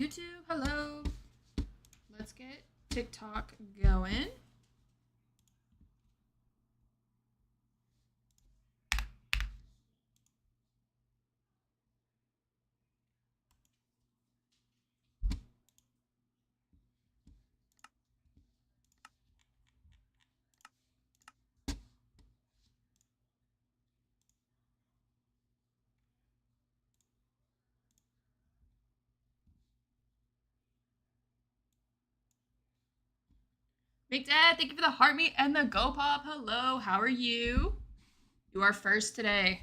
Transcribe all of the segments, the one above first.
YouTube, hello. Let's get TikTok going. Big Dad, thank you for the heart meet and the go pop. Hello, how are you? You are first today.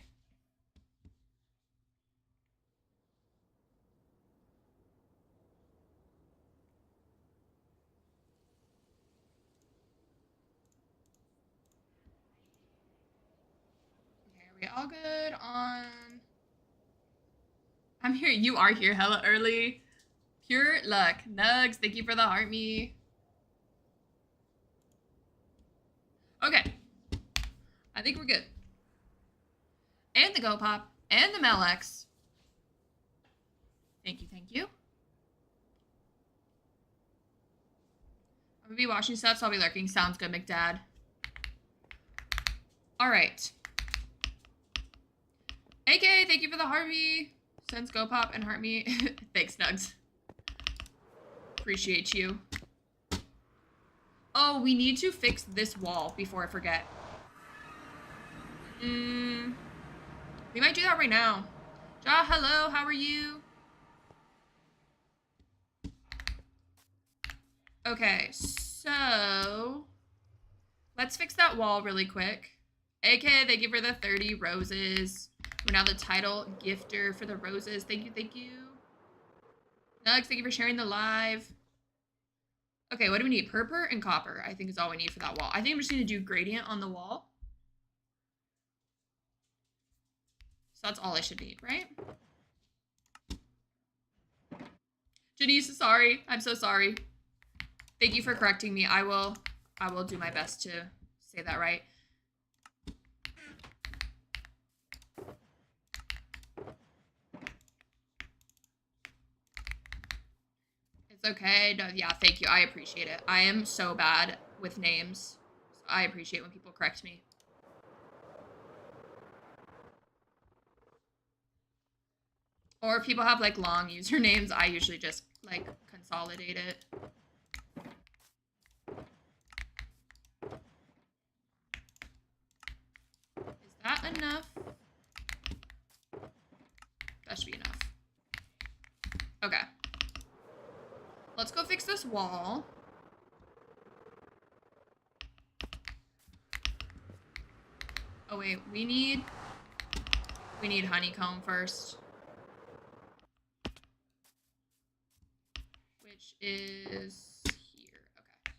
Okay, are we all good on? I'm here. You are here hella early. Pure luck. Nugs, thank you for the heart meet. Okay. I think we're good. And the go pop. And the Melex. Thank you, thank you. I'm gonna be watching stuff, so I'll be lurking. Sounds good, McDad. Alright. AK, thank you for the heart meet. Sends go pop and heart meet. Thanks, Nugs. Appreciate you. Oh, we need to fix this wall before I forget. We might do that right now. Ja, hello, how are you? Okay, so let's fix that wall really quick. AK, thank you for the 30 roses. We're now the title gifter for the roses. Thank you, thank you. Nugs, thank you for sharing the live. Okay, what do we need? Purple and copper, I think is all we need for that wall. I think I'm just going to do gradient on the wall. So that's all I should need, right? Janice, sorry. I'm so sorry. Thank you for correcting me. I will do my best to say that right. It's okay. No, yeah, thank you. I appreciate it. I am so bad with names. So I appreciate when people correct me. Or if people have like long usernames, I usually just like consolidate it. Is that enough? That should be enough. Okay. Let's go fix this wall. Oh wait, we need honeycomb first. Which is here. Okay.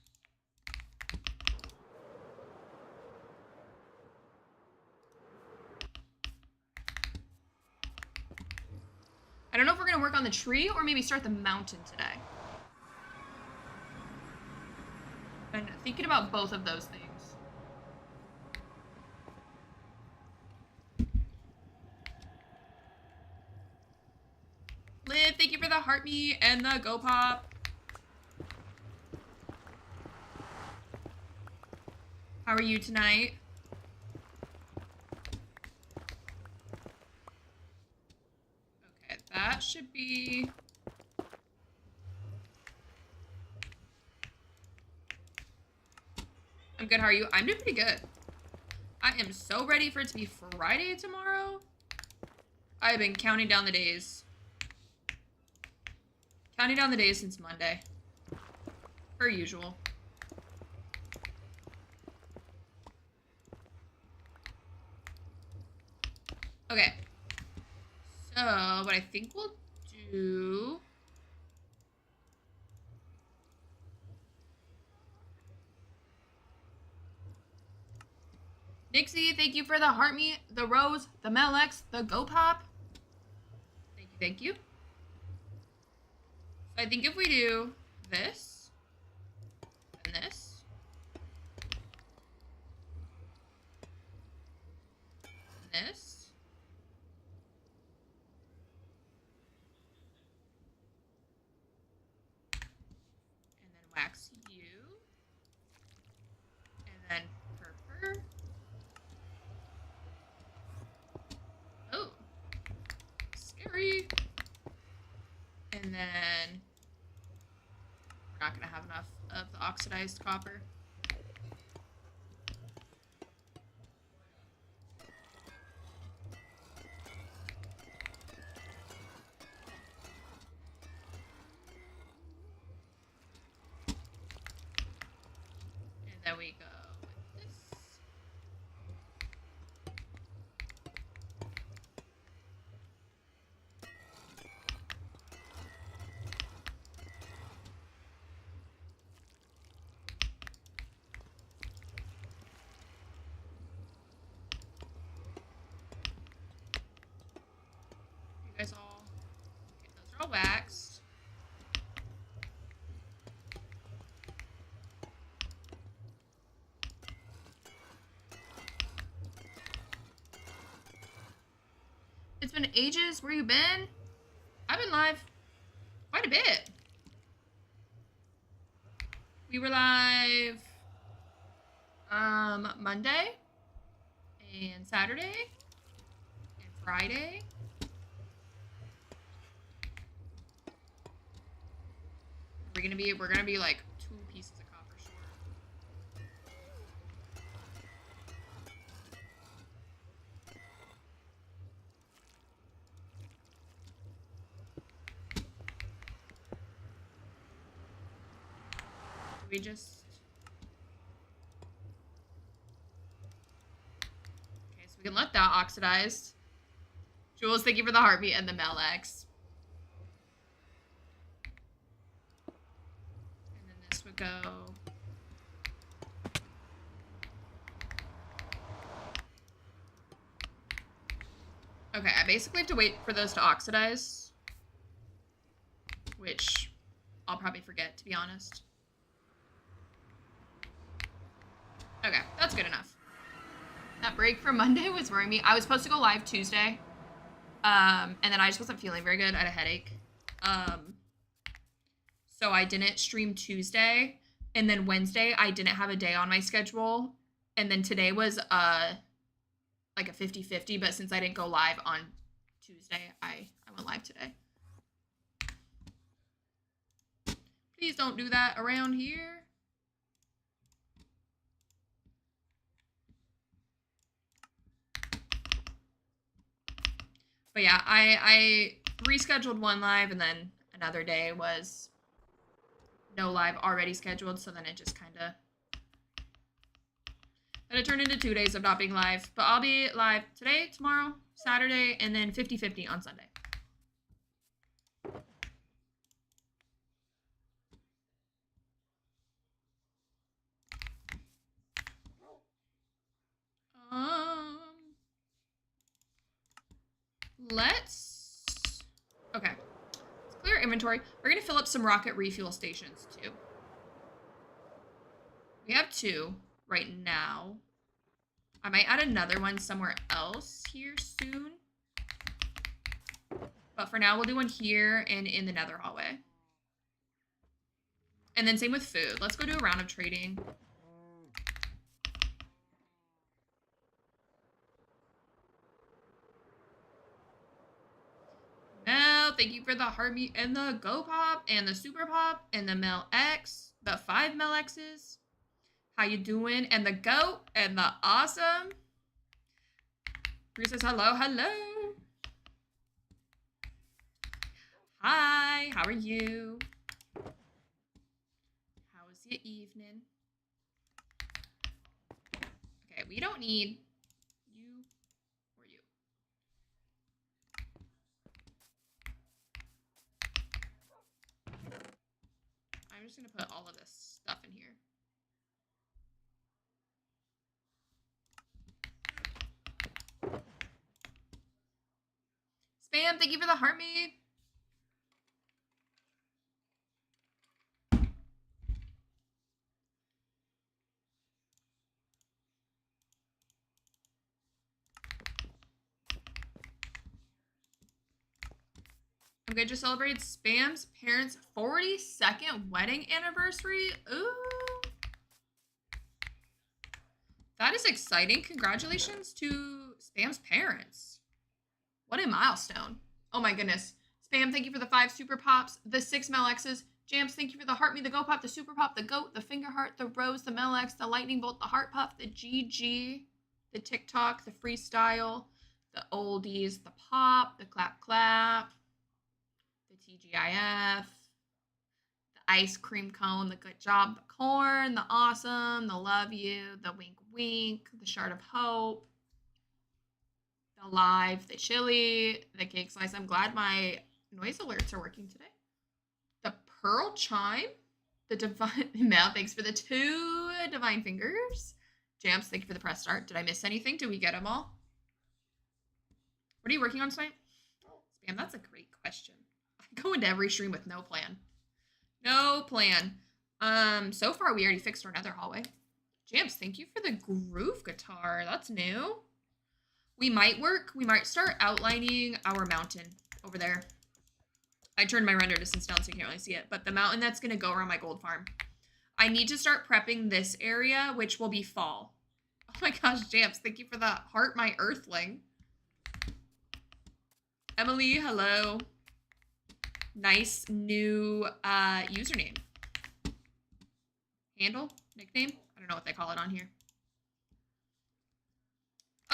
I don't know if we're gonna work on the tree or maybe start the mountain today. I'm thinking about both of those things. Liv, thank you for the heart meet and the go pop. How are you tonight? Okay, that should be... I'm good, how are you? I'm doing pretty good. I am so ready for it to be Friday tomorrow. I have been counting down the days. Counting down the days since Monday. Per usual. Okay. So, what I think we'll do... Nixie, thank you for the heart meet, the rose, the Melex, the go pop. Thank you, thank you. So I think if we do this and this and this, wax you. And then purple. Oh, scary. And then we're not going to have enough of the oxidized copper. And then we go with this. You guys all, okay, those are all waxed. It's been ages. Where you been? I've been live quite a bit. We were live Monday and Saturday and Friday. We're gonna be like 2 pieces of copper short. We just... Okay, so we can let that oxidize. Jules, thank you for the heartbeat and the Melex. And then this would go... Okay, I basically have to wait for those to oxidize. Which I'll probably forget, to be honest. Okay, that's good enough. That break from Monday was worrying me. I was supposed to go live Tuesday. And then I just wasn't feeling very good. I had a headache. So I didn't stream Tuesday. And then Wednesday, I didn't have a day on my schedule. And then today was like a 50-50. But since I didn't go live on Tuesday, I went live today. Please don't do that around here. But yeah, I rescheduled one live and then another day was no live already scheduled. So then it just kind of... Then it turned into 2 days of not being live. But I'll be live today, tomorrow, Saturday, and then 50-50 on Sunday. Okay. Let's clear inventory. We're going to fill up some rocket refuel stations, too. We have 2 right now. I might add another one somewhere else here soon. But for now, we'll do one here and in the nether hallway. And then same with food. Let's go do a round of trading. Mel, thank you for the heartbeat and the go pop and the super pop and the Mel X, the 5 Mel X's. How you doing? And the goat and the awesome. Bruce says hello, hello. Hi, how are you? How was your evening? Okay, we don't need you or you. I'm just gonna put all of this stuff in here. Spam, thank you for the heartbeat. Okay, just celebrated Spam's parents' 42nd wedding anniversary. Ooh. That is exciting. Congratulations to Spam's parents. What a milestone. Oh my goodness. Spam, thank you for the 5 super pops, the 6 Melx's. Jams, thank you for the heart me, the go pop, the super pop, the goat, the finger heart, the rose, the Melx, the lightning bolt, the heart puff, the GG, the TikTok, the freestyle, the oldies, the pop, the clap clap, the TGIF, the ice cream cone, the good job, the corn, the awesome, the love you, the wink wink, the shard of hope, the live, the chili, the cake slice. I'm glad my noise alerts are working today. The pearl chime, the divine Mel, thanks for the 2 divine fingers. Jams, thank you for the press start. Did I miss anything? Did we get them all? What are you working on tonight? Spam, that's a great question. I go into every stream with no plan. No plan. So far we already fixed our nether hallway. Jams, thank you for the groove guitar. That's new. We might start outlining our mountain over there. I turned my render distance down so you can't really see it, but the mountain that's going to go around my gold farm. I need to start prepping this area, which will be fall. Oh my gosh, Jams, thank you for the heart, my earthling. Emily, hello. Nice new username. Handle? Nickname? I don't know what they call it on here.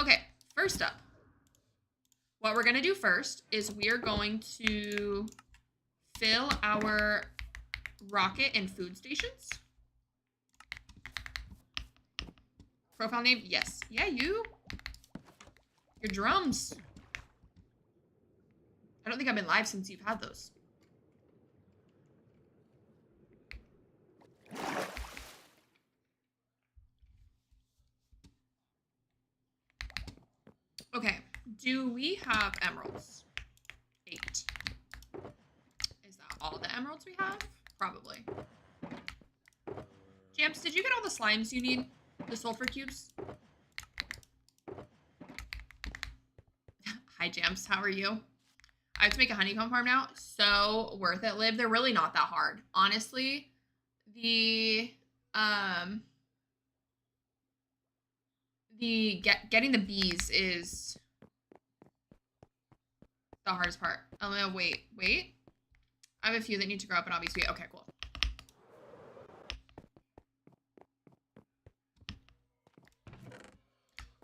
Okay, first up. What we're going to do first is we are going to fill our rocket and food stations. Profile name? Yes. Yeah, you. Your drums. I don't think I've been live since you've had those. Okay. Do we have emeralds? 8. Is that all the emeralds we have? Probably. Jams, did you get all the slimes you need? The sulfur cubes? Hi, Jams. How are you? I have to make a honeycomb farm now. So worth it, Liv. They're really not that hard. Honestly, getting the bees is the hardest part. Oh, wait. I have a few that need to grow up and I'll be sweet. Okay, cool.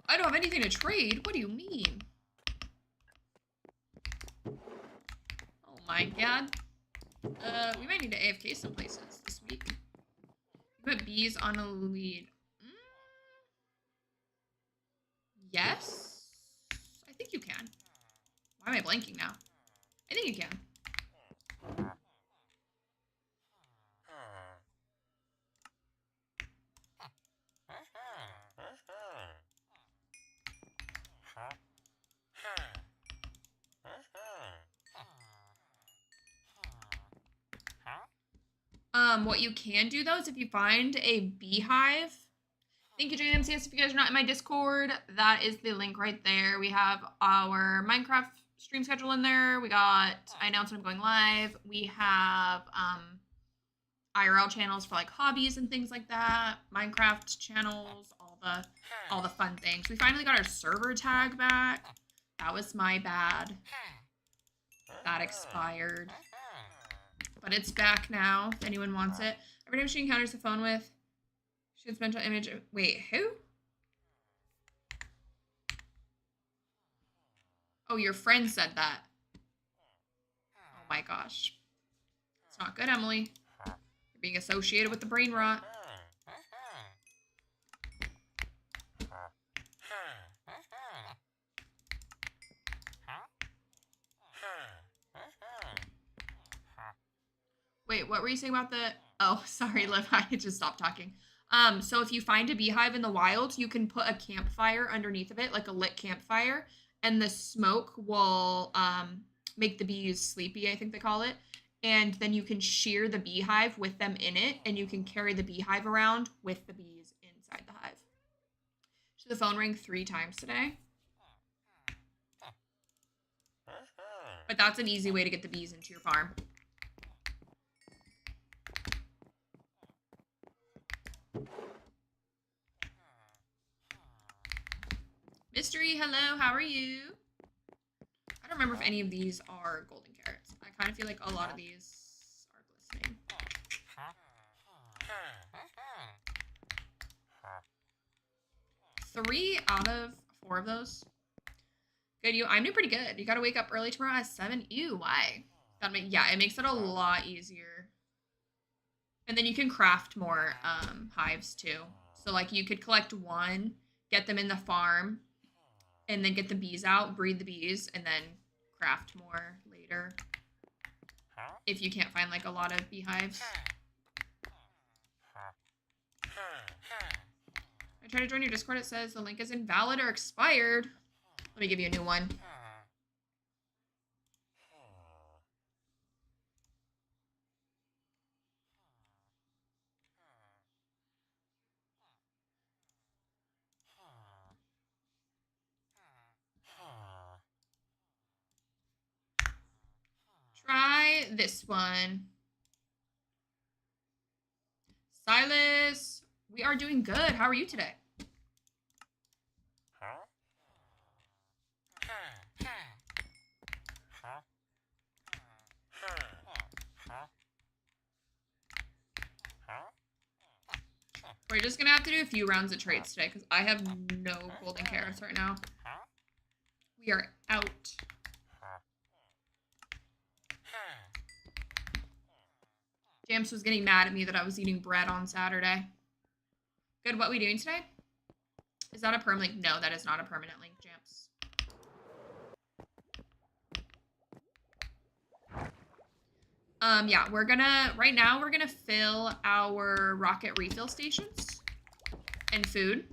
I don't have anything to trade. What do you mean? Oh my god. We might need to AFK some places this week. Put bees on a lead. Yes? I think you can. Why am I blanking now? I think you can. What you can do though is if you find a beehive. Thank you, James. Yes, if you guys are not in my Discord, that is the link right there. We have our Minecraft stream schedule in there. I announced when I'm going live. We have IRL channels for like hobbies and things like that. Minecraft channels, all the fun things. We finally got our server tag back. That was my bad. That expired. But it's back now, if anyone wants it. Every time she encounters the phone with, she gets mental image. Wait, who? Oh, your friend said that. Oh my gosh. It's not good, Emily. You're being associated with the brain rot. Wait, what were you saying about the... Oh, sorry, Liv. I just stopped talking. So if you find a beehive in the wild, you can put a campfire underneath of it, like a lit campfire, and the smoke will make the bees sleepy, I think they call it. And then you can shear the beehive with them in it, and you can carry the beehive around with the bees inside the hive. So the phone rang 3 times today. But that's an easy way to get the bees into your farm. Mystery, hello, how are you? I don't remember if any of these are golden carrots. I kind of feel like a lot of these are glistening. 3 out of 4 of those. Good, I'm doing pretty good. You gotta wake up early tomorrow at 7. Ew, why? Yeah, it makes it a lot easier. And then you can craft more hives too. So like you could collect 1, get them in the farm, and then get the bees out, breed the bees, and then craft more later. If you can't find like a lot of beehives. I tried to join your Discord. It says the link is invalid or expired. Let me give you a new one. Try this one. Silas, we are doing good. How are you today? We're just gonna have to do a few rounds of trades today because I have no golden carrots right now. We are out. Jamps was getting mad at me that I was eating bread on Saturday. Good, what are we doing today? Is that a perm link? No, that is not a permanent link, Jamps. Yeah, right now we're gonna fill our rocket refill stations and food.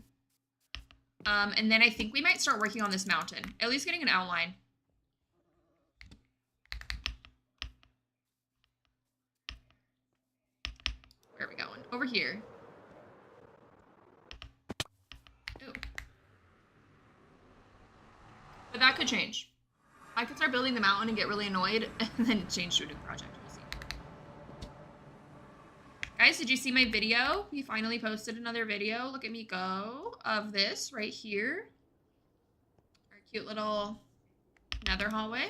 And then I think we might start working on this mountain, at least getting an outline. Where are we going? Over here. Ooh. But that could change. I could start building the mountain and get really annoyed and then change to a new project. We'll see. Guys, did you see my video? We finally posted another video. Look at me go of this right here. Our cute little nether hallway.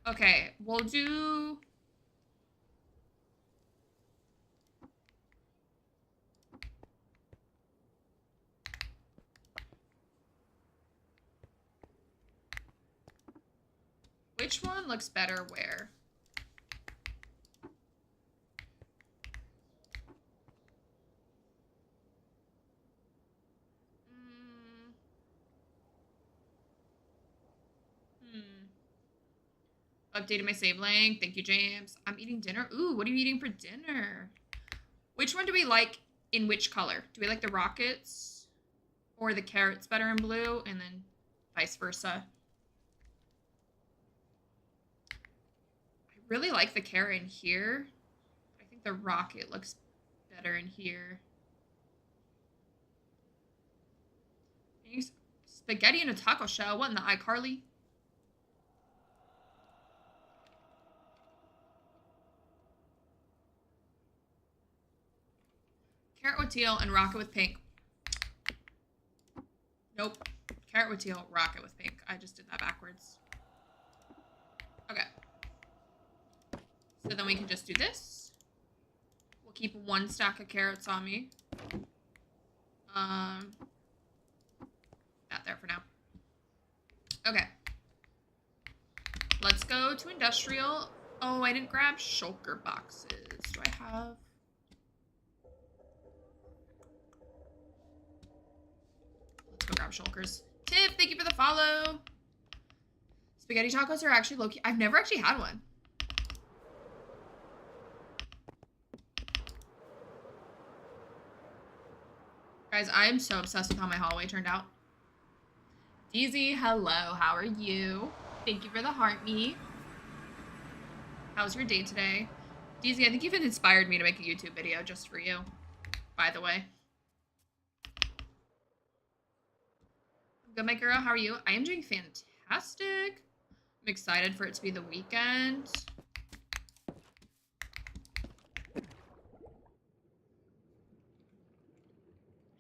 Okay, we'll do... Which one looks better where? Updated my save link. Thank you, James. I'm eating dinner. Ooh, what are you eating for dinner? Which one do we like in which color? Do we like the rockets or the carrots better in blue and then vice versa? I really like the carrot in here. I think the rocket looks better in here. Spaghetti in a taco shell. What in the iCarly? Carrot with teal and rocket with pink. Nope. Carrot with teal, rocket with pink. I just did that backwards. Okay. So then we can just do this. We'll keep 1 stack of carrots on me. That there for now. Okay. Let's go to industrial. Oh, I didn't grab shulker boxes. Do I have... Let's go grab shulkers. Tiff, thank you for the follow. Spaghetti tacos are actually low-key. I've never actually had one. Guys, I am so obsessed with how my hallway turned out. DZ, hello. How are you? Thank you for the heart me. How's your day today? DZ, I think you've inspired me to make a YouTube video just for you, by the way. I'm Good, my girl. How are you? I am doing fantastic. I'm excited for it to be the weekend.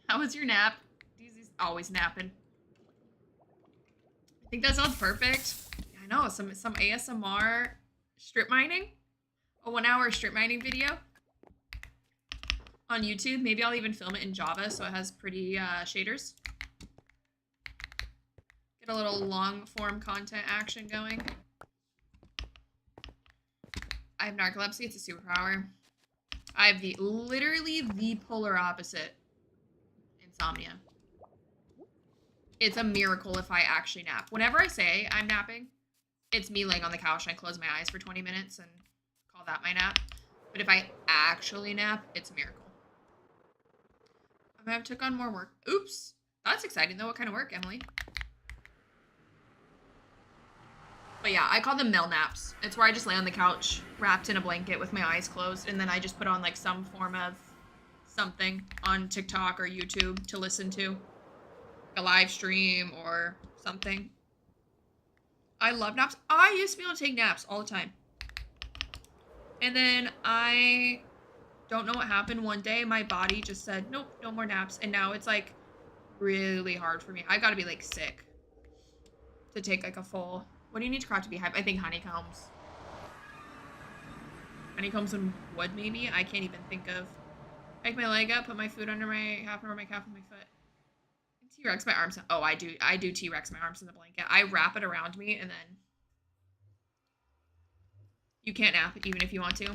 How was your nap? Deezy's always napping. I think that sounds perfect. I know, some ASMR strip mining. A 1-hour strip mining video on YouTube. Maybe I'll even film it in Java so it has pretty shaders. Get a little long form content action going. I have narcolepsy. It's a superpower. I have literally the polar opposite. Insomnia. It's a miracle if I actually nap. Whenever I say I'm napping, it's me laying on the couch and I close my eyes for 20 minutes and call that my nap. But if I actually nap, it's a miracle. I took on more work. Oops. That's exciting though. What kind of work, Emily? But yeah, I call them Mel naps. It's where I just lay on the couch, wrapped in a blanket with my eyes closed, and then I just put on like some form of something on TikTok or YouTube to listen to. A live stream or something. I love naps. I used to be able to take naps all the time. And then I don't know what happened. One day my body just said, nope, no more naps. And now it's like really hard for me. I gotta be like sick to take like a full, what do you need to craft to be hype? I think honeycombs. Honeycombs and wood maybe? I can't even think of. Hike my leg up, put my foot under my, half over my calf with my foot. T-Rex my arms. Oh, I do T-Rex my arms in the blanket. I wrap it around me and then you can't nap even if you want to.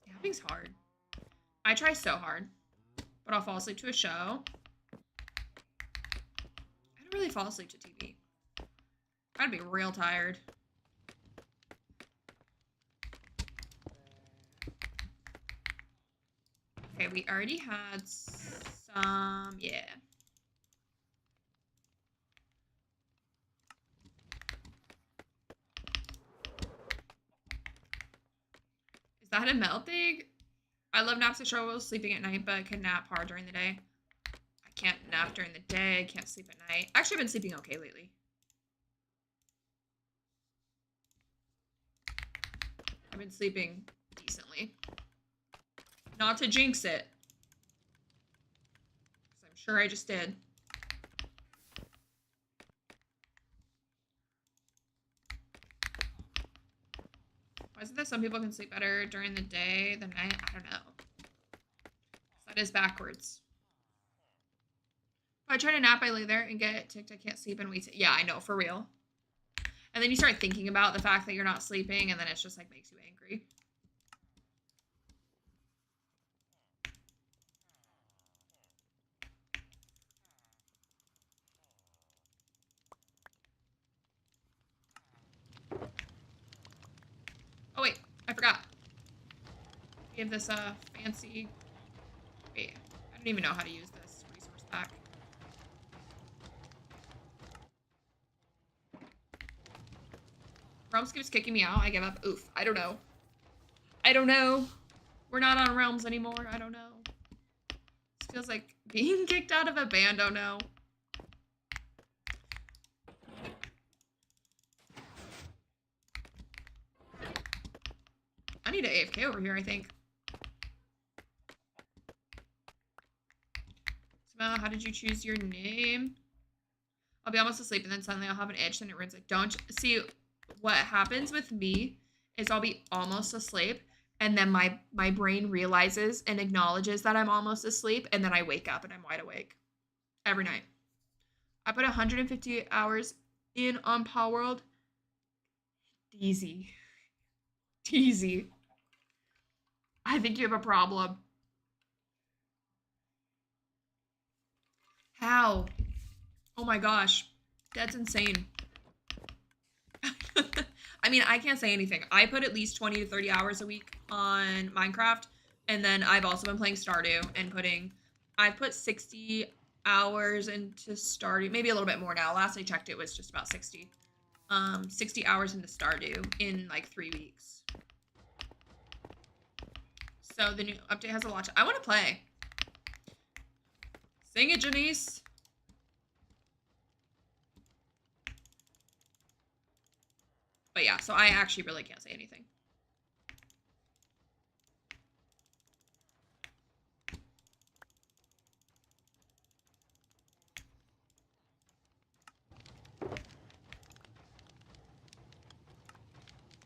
Napping's hard. I try so hard, but I'll fall asleep to a show. I don't really fall asleep to TV. I'd be real tired. Okay, we already had some, yeah. Is that a melt thing? I love naps. I struggle with sleeping at night, but I can nap hard during the day. I can't nap during the day. I can't sleep at night. Actually, I've been sleeping okay lately. I've been sleeping decently. Not to jinx it. Because I'm sure I just did. Why is it that some people can sleep better during the day than night? I don't know. That is backwards. If I try to nap, I lay there and get ticked. I can't sleep and wait. Yeah, I know, for real. And then you start thinking about the fact that you're not sleeping, and then it's just like makes you angry. Oh wait, I forgot. Give this a fancy. Wait, I don't even know how to use this resource pack. Realms keeps kicking me out. I give up. Oof. I don't know. I don't know. We're not on Realms anymore. I don't know. This feels like being kicked out of a band. Oh no. I need an AFK over here, I think. Smell, how did you choose your name? I'll be almost asleep and then suddenly I'll have an itch and it ruins it. Don't see what happens with me is I'll be almost asleep and then my brain realizes and acknowledges that I'm almost asleep and then I wake up and I'm wide awake every night. I put 150 hours in on Power World. Easy. Easy. I think you have a problem. How? Oh my gosh. That's insane. I mean, I can't say anything. I put at least 20 to 30 hours a week on Minecraft. And then I've also been playing Stardew and I've put 60 hours into Stardew. Maybe a little bit more now. Last I checked, it was just about 60. 60 hours into Stardew in like 3 weeks. So the new update has a lot. I want to play. Sing it, Janice. But yeah, so I actually really can't say anything.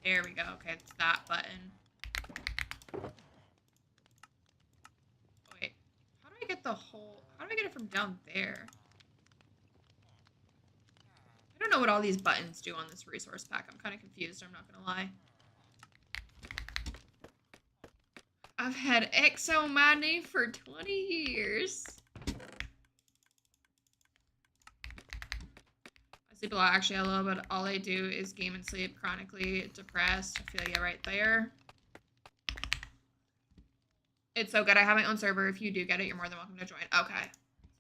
There we go. Okay, it's that button. Oh, wait. How do I get the whole... How do I get it from down there? I don't know what all these buttons do on this resource pack. I'm kind of confused, I'm not going to lie. I've had Exo Mining for 20 years. I sleep a lot, actually, I love it. All I do is game and sleep, chronically depressed. I feel you right there. It's so good. I have my own server. If you do get it, you're more than welcome to join. Okay.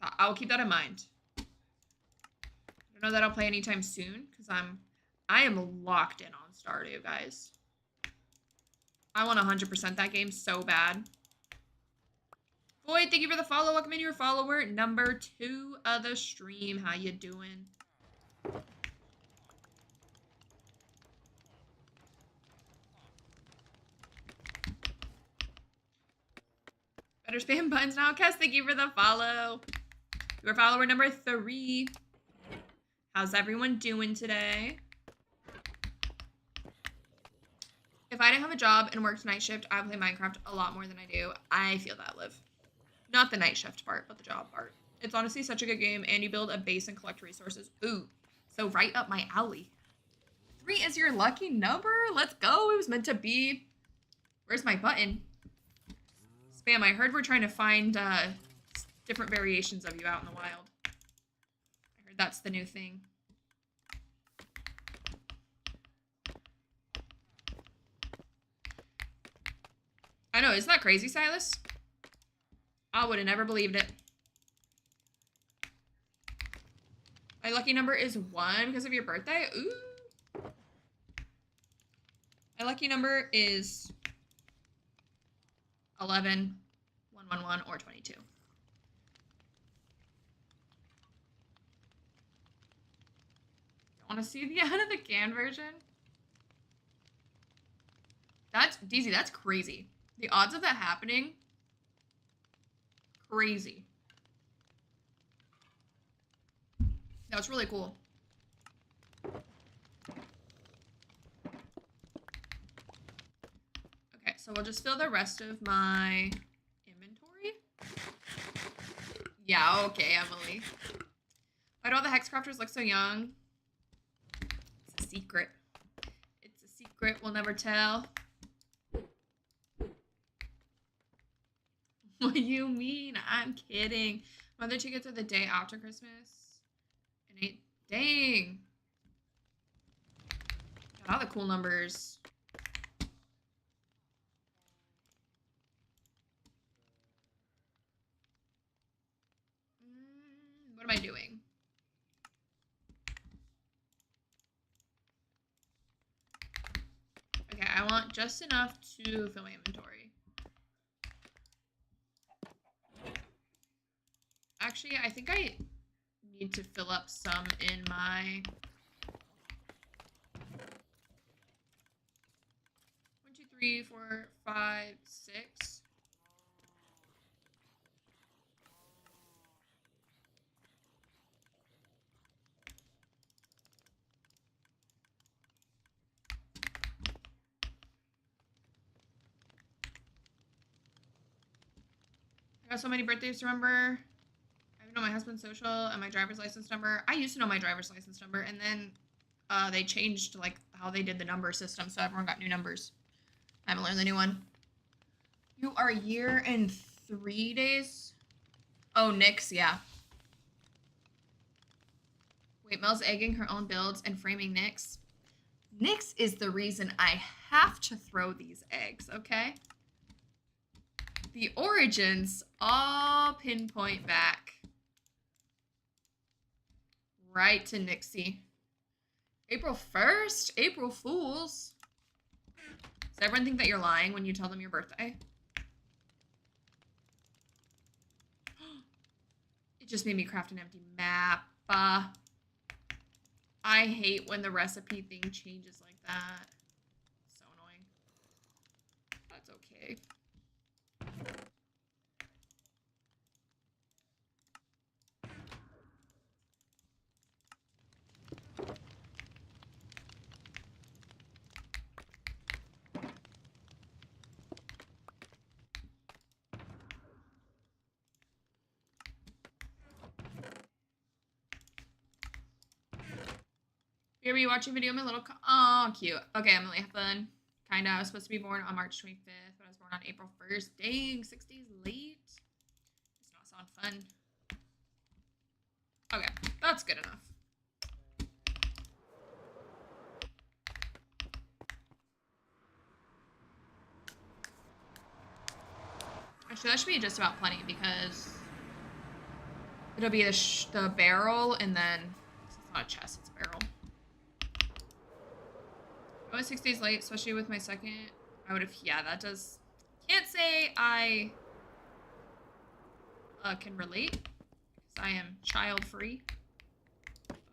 So I'll keep that in mind. I don't know that I'll play anytime soon because I am locked in on Stardew, guys. I want 100% that game so bad. Boyd, thank you for the follow. Welcome in, your follower number 2 of the stream. How you doing? Better spam buttons now. Kes, thank you for the follow. Your follower number 3. How's everyone doing today? If I didn't have a job and worked night shift, I would play Minecraft a lot more than I do. I feel that, Liv. Not the night shift part, but the job part. It's honestly such a good game, and you build a base and collect resources. Ooh, so right up my alley. 3 is your lucky number? Let's go. It was meant to be. Where's my button? Spam, I heard we're trying to find different variations of you out in the wild. I heard that's the new thing. I know, isn't that crazy, Silas? I would have never believed it. My lucky number is 1 because of your birthday? Ooh. My lucky number is 11, 111, or 22. Want to see the out of the can version? That's, DZ, that's crazy. The odds of that happening, crazy. That was really cool. Okay, so we'll just fill the rest of my inventory. Yeah, okay, Emily. Why do all the Hexcrafters look so young? It's a secret. It's a secret we'll never tell. What do you mean? I'm kidding. Mother tickets are the day after Christmas. And 8. Dang. Got all the cool numbers. What am I doing? Okay, I want just enough to fill my inventory. Actually, I think I need to fill up some in my... 1, 2, 3, 4, 5, 6. I got so many birthdays to remember. I know my husband's social and my driver's license number. I used to know my driver's license number, and then they changed like how they did the number system, so everyone got new numbers. I haven't learned the new one. You are a year and 3 days? Oh, Nyx, yeah. Wait, Mel's egging her own builds and framing Nyx. Nyx is the reason I have to throw these eggs, okay? The origins all pinpoint back right to Nixie. April 1st? April Fools. Does everyone think that you're lying when you tell them your birthday? It just made me craft an empty map. I hate when the recipe thing changes like that. So annoying. That's okay. You're be watching video of my little. Oh, cute. Okay, Emily, have fun. Kinda. I was supposed to be born on March 25th, but I was born on April 1st. Dang, 6 days late. Does not sound fun. Okay, that's good enough. Actually, that should be just about plenty because it'll be the barrel and then it's not a chest, it's a barrel. I was 6 days late, especially with my second. I would have, yeah, that does. Can't say I can relate because I am child free.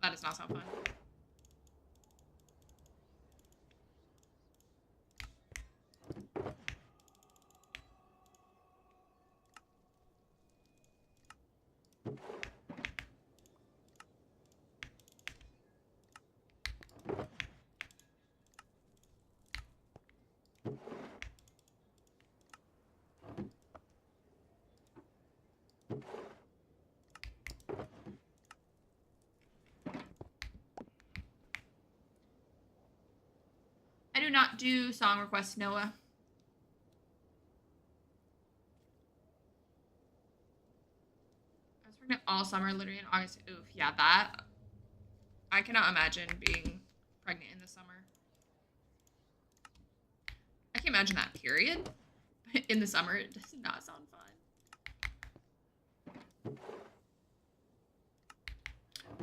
That does not sound fun. I do not do song requests, Noah. I was pregnant all summer, literally in August. Oof, yeah, that. I cannot imagine being pregnant in the summer. I can imagine that, period. In the summer, it does not sound fun.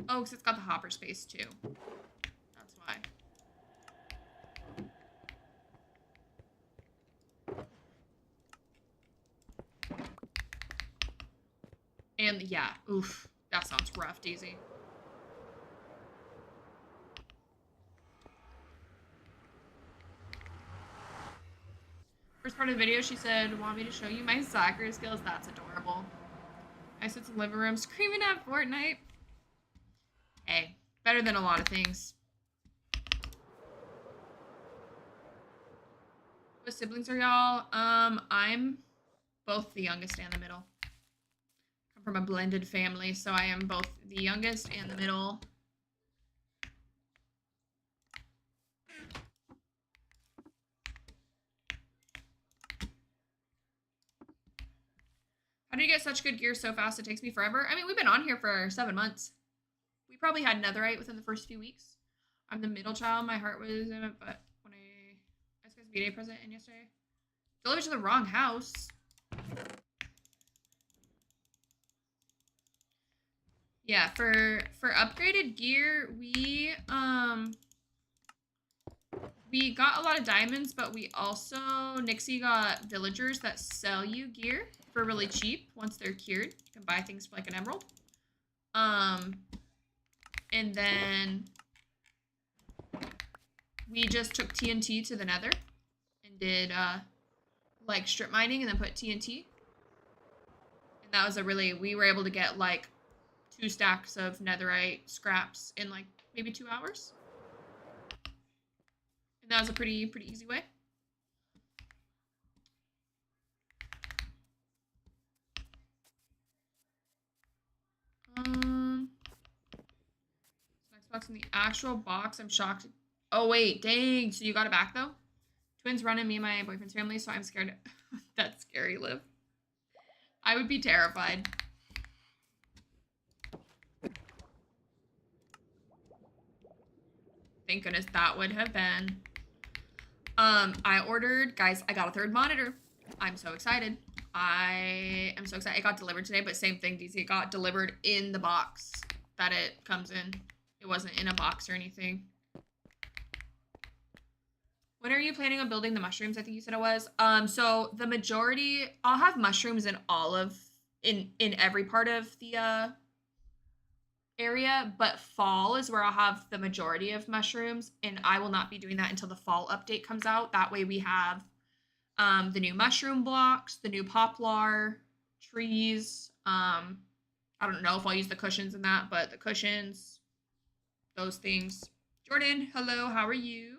Oh, because it's got the hopper space, too. That's why. And, yeah, oof. That sounds rough, Daisy. First part of the video, she said, want me to show you my soccer skills? That's adorable. I sit in the living room screaming at Fortnite. Hey, better than a lot of things. What siblings are y'all? I'm both the youngest and the middle. Come from a blended family, so I am both the youngest and the middle. How do you get such good gear so fast? It takes me forever. I mean, we've been on here for 7 months. We probably had netherite within the first few weeks. I'm the middle child. My heart was in it, but when I asked guys B-Day present in yesterday, delivered to the wrong house. Yeah, for upgraded gear, we got a lot of diamonds, but we also, Nixie got villagers that sell you gear for really cheap once they're cured. You can buy things for like an emerald. And then we just took TNT to the nether and did like strip mining and then put TNT. And that was a really, we were able to get like 2 stacks of netherite scraps in like maybe 2 hours. And that was a pretty easy way. Next box in the actual box. I'm shocked. Oh wait, dang. So you got it back though? Twins run in me and my boyfriend's family, so I'm scared. That's scary, Liv. I would be terrified. Thank goodness that would have been. I ordered, guys, I got a 3rd monitor. I'm so excited. I am so excited. It got delivered today, but same thing, DC. It got delivered in the box that it comes in. It wasn't in a box or anything. When are you planning on building the mushrooms? I think you said it was. So the majority, I'll have mushrooms in all of, in every part of the area, but fall is where I'll have the majority of mushrooms, and I will not be doing that until the fall update comes out. That way we have the new mushroom blocks, the new poplar trees. I don't know if I'll use the cushions in that, but the cushions, those things. Jordan, hello, how are you?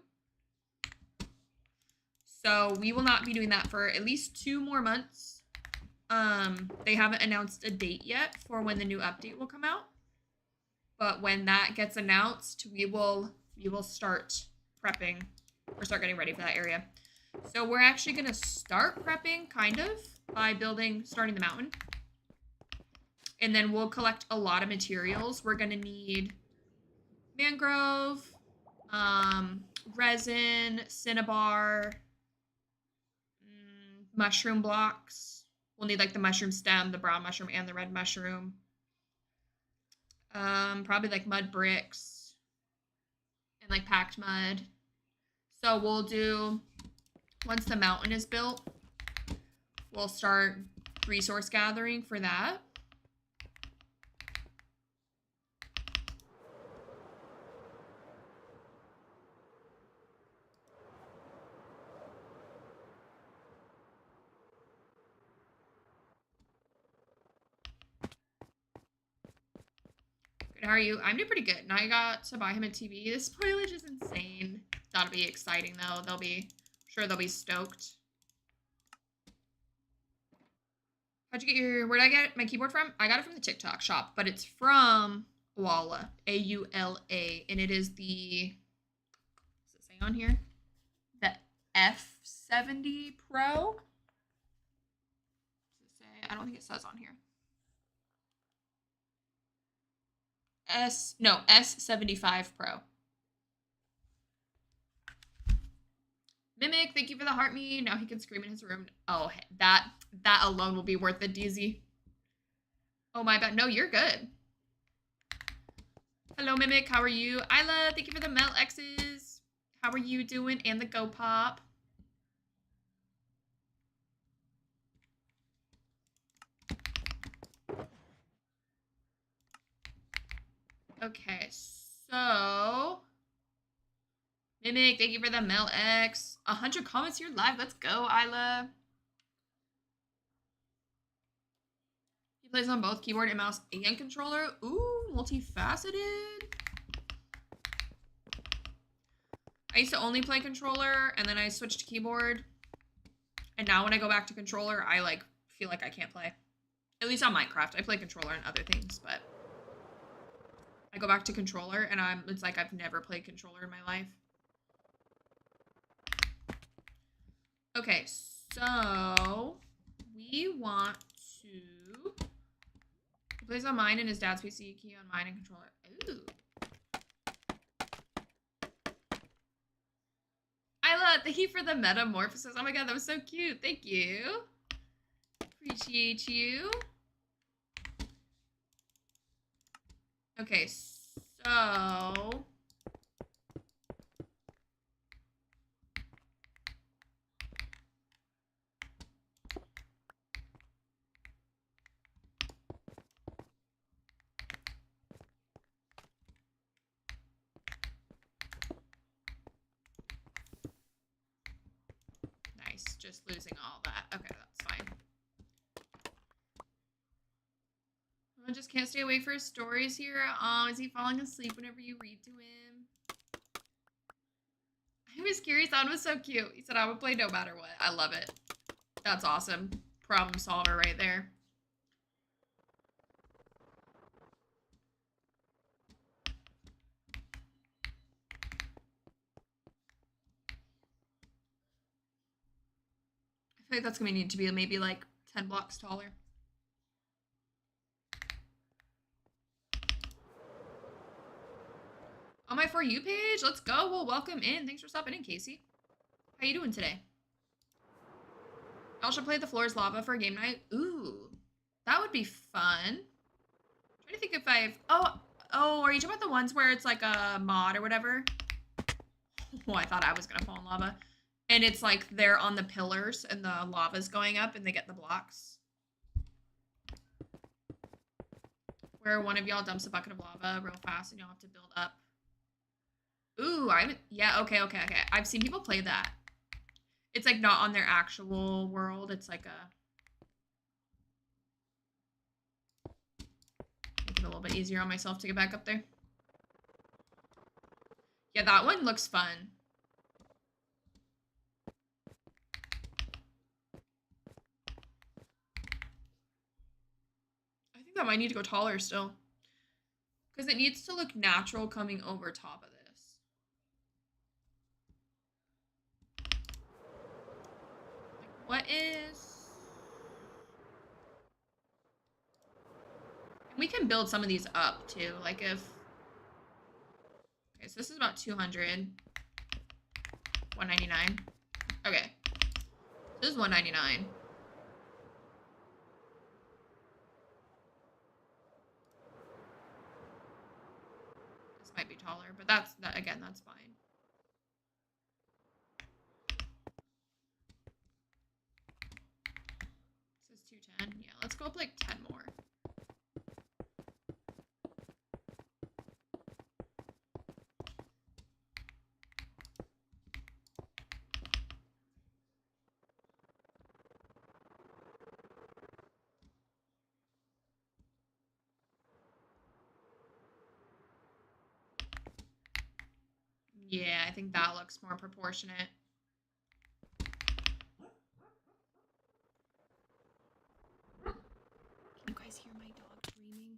So we will not be doing that for at least 2 more months. They haven't announced a date yet for when the new update will come out. But when that gets announced, we will start prepping or start getting ready for that area. So we're actually going to start prepping kind of by starting the mountain. And then we'll collect a lot of materials. We're going to need mangrove, resin, cinnabar, mushroom blocks. We'll need like the mushroom stem, the brown mushroom, and the red mushroom. Probably like mud bricks and like packed mud. So we'll do, once the mountain is built, we'll start resource gathering for that. How are you? I'm doing pretty good. And I got to buy him a TV. This spoilage is insane. That'll be exciting though. I'm sure they'll be stoked. Where'd I get my keyboard from? I got it from the TikTok shop, but it's from Aula, A-U-L-A, and it is the, what's it say on here? The F70 Pro? What does it say? I don't think it says on here. S75 Pro. Mimic, thank you for the heart me. Now he can scream in his room. Oh, that alone will be worth it, DZ. Oh my bad. No, you're good. Hello, Mimic. How are you? Isla, thank you for the Mel X's. How are you doing? And the Go Pop. Okay, so Mimic, thank you for the Mel X. 100 comments here live. Let's go, Isla. He plays on both keyboard and mouse and controller. Ooh, multifaceted. I used to only play controller, and then I switched to keyboard. And now when I go back to controller, I like feel like I can't play. At least on Minecraft. I play controller and other things, but I go back to controller and it's like I've never played controller in my life. Okay, so we want to, he plays on mine and his dad's PC, key on mine and controller. Ooh. Thank you for the metamorphosis. Oh my god, that was so cute. Thank you. Appreciate you. Okay, so nice, just losing all that. Okay, that's fine. I just can't stay awake for his stories here. Oh, is he falling asleep whenever you read to him? I was curious. That was so cute. He said I would play no matter what. I love it. That's awesome. Problem solver right there. I feel like that's going to need to be maybe like 10 blocks taller. On my For You page, let's go. Well, welcome in. Thanks for stopping in, Casey. How you doing today? I should play The Floor is Lava for a game night. Ooh, that would be fun. I'm trying to think if I've... Oh, are you talking about the ones where it's like a mod or whatever? Oh, I thought I was going to fall in lava. And it's like they're on the pillars and the lava's going up and they get the blocks. where one of y'all dumps a bucket of lava real fast and y'all have to build up. Ooh, yeah, okay. I've seen people play that. It's like not on their actual world. It's like a, make it a little bit easier on myself to get back up there. Yeah, that one looks fun. I think that might need to go taller still. Because it needs to look natural coming over top of this. Like, what is... And we can build some of these up too. Like if... Okay, so this is about 200. 199. Okay. This is 199. This might be taller, but that's fine. This is 210. Yeah, let's go up like 10 more. Yeah, I think that looks more proportionate. Can you guys hear my dog dreaming?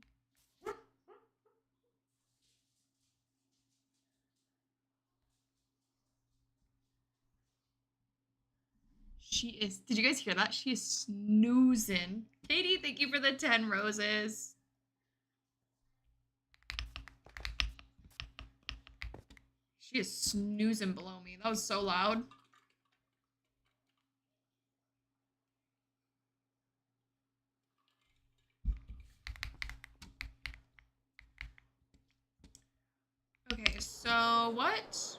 She is, did you guys hear that? She is snoozing. Katie, thank you for the 10 roses. She is snoozing below me. That was so loud. Okay, so what?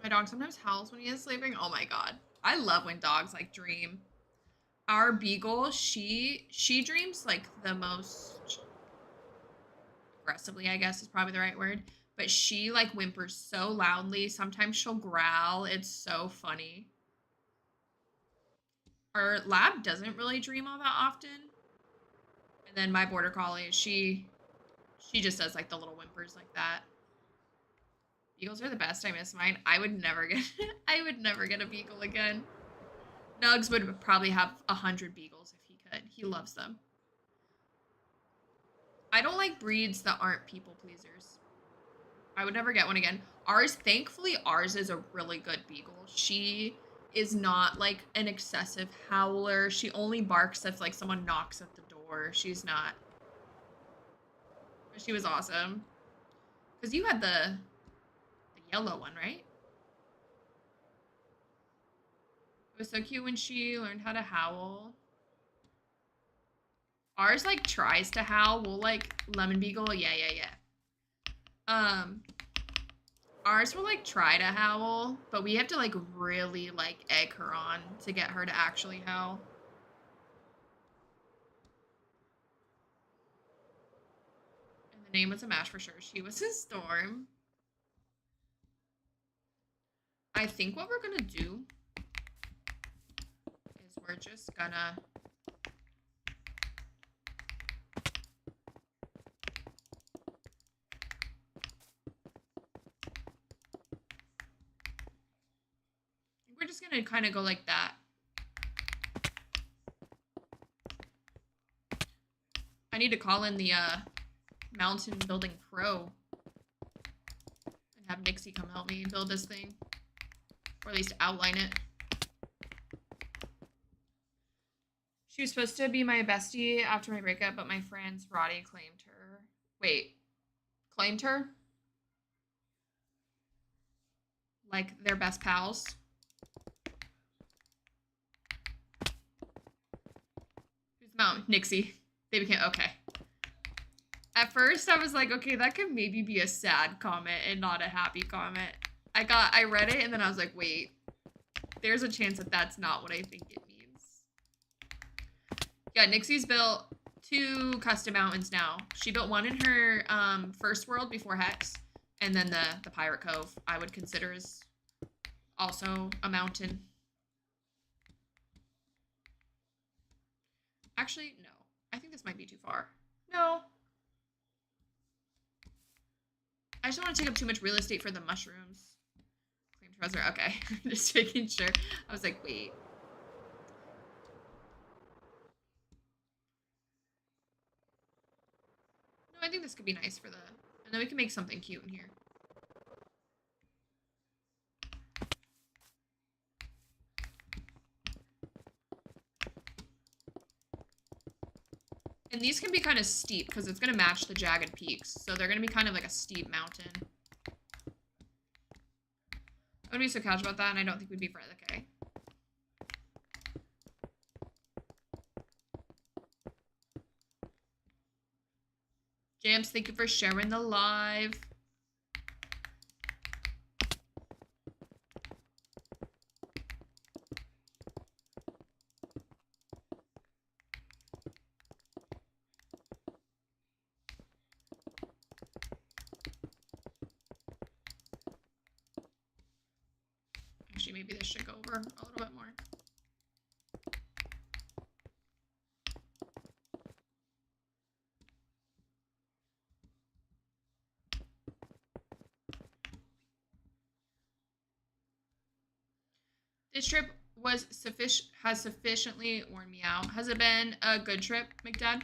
My dog sometimes howls when he is sleeping. Oh my god. I love when dogs like dream. Our beagle, she dreams like the most aggressively, I guess is probably the right word. But she like whimpers so loudly. Sometimes she'll growl. It's so funny. Our lab doesn't really dream all that often. And then my border collie, she just does like the little whimpers like that. Beagles are the best. I miss mine. I would never get a beagle again. Nugs would probably have 100 beagles if he could. He loves them. I don't like breeds that aren't people pleasers. I would never get one again. Thankfully, ours is a really good beagle. She is not like an excessive howler. She only barks if like someone knocks at the door. She's not. But she was awesome. Because you had the yellow one, right? It was so cute when she learned how to howl. Ours like tries to howl. We'll like lemon beagle. Yeah. Ours will like try to howl, but we have to like really like egg her on to get her to actually howl. And the name was a match for sure. She was a storm. I think what we're gonna do is we're just gonna kind of go like that. I need to call in the mountain building pro and have Nixie come help me build this thing, or at least outline it. She was supposed to be my bestie after my breakup, but my friends Roddy claimed her. Wait, claimed her? Like they're best pals. Mount Nixie. They became okay. At first I was like, okay, that could maybe be a sad comment and not a happy comment. I read it and then I was like, wait, there's a chance that that's not what I think it means. Yeah, Nixie's built 2 custom mountains now. She built one in her first world before Hex, and then the Pirate Cove I would consider is also a mountain. Actually, no. I think this might be too far. No. I just don't want to take up too much real estate for the mushrooms. Claim treasure. Okay. Just making sure. I was like, wait. No, I think this could be nice for the... And then we can make something cute in here. And these can be kind of steep because it's going to match the jagged peaks. So they're going to be kind of like a steep mountain. I wouldn't be so casual about that, and I don't think we'd be friends. Okay. Jams, thank you for sharing the live. Actually, maybe this should go over a little bit more. This trip was has sufficiently worn me out. Has it been a good trip, McDad?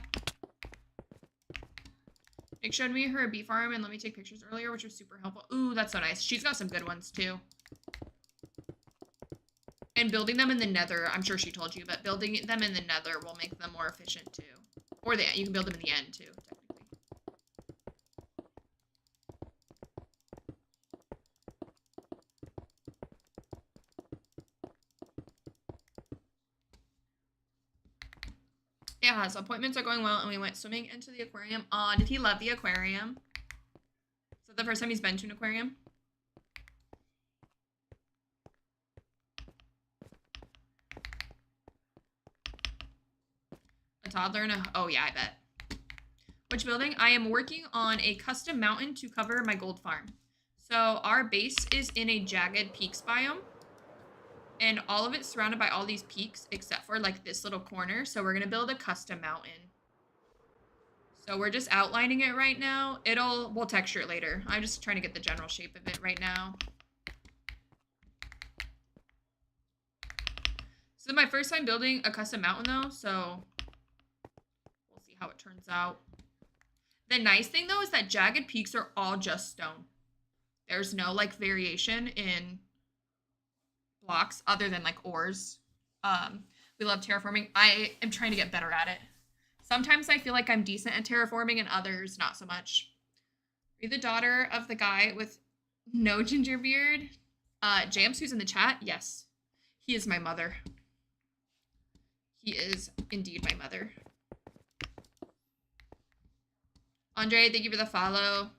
Nick showed me her bee farm and let me take pictures earlier, which was super helpful. Ooh, that's so nice. She's got some good ones too. And building them in the nether, I'm sure she told you, but building them in the nether will make them more efficient too. Or you can build them in the end too, technically. Yeah, so appointments are going well, and we went swimming into the aquarium. Aw, did he love the aquarium? Is that the first time he's been to an aquarium? A toddler and a... Oh, yeah, I bet. Which building? I am working on a custom mountain to cover my gold farm. So our base is in a jagged peaks biome. And all of it's surrounded by all these peaks except for like this little corner. So we're going to build a custom mountain. So we're just outlining it right now. We'll texture it later. I'm just trying to get the general shape of it right now. This is my first time building a custom mountain though. So we'll see how it turns out. The nice thing though is that jagged peaks are all just stone. There's no like variation in blocks other than like ores. We love terraforming. I am trying to get better at it. Sometimes I feel like I'm decent at terraforming and others not so much. Are you the daughter of the guy with no ginger beard? Jams, who's in the chat? Yes. He is my mother. He is indeed my mother. Andre, thank you for the follow.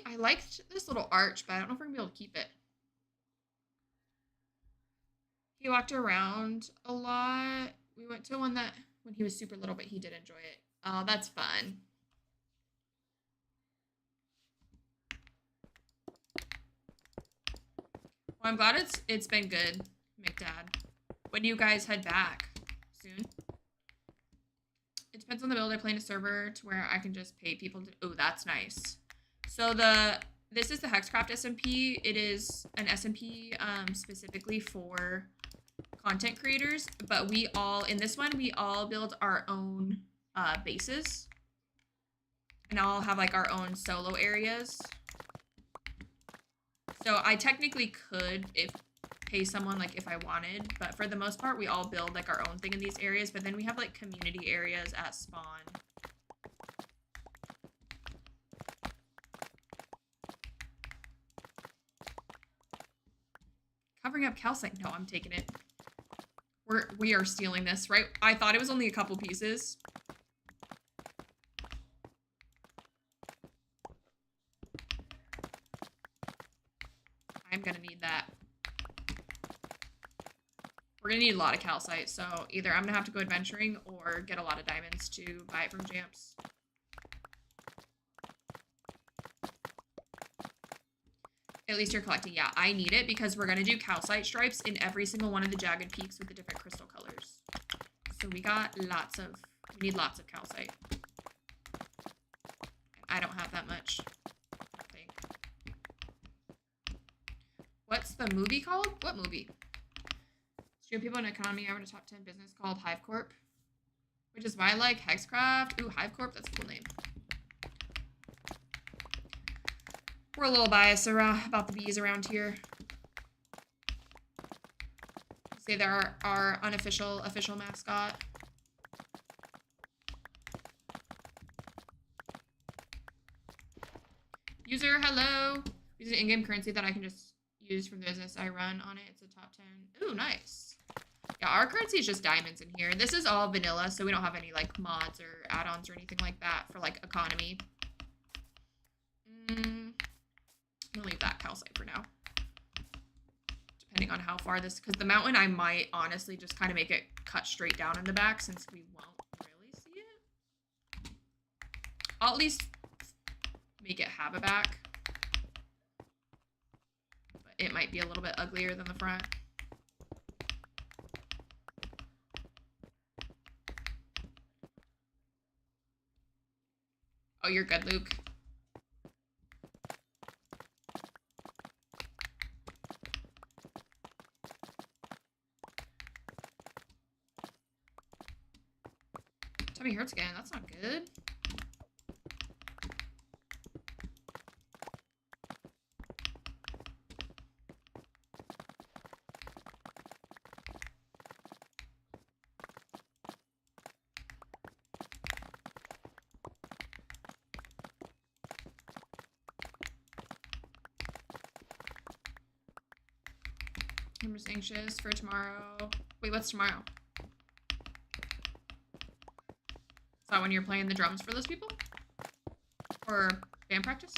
I liked this little arch, but I don't know if we're gonna be able to keep it. He walked around a lot. We went to one that when he was super little, but he did enjoy it. Oh, that's fun. Well, I'm glad it's been good, McDad. When do you guys head back? Soon? It depends on the build. I plan a server to where I can just pay people to... Oh, that's nice. So this is the Hexcraft SMP. It is an SMP specifically for content creators, but in this one, we all build our own bases. And all have like our own solo areas. So I technically could pay someone like if I wanted, but for the most part, we all build like our own thing in these areas, but then we have like community areas at spawn. Covering up calcite. No, I'm taking it. We are stealing this, right? I thought it was only a couple pieces. We're gonna need a lot of calcite, so either I'm gonna have to go adventuring or get a lot of diamonds to buy it from Jamps. At least you're collecting. Yeah, I need it because we're gonna do calcite stripes in every single one of the jagged peaks with the different crystal colors. So we need lots of calcite. I don't have that much, I think. What's the movie called? What movie? Stream people in economy are in a top 10 business called Hive Corp, which is why I like Hexcraft. Ooh, Hive Corp, that's a cool name. We're a little biased about the bees around here. Say they're our unofficial mascot. User, hello. Use an in-game currency that I can just use from the business I run on it. It's a top 10. Ooh, nice. Yeah, our currency is just diamonds in here. This is all vanilla, so we don't have any like mods or add-ons or anything like that for like economy. I'm gonna leave that calcite for now. Depending on how far this, because the mountain I might honestly just kind of make it cut straight down in the back since we won't really see it. I'll at least make it have a back. But it might be a little bit uglier than the front. Oh, you're good, Luke. Tummy hurts again. That's not good. I'm just anxious for tomorrow. Wait, what's tomorrow? Is that when you're playing the drums for those people? Or band practice?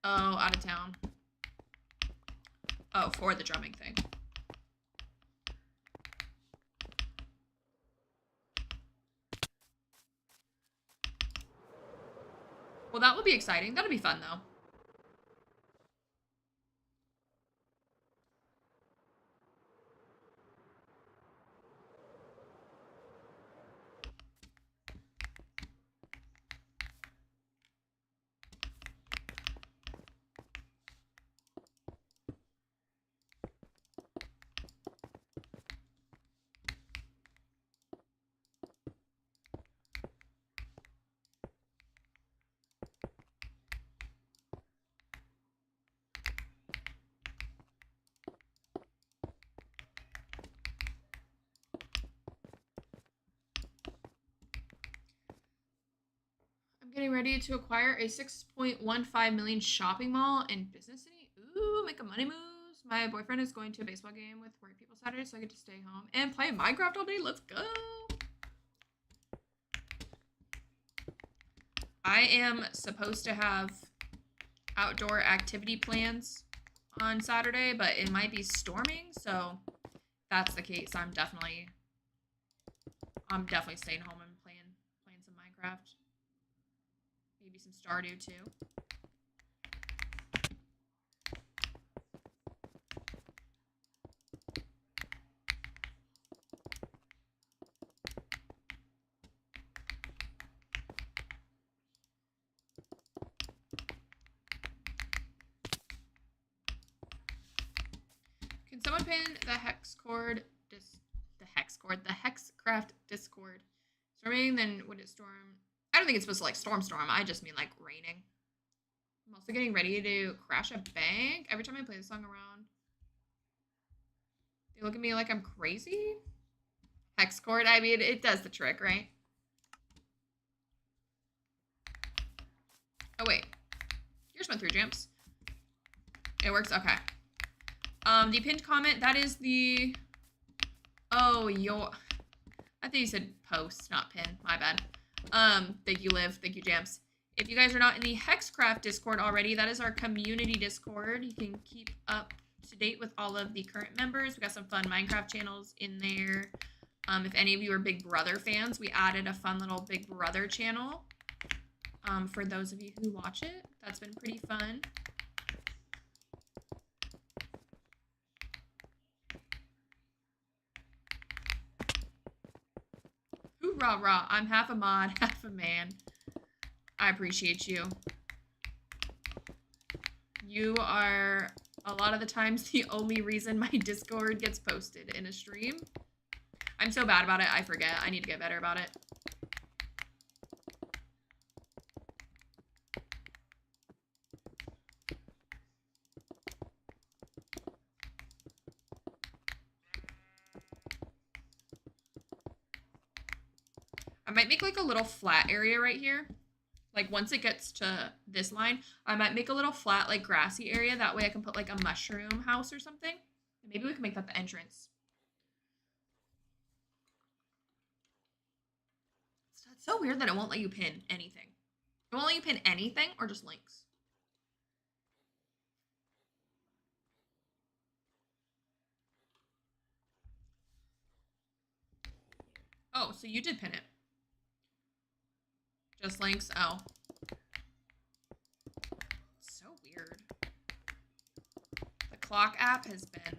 Oh, out of town. Oh, for the drumming thing. Well, that will be exciting. That'll be fun, though. Getting ready to acquire a 6.15 million shopping mall in Business City. Ooh, make a money moves. My boyfriend is going to a baseball game with work people Saturday, so I get to stay home and play Minecraft all day. Let's go. I am supposed to have outdoor activity plans on Saturday, but it might be storming, so if that's the case, I'm definitely staying home and playing some Minecraft. Maybe some Stardew too. Can someone pin the Hexcraft Discord? Storming, then would it storm? I don't think it's supposed to like storm. I just mean like raining. I'm also getting ready to crash a bank. Every time I play this song around, they look at me like I'm crazy. Hexcraft, I mean, it does the trick, right? Oh wait, yours went through, Jamps. It works, okay. The pinned comment, that is the. Oh, I think you said post, not pin. My bad. Thank you, Liv. Thank you, Jamps. If you guys are not in the Hexcraft Discord already, that is our community Discord. You can keep up to date with all of the current members. We got some fun Minecraft channels in there. If any of you are Big Brother fans, we added a fun little Big Brother channel. For those of you who watch it, that's been pretty fun. Hoorah, rah. I'm half a mod, half a man. I appreciate you. You are a lot of the times the only reason my Discord gets posted in a stream. I'm so bad about it, I forget. I need to get better about it. I might make like a little flat area right here. Like once it gets to this line, I might make a little flat like grassy area. That way I can put like a mushroom house or something. And maybe we can make that the entrance. It's so weird that it won't let you pin anything. It won't let you pin anything or just links. Oh, so you did pin it. Just links. Oh. It's so weird. The clock app has been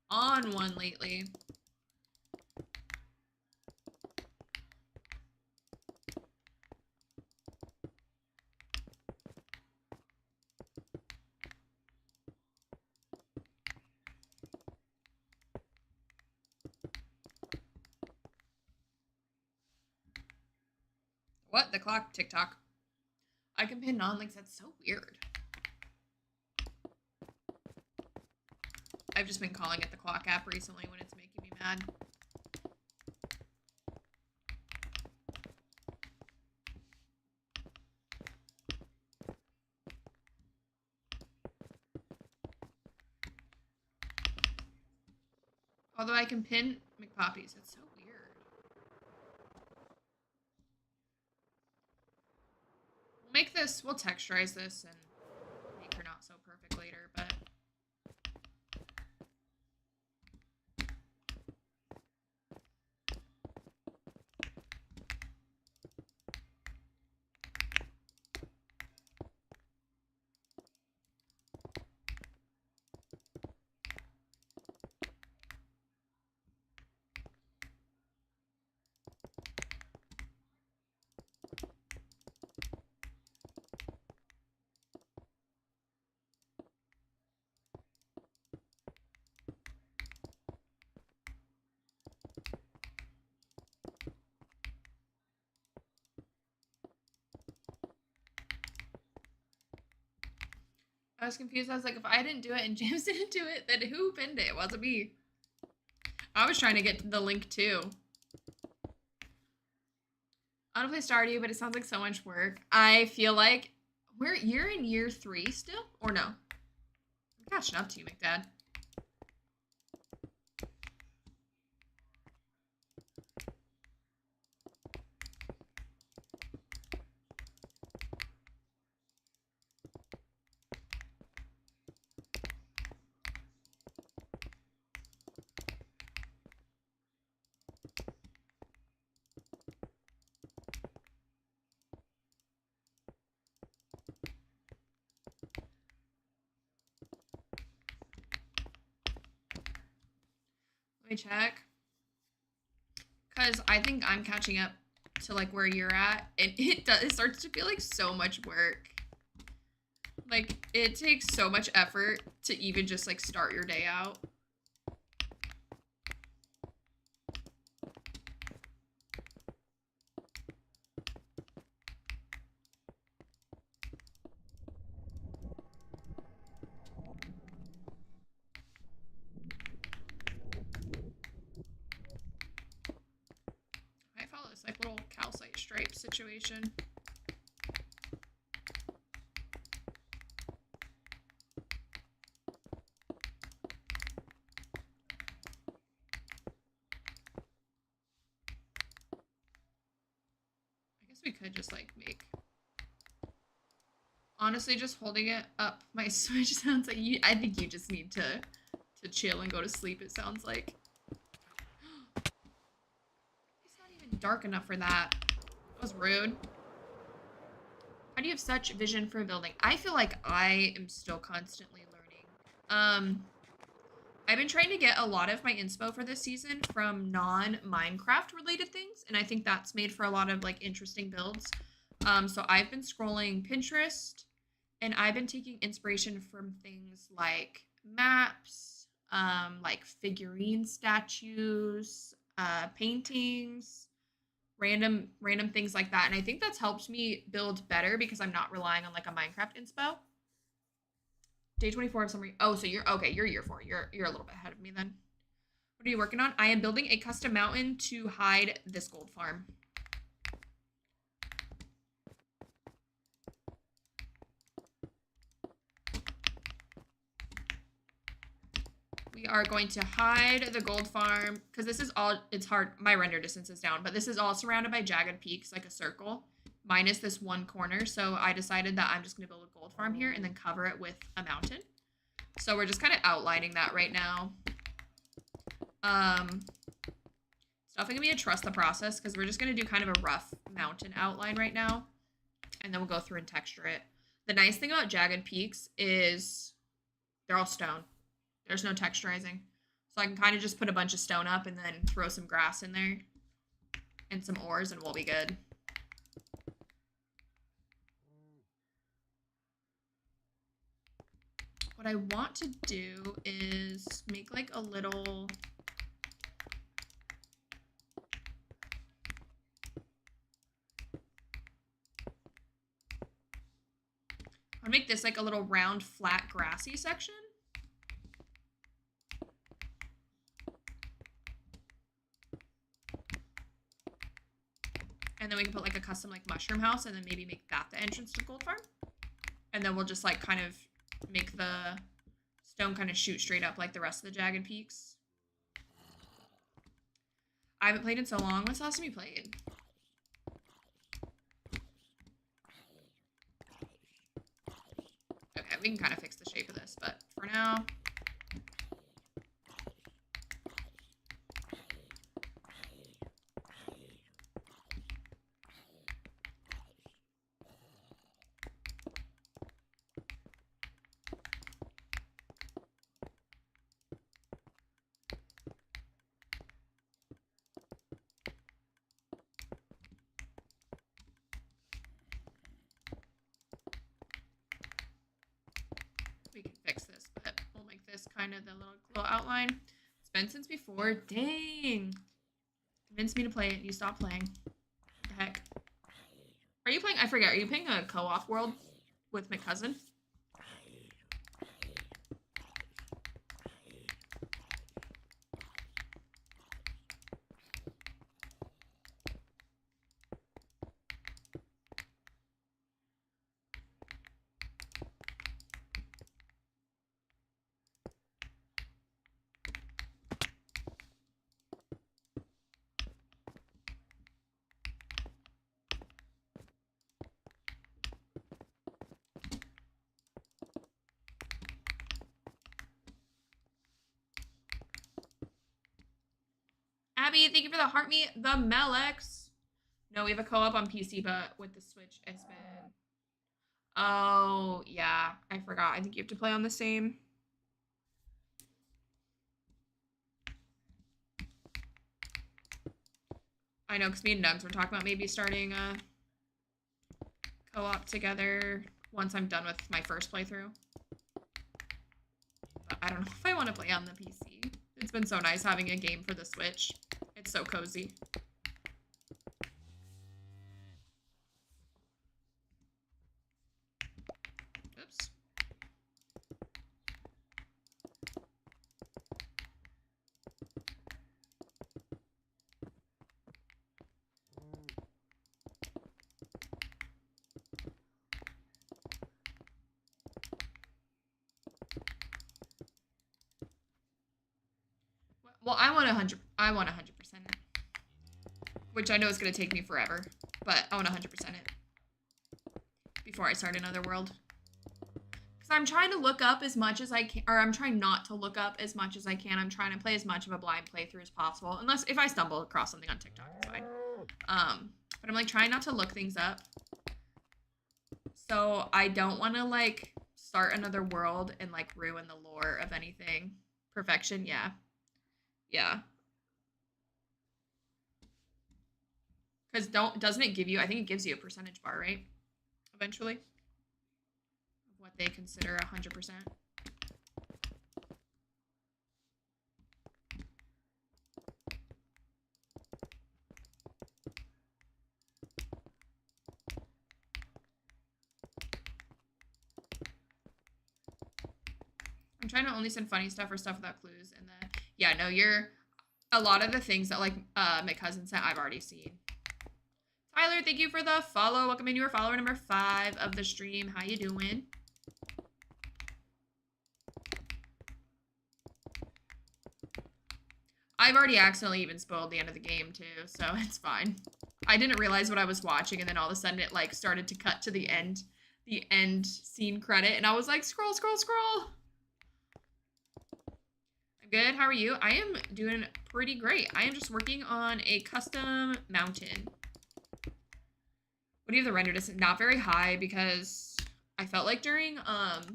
on one lately. What? The clock? TikTok. I can pin non-links. That's so weird. I've just been calling it the clock app recently when it's making me mad. Although I can pin McPoppies. That's so weird. We'll make this, we'll texturize this and make her not so perfect later, but... I was confused. I was like, if I didn't do it and James didn't do it, then who pinned it? It wasn't me. I was trying to get the link too. I want to play Stardew, but it sounds like so much work. I feel like you're in year 3 still? Or no? I'm catching up to you, McDad. Let me check. Because I think I'm catching up to like where you're at. And it starts to feel like so much work. Like, it takes so much effort to even just like start your day out. Like little calcite stripe situation. I guess we could just like make Honestly, just holding it up my Switch sounds like you. I think you just need to chill and go to sleep. It sounds like it's not even dark enough for that. That was rude. How do you have such vision for a building? I feel like I am still constantly learning. I've been trying to get a lot of my inspo for this season from non-Minecraft related things, and I think that's made for a lot of like interesting builds. So I've been scrolling Pinterest, and I've been taking inspiration from things like maps, like figurine statues, paintings, random things like that. And I think that's helped me build better because I'm not relying on like a Minecraft inspo. Day 24 of summary. Oh, so you're okay. You're year 4. You're a little bit ahead of me then. What are you working on? I am building a custom mountain to hide this gold farm. We are going to hide the gold farm because this is all, it's hard. My render distance is down, but this is all surrounded by jagged peaks, like a circle, minus this one corner. So I decided that I'm just going to build a gold farm here and then cover it with a mountain. So we're just kind of outlining that right now. It's definitely going to be a trust the process because we're just going to do kind of a rough mountain outline right now. And then we'll go through and texture it. The nice thing about jagged peaks is they're all stone. There's no texturizing. So I can kind of just put a bunch of stone up and then throw some grass in there and some ores and we'll be good. What I want to do is make like a little... I'll make this like a little round, flat, grassy section. And then we can put like a custom like mushroom house and then maybe make that the entrance to Gold Farm. And then we'll just like kind of make the stone kind of shoot straight up like the rest of the jagged peaks. I haven't played in so long. When's the last time you played? Okay, we can kind of fix the shape of this, but for now... we can fix this, but we'll make this kind of the little outline. It's been since before. Dang. Convinced me to play it. You stop playing. What the heck? Are you playing? I forget. Are you playing a co-op world with my cousin? Abby, thank you for the heart meet. The Melex. No, we have a co-op on PC, but with the Switch, it's been... Oh, yeah. I forgot. I think you have to play on the same. I know, because me and Nugs were talking about maybe starting a co-op together once I'm done with my first playthrough. But I don't know if I want to play on the PC. It's been so nice having a game for the Switch. It's so cozy. Oops. Well, I want 100% it. Which I know is going to take me forever, but I want 100% it before I start another world. Because I'm trying to look up as much as I can, or I'm trying not to look up as much as I can. I'm trying to play as much of a blind playthrough as possible. Unless, if I stumble across something on TikTok, it's fine. But I'm like trying not to look things up. So I don't want to like start another world and like ruin the lore of anything. Perfection, yeah. Yeah. Because doesn't it give you, I think it gives you a percentage bar, right? Eventually. Of what they consider 100%. I'm trying to only send funny stuff or stuff without clues. And then, yeah, no, a lot of the things that like my cousin sent, I've already seen. Tyler, thank you for the follow. Welcome in, you are follower number 5 of the stream. How you doing? I've already accidentally even spoiled the end of the game too, so it's fine. I didn't realize what I was watching, and then all of a sudden it like started to cut to the end scene credit, and I was like, scroll, scroll, scroll. I'm good. How are you? I am doing pretty great. I am just working on a custom mountain. What do you have the render distance? Not very high because I felt like during what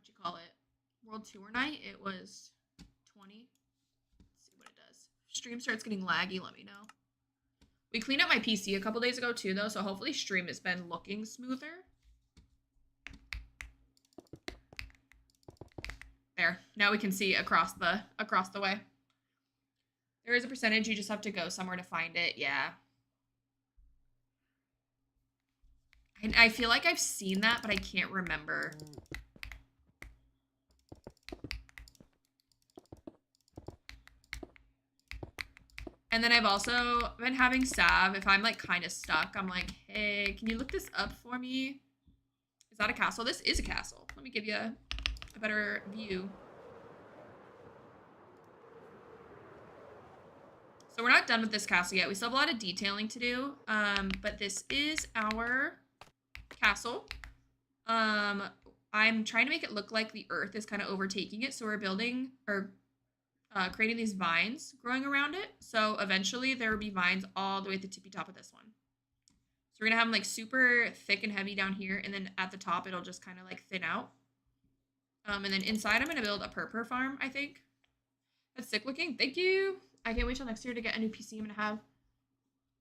you call it? World Tour night, it was 20. Let's see what it does. If stream starts getting laggy, let me know. We cleaned up my PC a couple days ago too though, so hopefully stream has been looking smoother. There. Now we can see across the way. There is a percentage, you just have to go somewhere to find it. Yeah. I feel like I've seen that, but I can't remember. And then I've also been having Sav, if I'm like kind of stuck, I'm like, hey, can you look this up for me? Is that a castle? This is a castle. Let me give you a better view. So we're not done with this castle yet. We still have a lot of detailing to do. But this is our castle. I'm trying to make it look like the earth is kind of overtaking it. So we're building or creating these vines growing around it. So eventually there will be vines all the way at the tippy top of this one. So we're going to have them like super thick and heavy down here. And then at the top, it'll just kind of like thin out. And then inside, I'm going to build a purpur farm, I think. That's sick looking. Thank you. I can't wait till next year to get a new PC I'm going to have.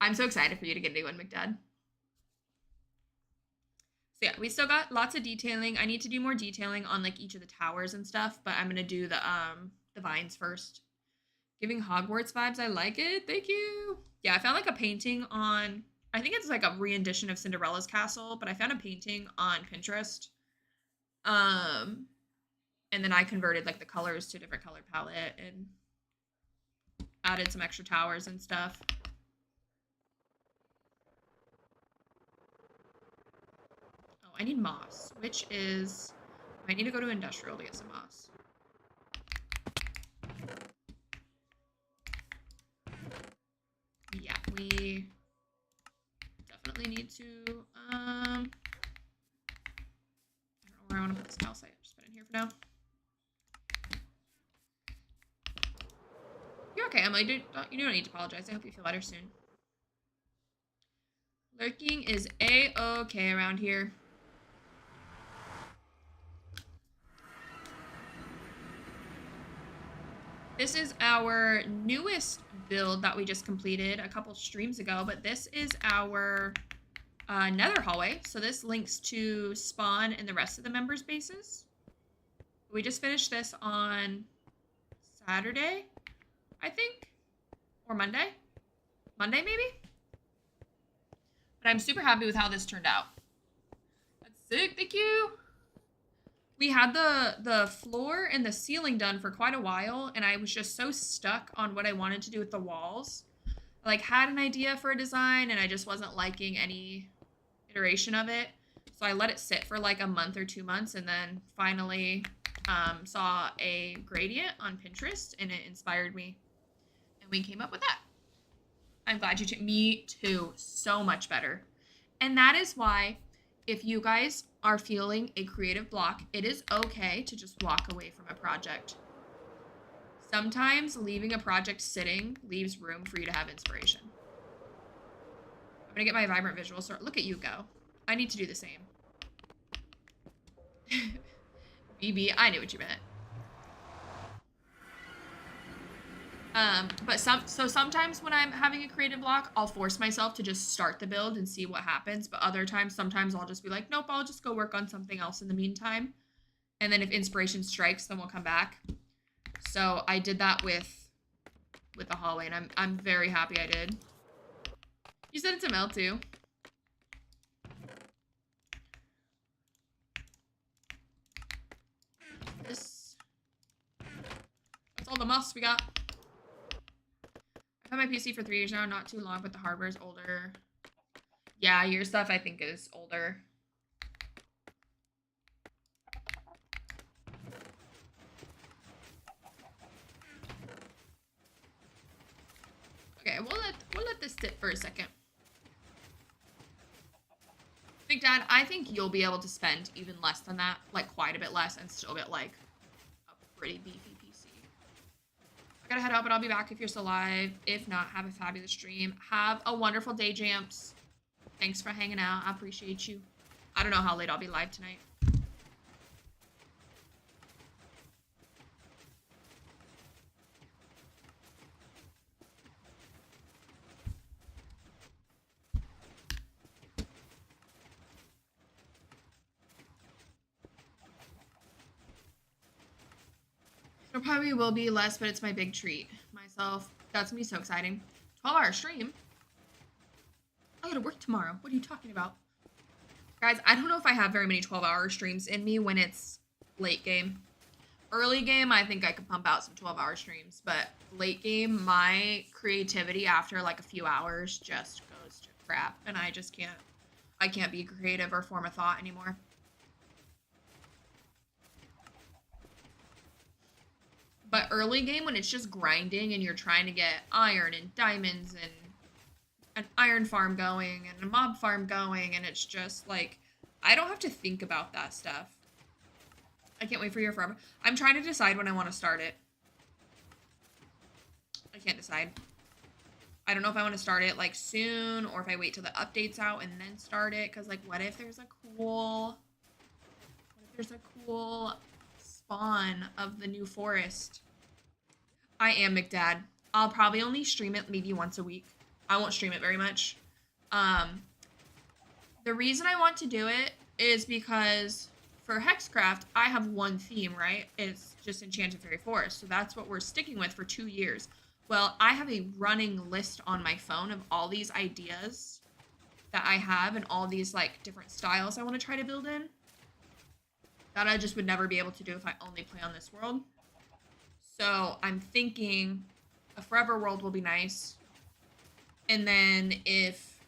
I'm so excited for you to get a new one, McDad. So yeah, we still got lots of detailing. I need to do more detailing on like each of the towers and stuff, but I'm going to do the vines first. Giving Hogwarts vibes. I like it. Thank you. Yeah, I found like a painting on, I think it's like a rendition of Cinderella's castle, but I found a painting on Pinterest. And then I converted like the colors to a different color palette and added some extra towers and stuff. Oh, I need moss, which is, I need to go to industrial to get some moss. Yeah, we definitely need to, I don't know where I want to put this mouse. I just put it in here for now. You're okay, Emily. You don't need to apologize. I hope you feel better soon. Lurking is A-okay around here. This is our newest build that we just completed a couple streams ago, but this is our nether hallway. So this links to spawn and the rest of the members' bases. We just finished this on Saturday, I think, or Monday. Monday, maybe? But I'm super happy with how this turned out. That's sick, thank you. We had the floor and the ceiling done for quite a while, and I was just so stuck on what I wanted to do with the walls. I like had an idea for a design, and I just wasn't liking any iteration of it. So I let it sit for like a month or 2 months, and then finally saw a gradient on Pinterest, and it inspired me. And we came up with that. I'm glad you took me too. So much better. And that is why if you guys are feeling a creative block, it is okay to just walk away from a project. Sometimes leaving a project sitting leaves room for you to have inspiration. I'm gonna get my vibrant visual sort. Look at you go. I need to do the same. BB, I knew what you meant. But sometimes when I'm having a creative block, I'll force myself to just start the build and see what happens. But other times, sometimes I'll just be like, nope, I'll just go work on something else in the meantime. And then if inspiration strikes, then we'll come back. So I did that with the hallway, and I'm very happy I did. You said it's a Mel too. That's all the moss we got. I've had my PC for 3 years now, not too long, but the hardware is older. Yeah, your stuff I think is older. Okay, we'll let this sit for a second. Big Dad, I think you'll be able to spend even less than that, like quite a bit less, and still get like a pretty beefy PC. I gotta head out, but I'll be back if you're still alive. If not, have a fabulous stream. Have a wonderful day, Jamps. Thanks for hanging out. I appreciate you. I don't know how late I'll be live tonight. It probably will be less, but it's my big treat. Myself. That's gonna be so exciting. 12-hour stream? I gotta work tomorrow. What are you talking about? Guys, I don't know if I have very many 12-hour streams in me when it's late game. Early game, I think I could pump out some 12-hour streams, but late game, my creativity after like a few hours just goes to crap, and I just can't be creative or form a thought anymore. But early game, when it's just grinding and you're trying to get iron and diamonds and an iron farm going and a mob farm going, and it's just like, I don't have to think about that stuff. I can't wait for your farm. I'm trying to decide when I want to start it. I can't decide. I don't know if I want to start it like soon or if I wait till the update's out and then start it. Cause like, what if there's a cool spawn of the new forest? I am McDad. I'll probably only stream it maybe once a week. I won't stream it very much. The reason I want to do it is because for Hexcraft, I have one theme, right? It's just Enchanted Fairy Forest. So that's what we're sticking with for 2 years. Well, I have a running list on my phone of all these ideas that I have and all these like different styles I want to try to build in that I just would never be able to do if I only play on this world. So I'm thinking a forever world will be nice. And then if,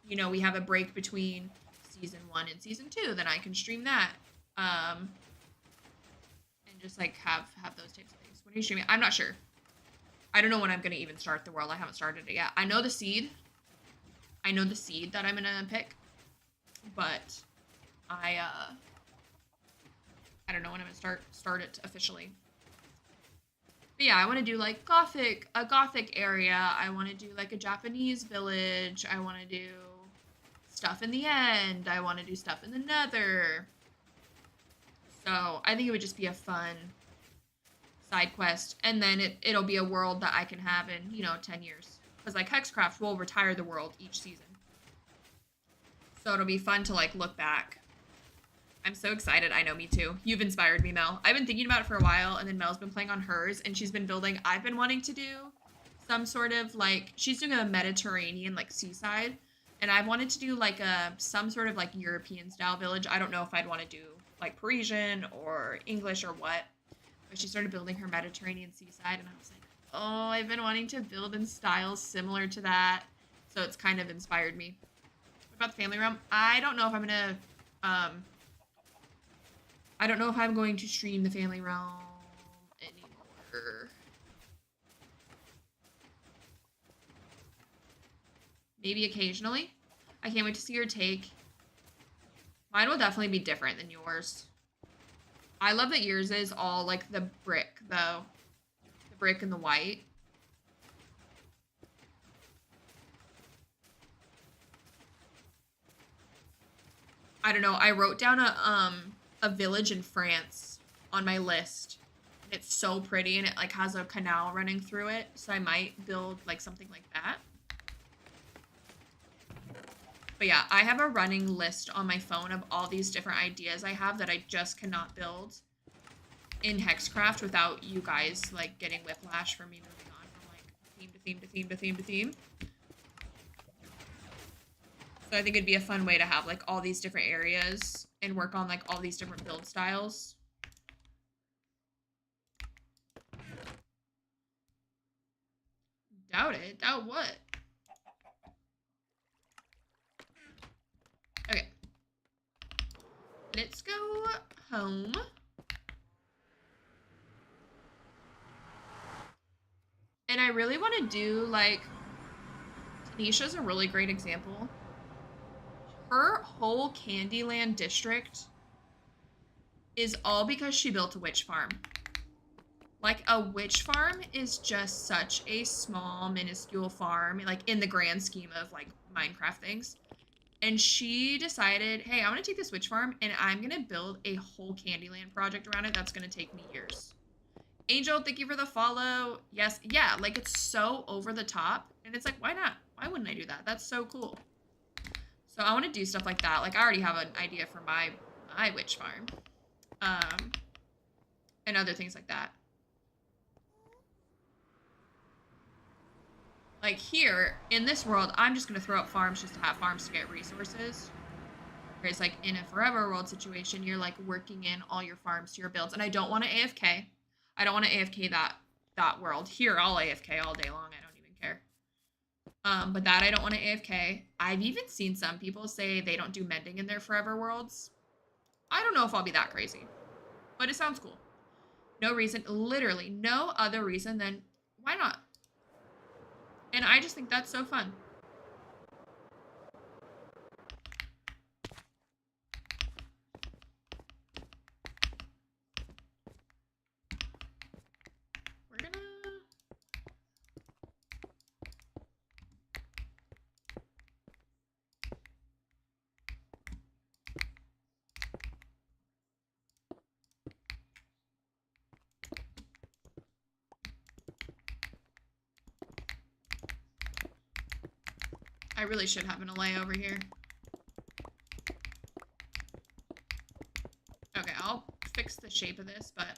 you know, we have a break between season 1 and season 2, then I can stream that. And just like have those types of things. When are you streaming? I'm not sure. I don't know when I'm going to even start the world. I haven't started it yet. I know the seed. I know the seed that I'm going to pick. But I don't know when I'm going to start it officially. But yeah, I want to do like a gothic area. I want to do like a Japanese village. I want to do stuff in the end. I want to do stuff in the nether. So I think it would just be a fun side quest. And then it'll be a world that I can have in, you know, 10 years. Because like Hexcraft will retire the world each season. So it'll be fun to like look back. I'm so excited. I know, me too. You've inspired me, Mel. I've been thinking about it for a while, and then Mel's been playing on hers, and she's been building. I've been wanting to do some sort of like, she's doing a Mediterranean like seaside, and I've wanted to do like some sort of like European style village. I don't know if I'd want to do like Parisian or English or what, but she started building her Mediterranean seaside, and I was like, oh, I've been wanting to build in styles similar to that, so it's kind of inspired me. What about the family realm? I don't know if I'm gonna I don't know if I'm going to stream the family realm anymore. Maybe occasionally. I can't wait to see your take. Mine will definitely be different than yours. I love that yours is all like the brick though. The brick and the white. I don't know. I wrote down a village in France on my list. It's so pretty and it like has a canal running through it. So I might build like something like that. But yeah, I have a running list on my phone of all these different ideas I have that I just cannot build in Hexcraft without you guys like getting whiplash for me moving on from like theme to theme to theme to theme to theme. So I think it'd be a fun way to have like all these different areas and work on like all these different build styles. Doubt it. Doubt what? Okay. Let's go home. And I really want to do like Tanisha's a really great example. Her whole Candyland district is all because she built a witch farm. Like a witch farm is just such a small, minuscule farm, like in the grand scheme of like Minecraft things. And she decided, hey, I want to take this witch farm and I'm going to build a whole Candyland project around it. That's going to take me years. Angel, thank you for the follow. Yes. Yeah. Like it's so over the top and it's like, why not? Why wouldn't I do that? That's so cool. So I want to do stuff like that. Like I already have an idea for my witch farm. And other things like that. Like here, in this world, I'm just going to throw up farms just to have farms to get resources. Whereas like in a forever world situation, you're like working in all your farms to your builds. And I don't want to AFK. I don't want to AFK that world. Here, I'll AFK all day long. I don't even care. But that I don't want to AFK. I've even seen some people say they don't do mending in their forever worlds. I don't know if I'll be that crazy. But it sounds cool. No reason, literally no other reason than why not? And I just think that's so fun. We're gonna... I really should have an allay over here. Okay, I'll fix the shape of this, but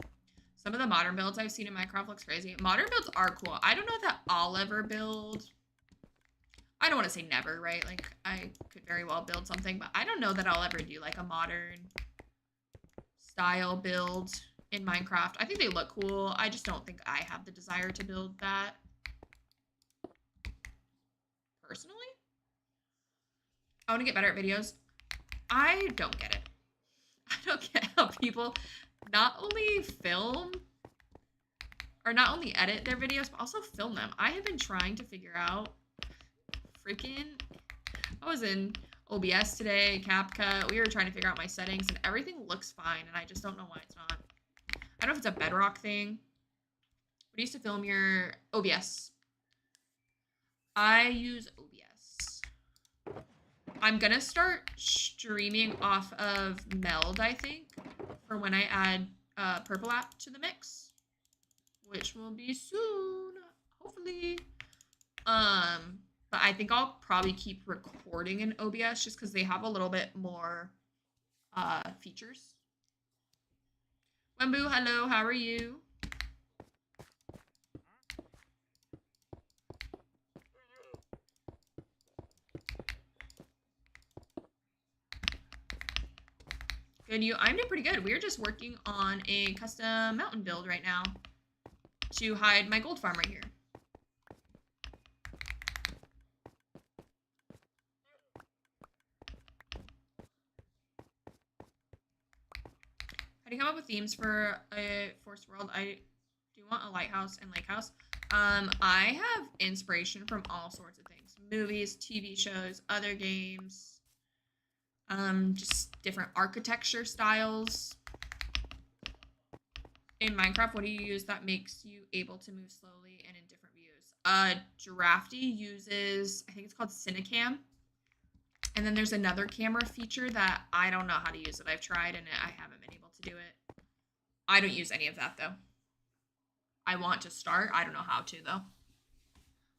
some of the modern builds I've seen in Minecraft looks crazy. Modern builds are cool. I don't know that I'll ever build... I don't want to say never, right? Like, I could very well build something, but I don't know that I'll ever do, like, a modern style build in Minecraft. I think they look cool. I just don't think I have the desire to build that. Personally? I want to get better at videos. I don't get it. I don't get how people not only film or not only edit their videos, but also film them. I have been trying to figure out freaking... I was in OBS today, CapCut. We were trying to figure out my settings and everything looks fine and I just don't know why it's not. I don't know if it's a Bedrock thing. What do you used to film your OBS? I use OBS. I'm gonna start streaming off of Meld, I think, for when I add Purple app to the mix, which will be soon, hopefully. But I think I'll probably keep recording in OBS just because they have a little bit more features. Wembu, hello, how are you? Good, you? I'm doing pretty good. We're just working on a custom mountain build right now to hide my gold farm right here. How do you come up with themes for a forced world? I do want a lighthouse and lake house. I have inspiration from all sorts of things. Movies, TV shows, other games. Just different architecture styles. In Minecraft, what do you use that makes you able to move slowly and in different views? Girafty uses, I think it's called Cinecam. And then there's another camera feature that I don't know how to use it. I've tried and I haven't been able to do it. I don't use any of that though. I want to start. I don't know how to though.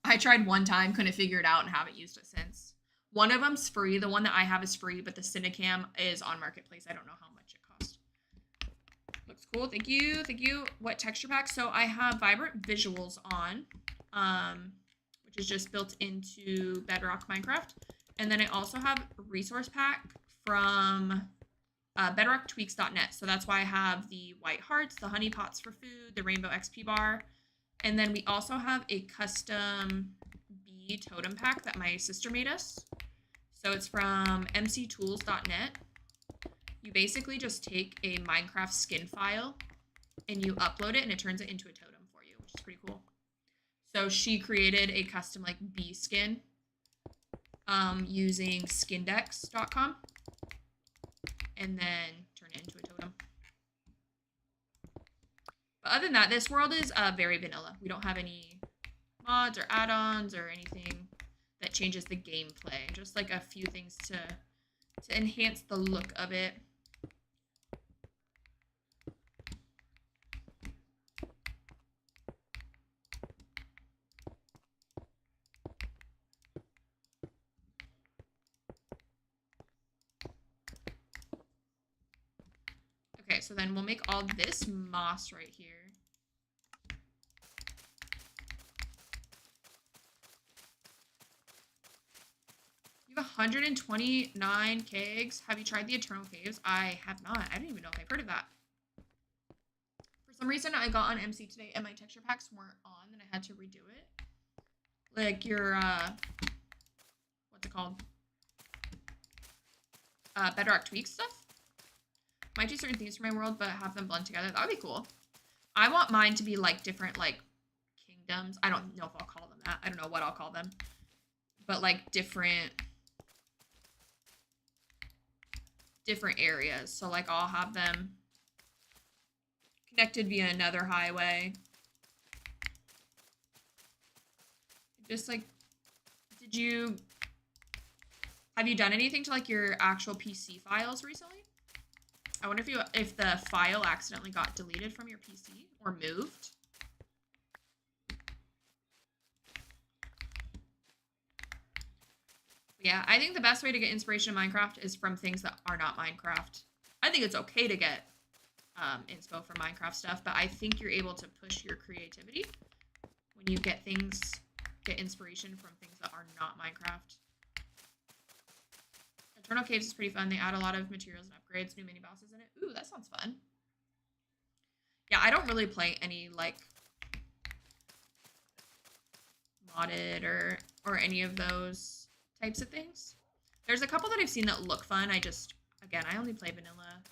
I tried one time, couldn't figure it out and haven't used it since. One of them's free. The one that I have is free, but the Cinecam is on Marketplace. I don't know how much it costs. Looks cool. Thank you. Thank you. What texture pack? So I have Vibrant Visuals on, which is just built into Bedrock Minecraft. And then I also have Resource Pack from bedrocktweaks.net. So that's why I have the white hearts, the honey pots for food, the rainbow XP bar. And then we also have a custom bee totem pack that my sister made us. So it's from mctools.net. You basically just take a Minecraft skin file and you upload it and it turns it into a totem for you, which is pretty cool. So she created a custom like bee skin using skindex.com and then turn it into a totem. But other than that, this world is very vanilla. We don't have any mods or add-ons or anything that changes the gameplay. Just like a few things to enhance the look of it. Okay, so then we'll make all this moss right here. You have 129 kegs. Have you tried the Eternal Caves? I have not. I didn't even know if I've heard of that. For some reason, I got on MC today and my texture packs weren't on, and I had to redo it. Like your, what's it called? Bedrock Tweaks stuff. Might do certain things for my world, but have them blend together. That would be cool. I want mine to be like different, like kingdoms. I don't know if I'll call them that. I don't know what I'll call them. But like different areas. So like I'll have them connected via another highway. Just like, have you done anything to like your actual PC files recently? I wonder if the file accidentally got deleted from your PC or moved. Yeah, I think the best way to get inspiration in Minecraft is from things that are not Minecraft. I think it's okay to get inspo from Minecraft stuff, but I think you're able to push your creativity when you get inspiration from things that are not Minecraft. Eternal Caves is pretty fun. They add a lot of materials and upgrades, new mini bosses in it. Ooh, that sounds fun. Yeah, I don't really play any like modded or any of those types of things. There's a couple that I've seen that look fun. Again, I only play vanilla.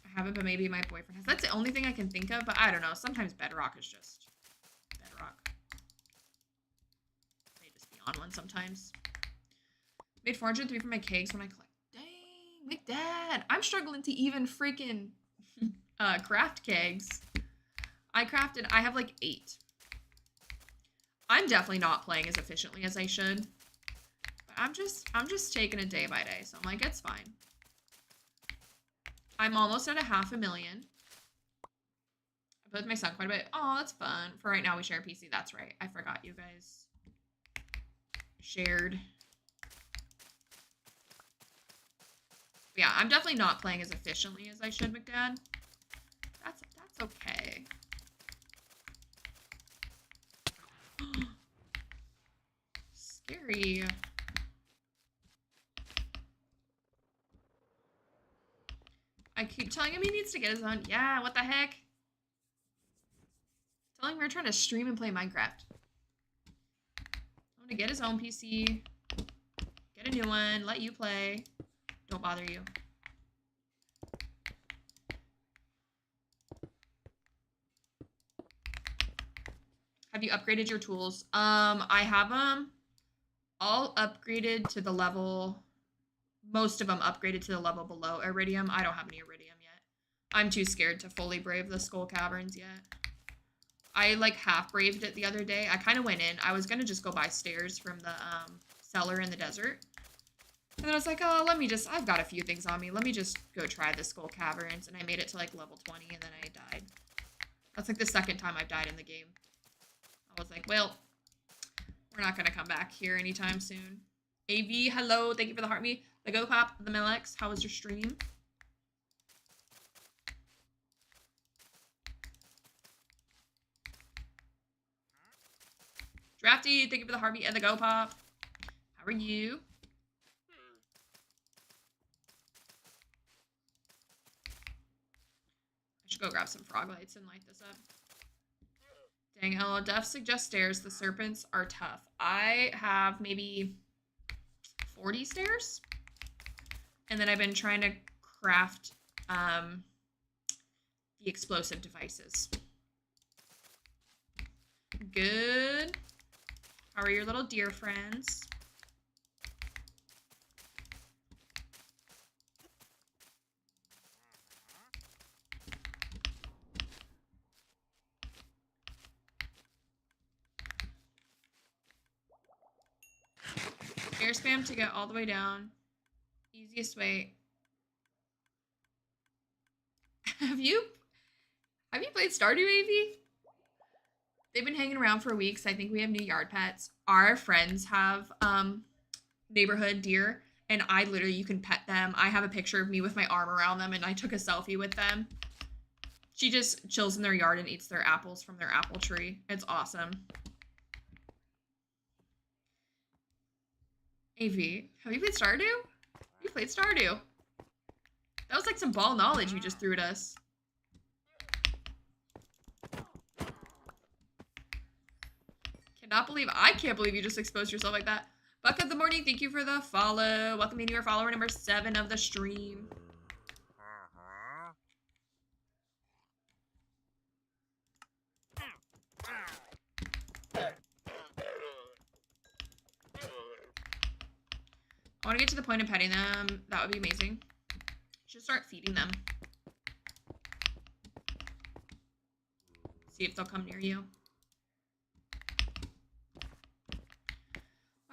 I haven't, but maybe my boyfriend has. That's the only thing I can think of, but I don't know. Sometimes Bedrock is just Bedrock. May just be on one sometimes. Made 403 for my kegs when I collect. Dang, McDad. I'm struggling to even freaking craft kegs. I have like 8. I'm definitely not playing as efficiently as I should. But I'm just taking it day by day. So I'm like, it's fine. I'm almost at 500,000. I play with my son quite a bit. Oh, that's fun. For right now, we share a PC. That's right. I forgot you guys shared. Yeah, I'm definitely not playing as efficiently as I should, McDad. That's okay. Scary. I keep telling him he needs to get his own. Yeah, what the heck? Telling him we're trying to stream and play Minecraft. I want to get his own PC, get a new one, let you play. Don't bother you. Have you upgraded your tools? I have them all upgraded to the level most of them upgraded to the level below Iridium. I don't have any Iridium yet. I'm too scared to fully brave the Skull Caverns yet. I like half braved it the other day. I kind of went in. I was going to just go buy stairs from the cellar in the desert. And then I was like, oh, I've got a few things on me. Let me just go try the Skull Caverns. And I made it to like level 20 and then I died. That's like the second time I've died in the game. I was like, well, we're not going to come back here anytime soon. AV, hello. Thank you for the heart me. The Go Pop, the Milex. How was your stream? Drafty, thank you for the heartbeat and the Go Pop. How are you? I should go grab some frog lights and light this up. Dang, hello. Def suggests stairs. The serpents are tough. I have maybe 40 stairs. And then I've been trying to craft the explosive devices. Good. How are your little deer friends? Air spam to get all the way down. Easiest way. Have you played Stardew AV? They've been hanging around for weeks. I think we have new yard pets. Our friends have neighborhood deer, and you can pet them. I have a picture of me with my arm around them, and I took a selfie with them. She just chills in their yard and eats their apples from their apple tree. It's awesome. AV, have you played Stardew? You played Stardew. That was like some ball knowledge you just threw at us. I can't believe you just exposed yourself like that. Buck of the morning, thank you for the follow. Welcome to your follower number 7 of the stream. I want to get to the point of petting them. That would be amazing. Should start feeding them. See if they'll come near you.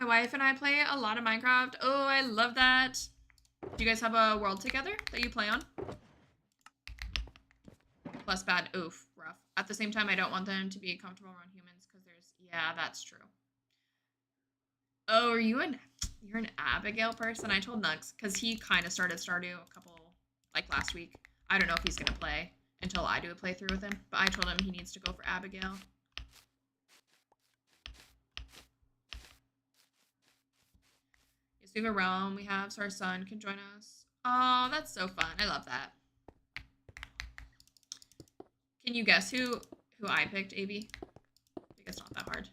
My wife and I play a lot of Minecraft. Oh, I love that. Do you guys have a world together that you play on? Plus bad. Oof. Rough. At the same time, I don't want them to be comfortable around humans because there's... Yeah, that's true. Oh, you're an Abigail person? I told Nux because he kind of started Stardew like last week. I don't know if he's going to play until I do a playthrough with him, but I told him he needs to go for Abigail. Yes, we have a realm we have, so our son can join us. Oh, that's so fun. I love that. Can you guess who I picked, AV? I think it's not that hard.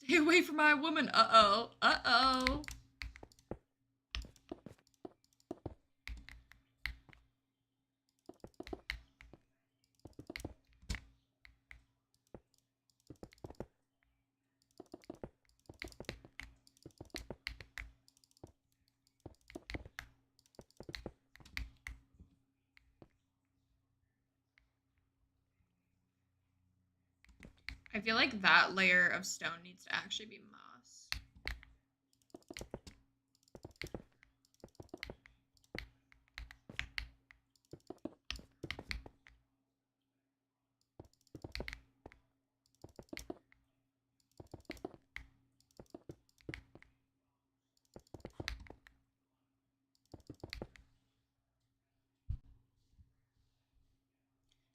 Stay away from my woman. Uh-oh. Uh-oh. I feel like that layer of stone needs to actually be moss.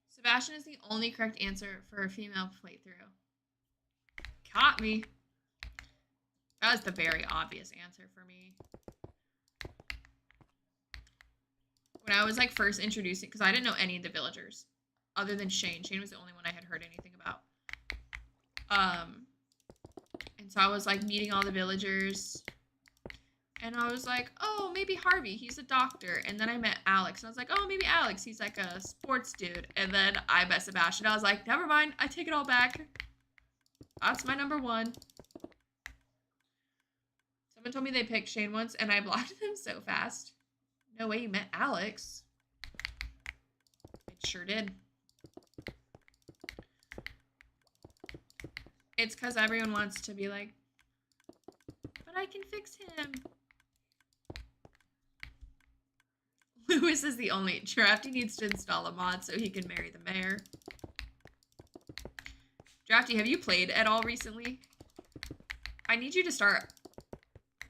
Sebastian is the only correct answer for a female playthrough. Caught me. That was the very obvious answer for me. When I was like first introducing, because I didn't know any of the villagers other than Shane. Shane was the only one I had heard anything about. And so I was like meeting all the villagers And I was like, oh, maybe Harvey, he's a doctor. And then I met Alex, and I was like, oh, maybe Alex, he's like a sports dude. And then I met Sebastian. I was like, never mind, I take it all back. That's my number one. Someone told me they picked Shane once, and I blocked them so fast. No way you met Alex. It sure did. It's because everyone wants to be like, but I can fix him. Lewis is the only. Drafty needs to install a mod so he can marry the mayor. Drafty, have you played at all recently? I need you to start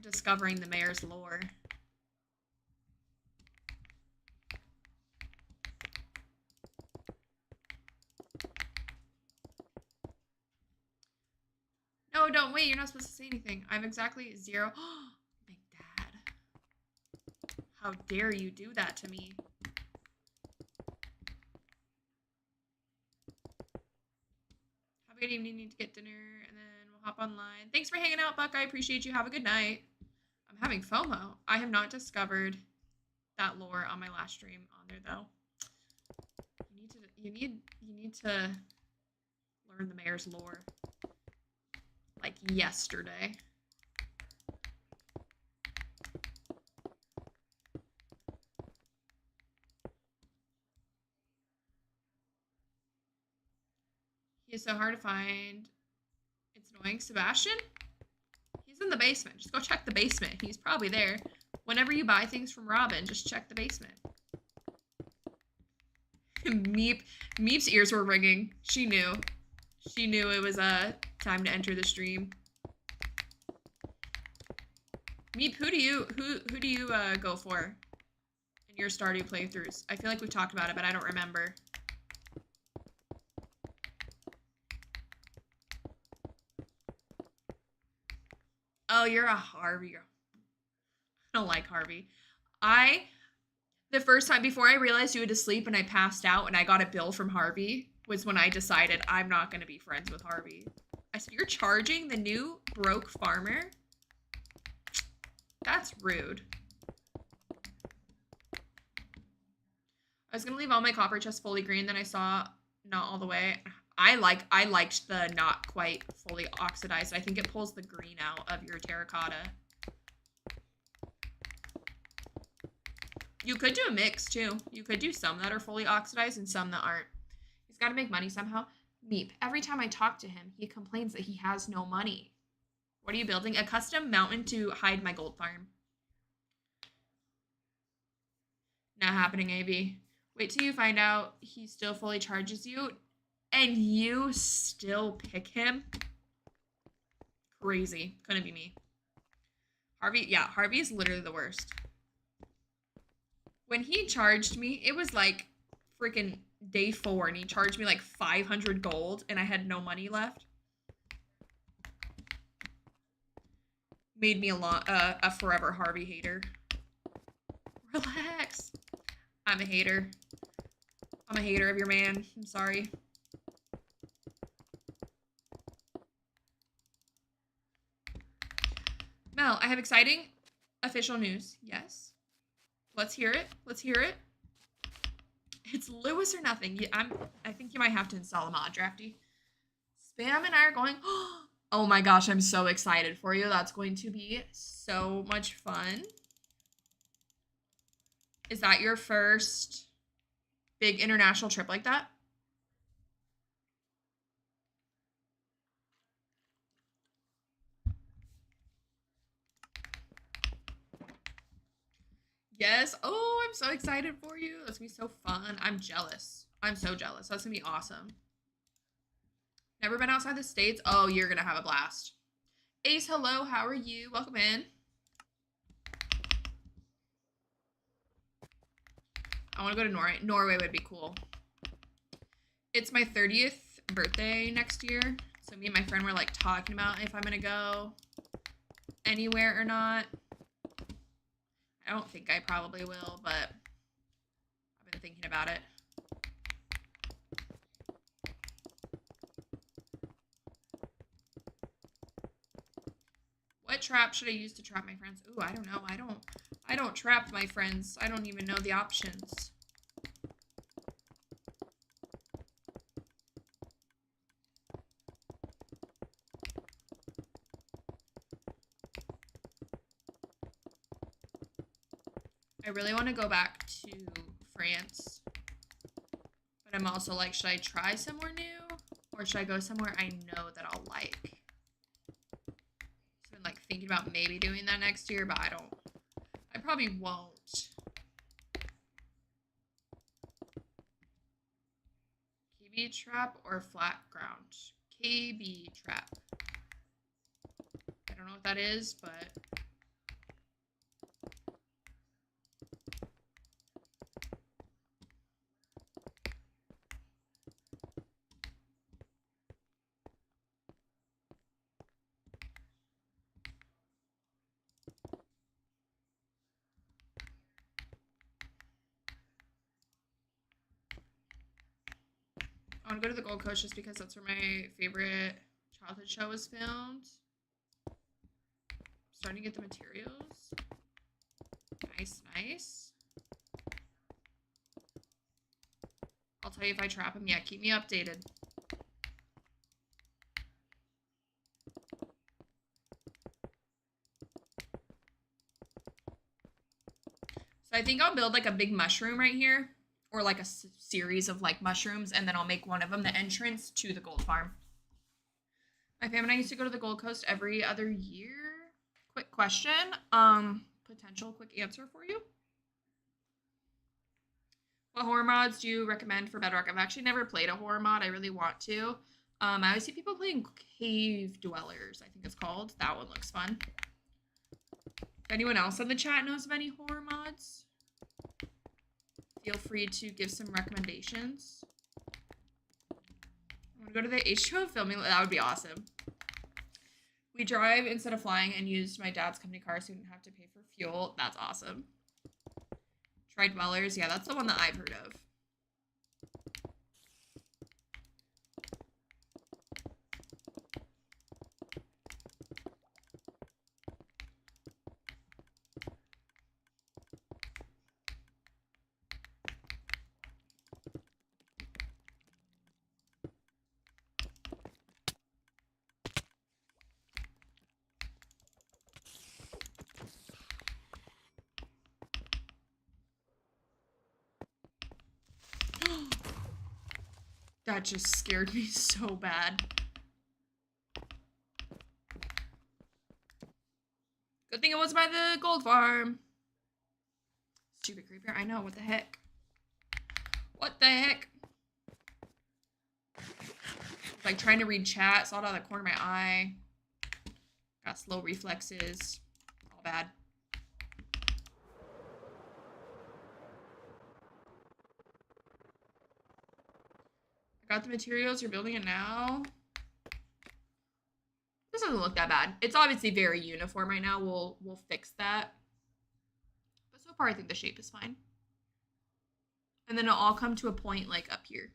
discovering the mayor's lore. No, don't wait. You're not supposed to say anything. I'm exactly 0. Big Dad. How dare you do that to me? Have a good evening. Need to get dinner, and then we'll hop online. Thanks for hanging out, Buck. I appreciate you. Have a good night. I'm having FOMO. I have not discovered that lore on my last stream on there, though. You need to learn the mayor's lore. Like yesterday. He is so hard to find. It's annoying. Sebastian? He's in the basement. Just go check the basement. He's probably there. Whenever you buy things from Robin, just check the basement. Meep's ears were ringing. She knew. She knew it was time to enter the stream. Meep, who do you go for in your Stardew playthroughs? I feel like we've talked about it, but I don't remember. Oh, you're a Harvey. I don't like Harvey. The first time before I realized you went to sleep and I passed out and I got a bill from Harvey was when I decided I'm not going to be friends with Harvey. I said, you're charging the new broke farmer? That's rude. I was going to leave all my copper chests fully green, then I saw not all the way. I liked the not quite fully oxidized. I think it pulls the green out of your terracotta. You could do a mix, too. You could do some that are fully oxidized and some that aren't. He's got to make money somehow. Meep, every time I talk to him, he complains that he has no money. What are you building? A custom mountain to hide my gold farm. Not happening, AB. Wait till you find out he still fully charges you, and you still pick him? Crazy. Couldn't be me. Harvey, yeah, Harvey is literally the worst. When he charged me, it was like freaking day 4, and he charged me like 500 gold, and I had no money left. Made me a forever Harvey hater. Relax. I'm a hater. I'm a hater of your man. I'm sorry. Mel, I have exciting official news. Yes. Let's hear it. Let's hear it. It's Lewis or nothing. I think you might have to install a mod, Drafty. Spam and I are going. Oh my gosh, I'm so excited for you. That's going to be so much fun. Is that your first big international trip like that? Yes. Oh, I'm so excited for you. That's gonna be so fun. I'm jealous. I'm so jealous. That's gonna be awesome. Never been outside the States? Oh, you're gonna have a blast. Ace, hello. How are you? Welcome in. I want to go to Norway. Norway would be cool. It's my 30th birthday next year. So me and my friend were like talking about if I'm going to go anywhere or not. I don't think I probably will, but I've been thinking about it. What trap should I use to trap my friends? Ooh, I don't know. I don't trap my friends. I don't even know the options. I really want to go back to France. But I'm also like, should I try somewhere new? Or should I go somewhere I know that I'll like? So I'm like thinking about maybe doing that next year, but I probably won't. KB trap or flat ground? KB trap. I don't know what that is, but... I want to go to the Gold Coast just because that's where my favorite childhood show was filmed. Starting to get the materials. Nice, nice. I'll tell you if I trap him. Yeah, keep me updated. So I think I'll build like a big mushroom right here. Or like a series of like mushrooms. And then I'll make one of them the entrance to the gold farm. My family and I used to go to the Gold Coast every other year. Quick question. Potential quick answer for you. What horror mods do you recommend for Bedrock? I've actually never played a horror mod. I really want to. I always see people playing Cave Dwellers, I think it's called. That one looks fun. If anyone else in the chat knows of any horror mods, feel free to give some recommendations. I want to go to the H2O filming. That would be awesome. We drive instead of flying and used my dad's company car so we didn't have to pay for fuel. That's awesome. Try Dwellers. Yeah, that's the one that I've heard of. That just scared me so bad. Good thing it was by the gold farm. Stupid creeper. I know. What the heck? What the heck? Like trying to read chat. Saw it out of the corner of my eye. Got slow reflexes. All bad. I got the materials. You're building it now. This doesn't look that bad. It's obviously very uniform right now. We'll fix that. But so far, I think the shape is fine. And then it'll all come to a point like up here.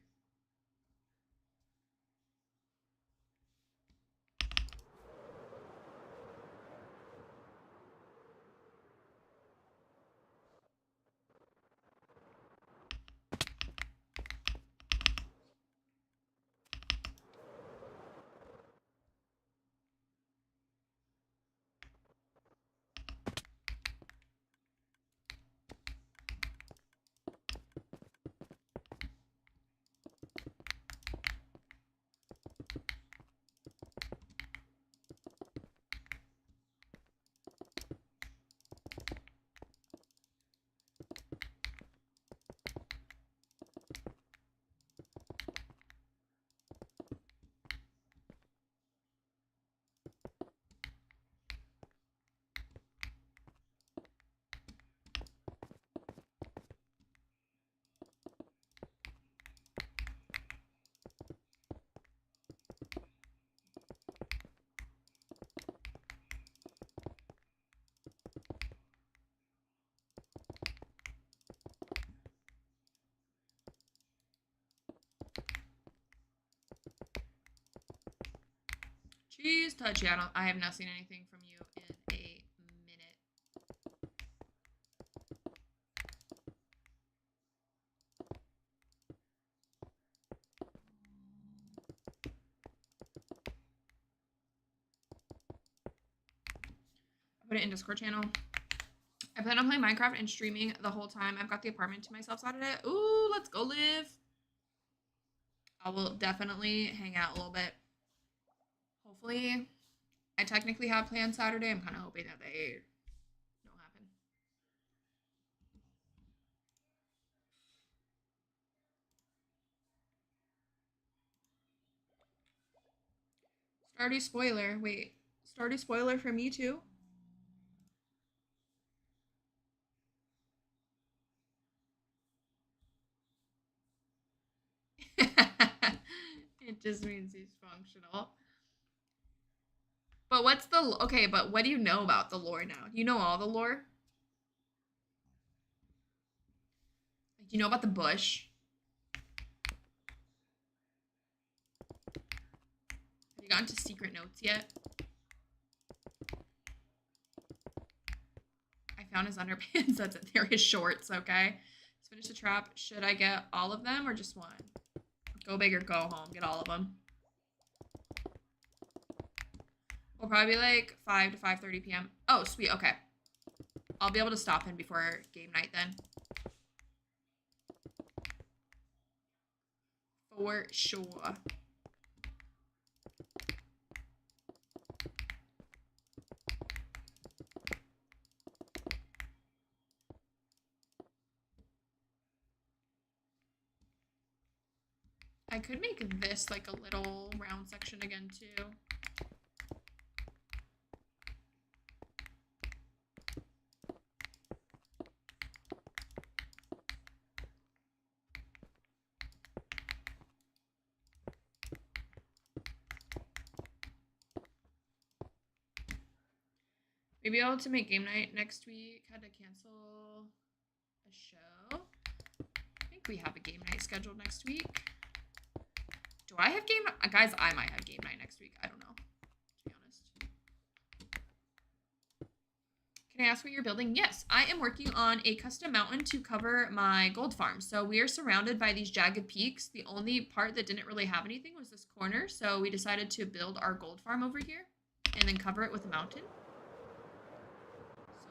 Jeez, touchy. I have not seen anything from you in put it in Discord channel. I plan on playing Minecraft and streaming the whole time. I've got the apartment to myself Saturday. Ooh, let's go live. I will definitely hang out a little bit. Hopefully, I technically have plans Saturday. I'm kind of hoping that they don't happen. Stardy spoiler. Wait, Stardy spoiler for me too? It just means he's functional. But what's the... Okay, but what do you know about the lore now? Do you know all the lore? Do you know about the bush? Have you gotten to secret notes yet? I found his underpants. That's it. They're his shorts, okay? Let's finish the trap. Should I get all of them or just one? Go big or go home. Get all of them. We'll probably be like 5 to 5:30 p.m. Oh, sweet. Okay. I'll be able to stop in before game night then. For sure. I could make this like a little round section again too. Maybe able to make game night next week. Had to cancel a show. I think we have a game night scheduled next week. Do I have game night? Guys, I might have game night next week. I don't know, to be honest. Can I ask what you're building? Yes, I am working on a custom mountain to cover my gold farm. So we are surrounded by these jagged peaks. The only part that didn't really have anything was this corner. So we decided to build our gold farm over here and then cover it with a mountain.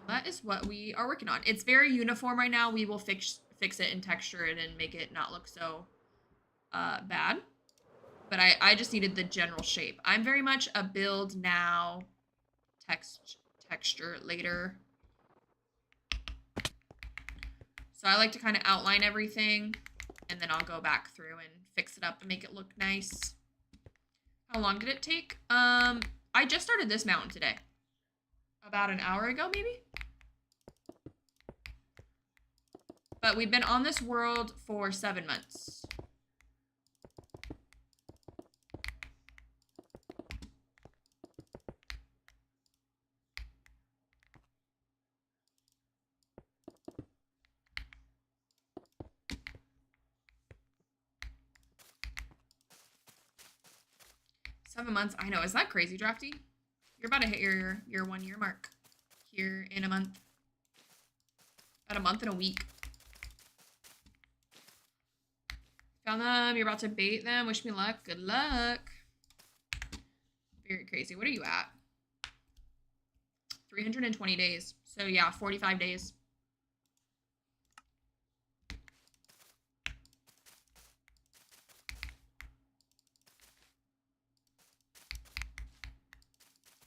That is what we are working on. It's very uniform right now. We will fix it and texture it and make it not look so bad. But I just needed the general shape. I'm very much a build now, texture later. So I like to kind of outline everything and then I'll go back through and fix it up and make it look nice. How long did it take? I just started this mountain today. About an hour ago, maybe? But we've been on this world for 7 months. Seven months. I know. Is that crazy, Drafty? You're about to hit your 1 year mark here in a month. About a month and a week. Found them. You're about to bait them. Wish me luck. Good luck. Very crazy. What are you at? 320 days. So yeah, 45 days.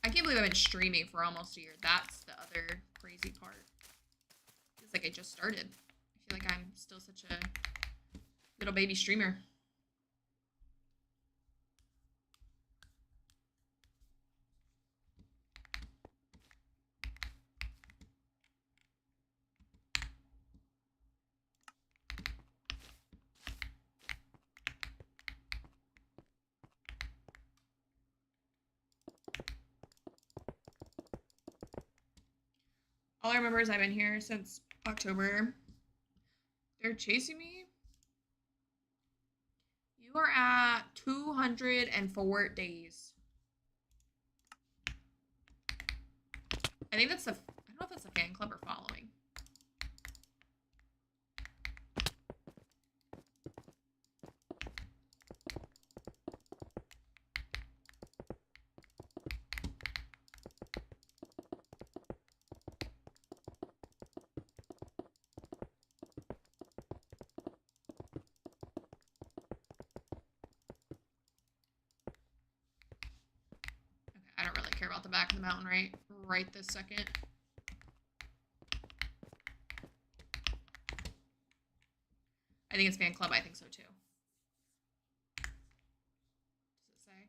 I can't believe I've been streaming for almost a year. That's the other crazy part. Feels like I just started. I feel like I'm still such a little baby streamer. All I remember is I've been here since October. They're chasing me. You are at 204 days. I think that's a, I don't know if that's a fan club or following. care about the back of the mountain right this second. I think it's fan club. I think so too. Does it say?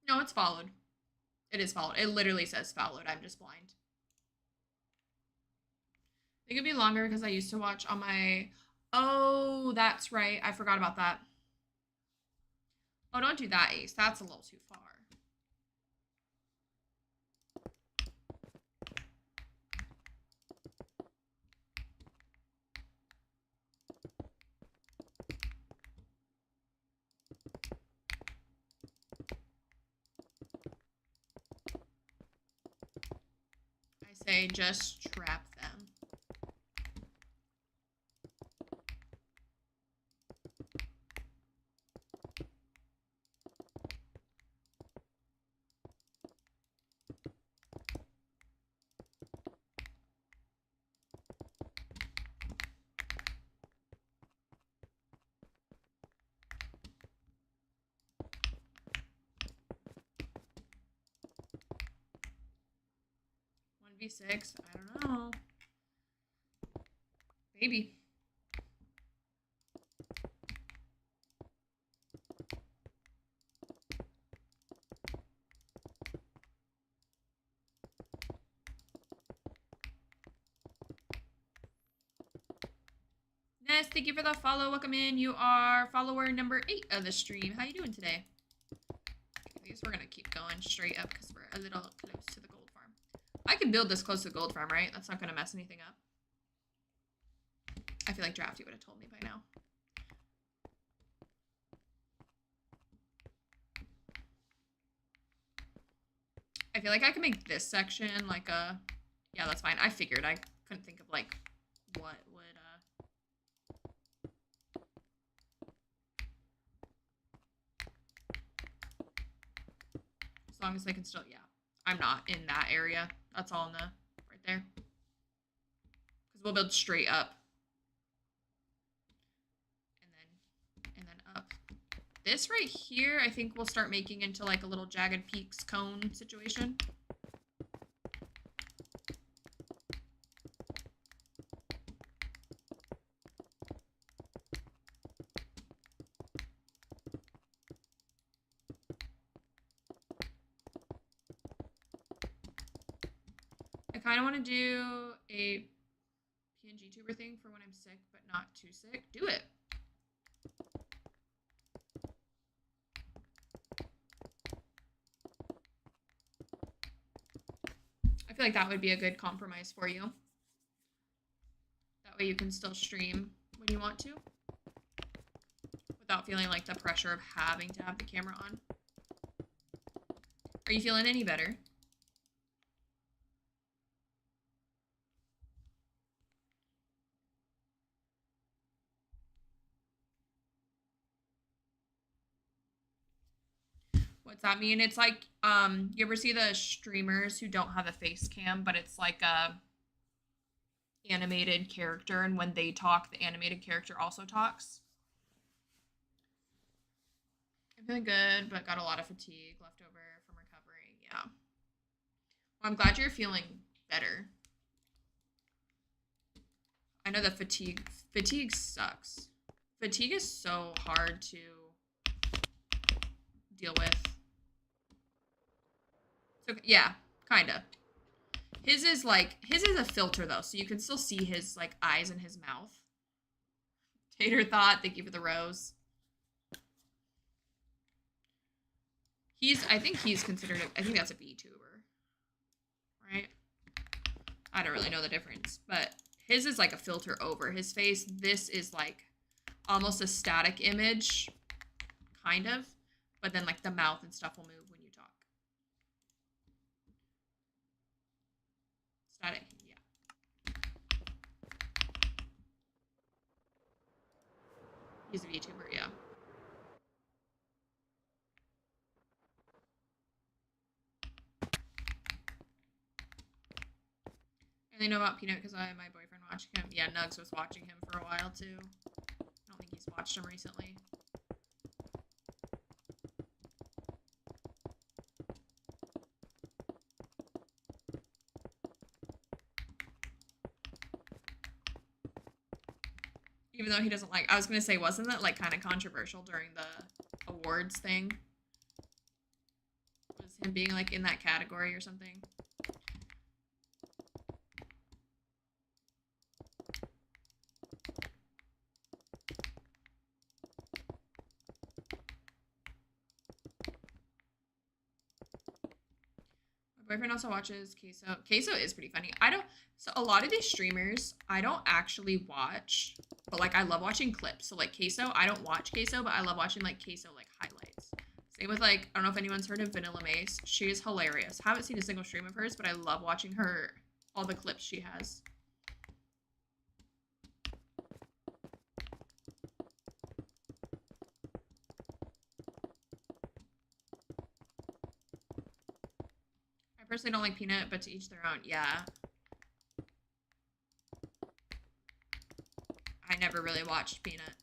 No, it's followed. It is followed. It literally says followed. I'm just blind. I think it'd be longer because I used to watch on my... Oh, that's right. I forgot about that. Oh, don't do that, Ace. That's a little too far. I say just trap them. V6, I don't know. Maybe. Ness, thank you for the follow. Welcome in. You are follower number 8 of the stream. How you doing today? I guess we're gonna keep going straight up because we're a little close to the gold farm. I can build this close to the gold farm, right? That's not gonna mess anything up. I feel like Drafty would have told me by now. I feel like I can make this section like a... Yeah, that's fine. I figured. I couldn't think of like what would... As long as I can still... Yeah. I'm not in that area. That's all in the... Right there. Because we'll build straight up. And then up. This right here, I think we'll start making into like a little jagged peaks cone situation. I kind of want to do a PNG tuber thing for when I'm sick, but not too sick. Do it. I feel like that would be a good compromise for you. That way you can still stream when you want to without feeling like the pressure of having to have the camera on. Are you feeling any better? What's that mean? It's like, you ever see the streamers who don't have a face cam, but it's like a animated character, and when they talk, the animated character also talks? I'm feeling good, but got a lot of fatigue left over from recovering. Yeah. Well, I'm glad you're feeling better. I know that fatigue sucks. Fatigue is so hard to deal with. So, yeah, kind of. His is a filter though, so you can still see his like eyes and his mouth. Tater Thought, thank you for the rose. I think he's considered, I think that's a VTuber, right? I don't really know the difference, but his is like a filter over his face. This is like almost a static image, kind of, but then like the mouth and stuff will move when you talk. Static, yeah. He's a VTuber, yeah. And they know about Peanut because my boyfriend watched him. Yeah, Nugs was watching him for a while too. I don't think he's watched him recently. Even though he doesn't like, I was gonna say, wasn't that like kind of controversial during the awards thing? Was him being like in that category or something? My boyfriend also watches Queso. Queso is pretty funny. So a lot of these streamers, I don't actually watch, but like I love watching clips. So like Queso, I don't watch Queso, but I love watching like Queso like highlights. Same with like, I don't know if anyone's heard of Vanilla Mace. She is hilarious. Haven't seen a single stream of hers, but I love watching her, all the clips she has. I personally don't like Peanut, but to each their own. Yeah. I never really watched Peanut.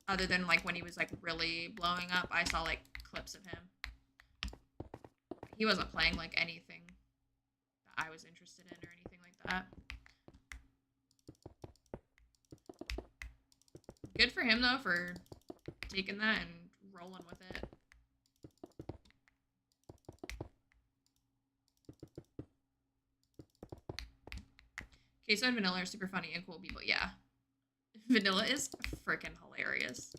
Other than like when he was like really blowing up, I saw like clips of him. He wasn't playing like anything that I was interested in or anything like that. Good for him though for taking that and rolling with it. Queso and Vanilla are super funny and cool people. Yeah. Vanilla is freaking hilarious.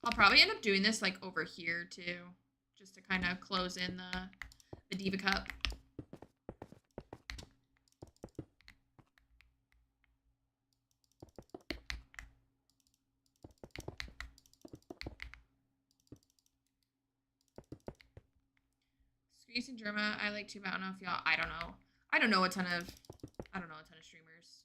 I'll probably end up doing this like over here too, just to kind of close in the Diva Cup. Squeeze and Germa, I like too, but I don't know if y'all. I don't know. I don't know a ton of streamers.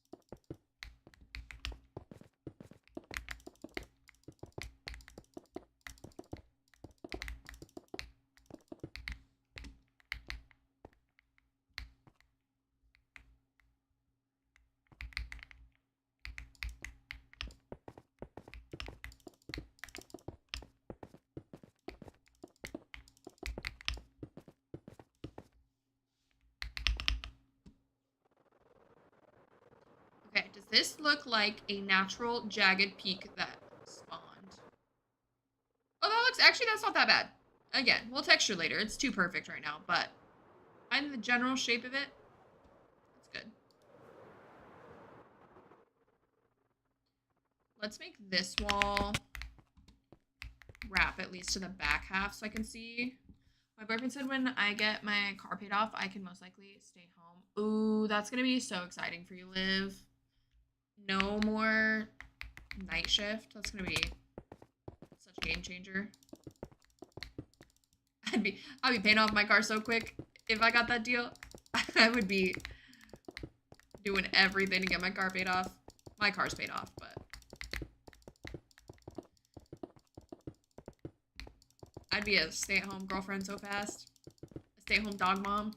Okay, does this look like a natural jagged peak that spawned? Oh, that looks, actually, that's not that bad. Again, we'll texture later. It's too perfect right now, but find the general shape of it. That's good. Let's make this wall wrap at least to the back half so I can see. My boyfriend said when I get my car paid off, I can most likely stay home. Ooh, that's going to be so exciting for you, Liv. No more night shift. That's going to be such a game changer. I'd be paying off my car so quick if I got that deal. I would be doing everything to get my car paid off. My car's paid off, but I'd be a stay-at-home girlfriend so fast. A stay-at-home dog mom.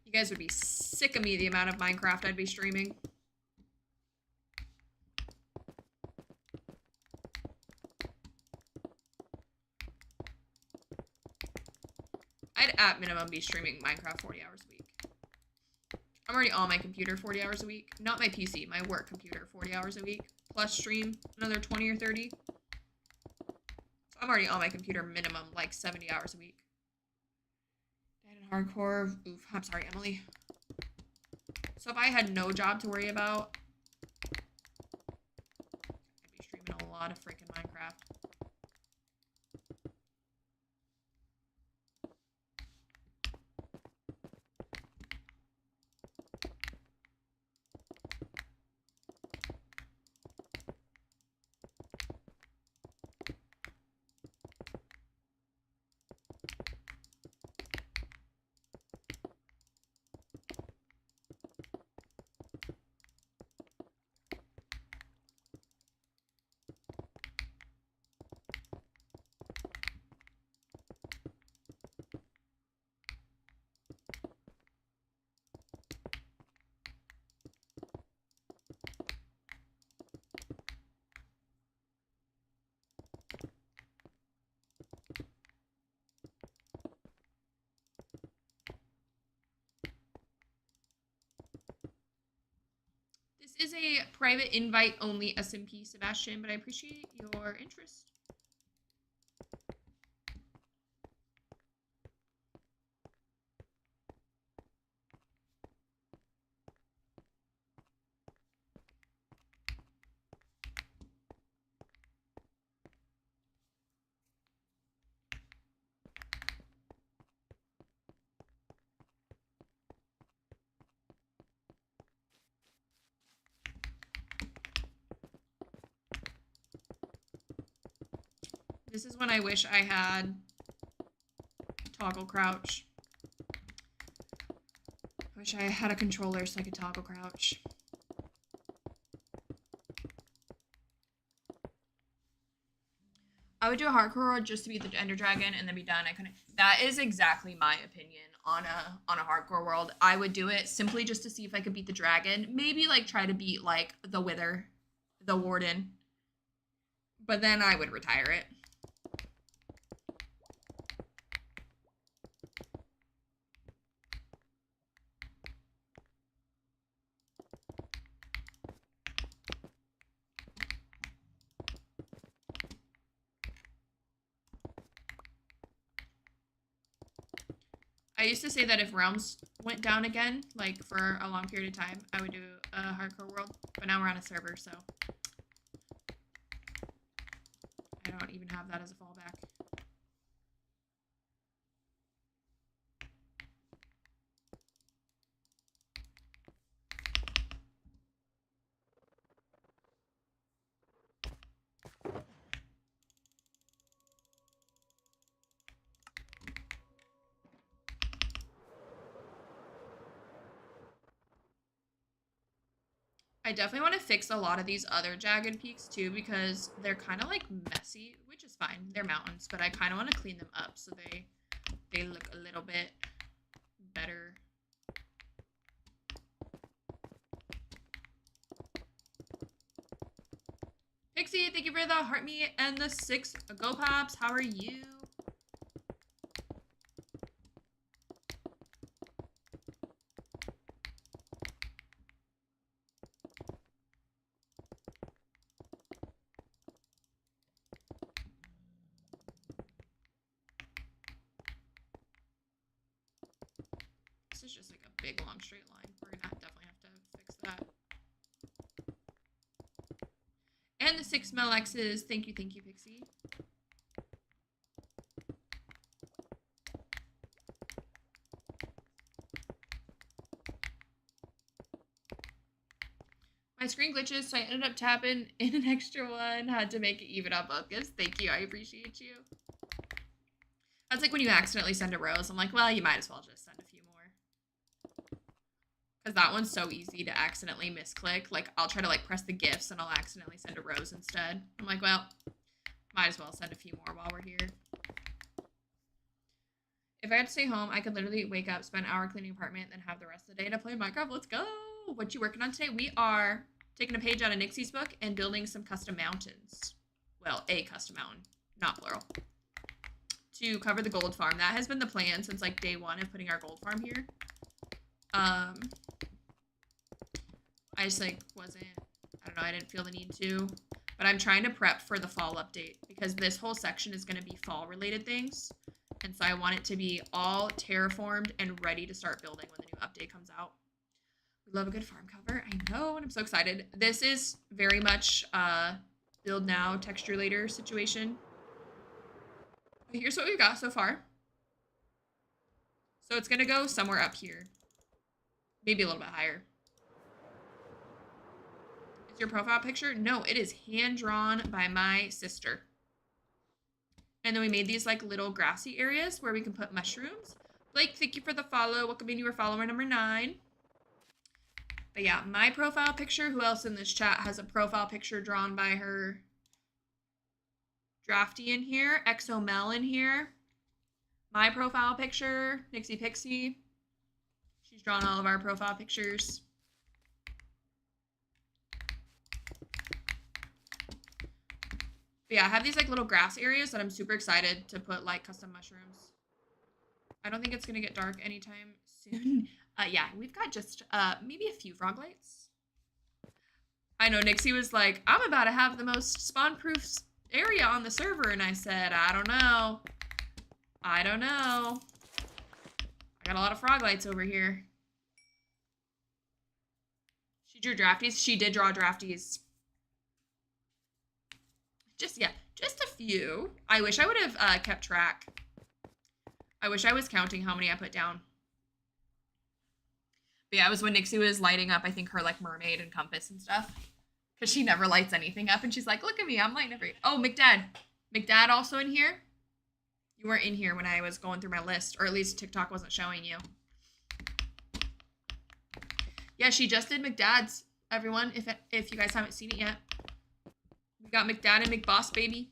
You guys would be sick of me the amount of Minecraft I'd be streaming. I'd at minimum be streaming Minecraft 40 hours a week. I'm already on my computer 40 hours a week. Not my PC, my work computer 40 hours a week. Plus stream another 20 or 30. So I'm already on my computer minimum like 70 hours a week. Dead and hardcore. Oof, I'm sorry, Emily. So if I had no job to worry about, I'd be streaming a lot of freaking Minecraft. This is a private invite only SMP, Sebastian, but I appreciate your interest. This is when I wish I had toggle crouch. I wish I had a controller so I could toggle crouch. I would do a hardcore world just to beat the Ender Dragon and then be done. I couldn't. That is exactly my opinion on a hardcore world. I would do it simply just to see if I could beat the dragon. Maybe like try to beat like the Wither, the Warden. But then I would retire it. I used to say that if Realms went down again, like for a long period of time, I would do a hardcore world. But now we're on a server, so I don't even have that as a fallback. I definitely want to fix a lot of these other jagged peaks too because they're kind of like messy, which is fine. They're mountains, but I kind of want to clean them up so they look a little bit better. Pixie, thank you for the heart meat and the 6 Go Pops. How are you? This is just like a big long straight line. We're gonna definitely have to fix that. And the 6 Melexes. Thank you, Pixie. My screen glitches, so I ended up tapping in an extra one. Had to make it even on both gifts. Thank you, I appreciate you. That's like when you accidentally send a rose. I'm like, well, you might as well just send a few more. Because that one's so easy to accidentally misclick. Like, I'll try to like press the gifts and I'll accidentally send a rose instead. I'm like, well, might as well send a few more while we're here. If I had to stay home, I could literally wake up, spend an hour cleaning apartment, then have the rest of the day to play Minecraft. Let's go! What you working on today? We are taking a page out of Nixie's book and building some custom mountains. Well, a custom mountain, not plural. To cover the gold farm. That has been the plan since like day one of putting our gold farm here. I just like wasn't, I don't know, I didn't feel the need to. But I'm trying to prep for the fall update because this whole section is going to be fall related things. And so I want it to be all terraformed and ready to start building when the new update comes out. We love a good farm cover. I know, and I'm so excited. This is very much build now, texture later situation. But here's what we've got so far. So it's going to go somewhere up here. Maybe a little bit higher. Is your profile picture? No, it is hand-drawn by my sister. And then we made these like little grassy areas where we can put mushrooms. Blake, thank you for the follow. Welcome in, you were follower number 9. But yeah, my profile picture. Who else in this chat has a profile picture drawn by her? Drafty in here. XOML in here. My profile picture. Nixie Pixie. She's drawn all of our profile pictures. But yeah, I have these like little grass areas that I'm super excited to put like custom mushrooms. I don't think it's going to get dark anytime soon. Yeah, we've got just maybe a few frog lights. I know Nixie was like, I'm about to have the most spawn-proof area on the server, and I said, I don't know. I don't know. I got a lot of frog lights over here. She drew drafties. She did draw drafties. Just a few. I wish I would have kept track. I wish I was counting how many I put down. But yeah, it was when Nixie was lighting up, I think, her like mermaid and compass and stuff. Because she never lights anything up, and she's like, look at me, I'm lighting everything. Oh, McDad. McDad also in here? You weren't in here when I was going through my list, or at least TikTok wasn't showing you. Yeah, she just did McDad's, everyone, if you guys haven't seen it yet. We got McDad and McBoss, baby.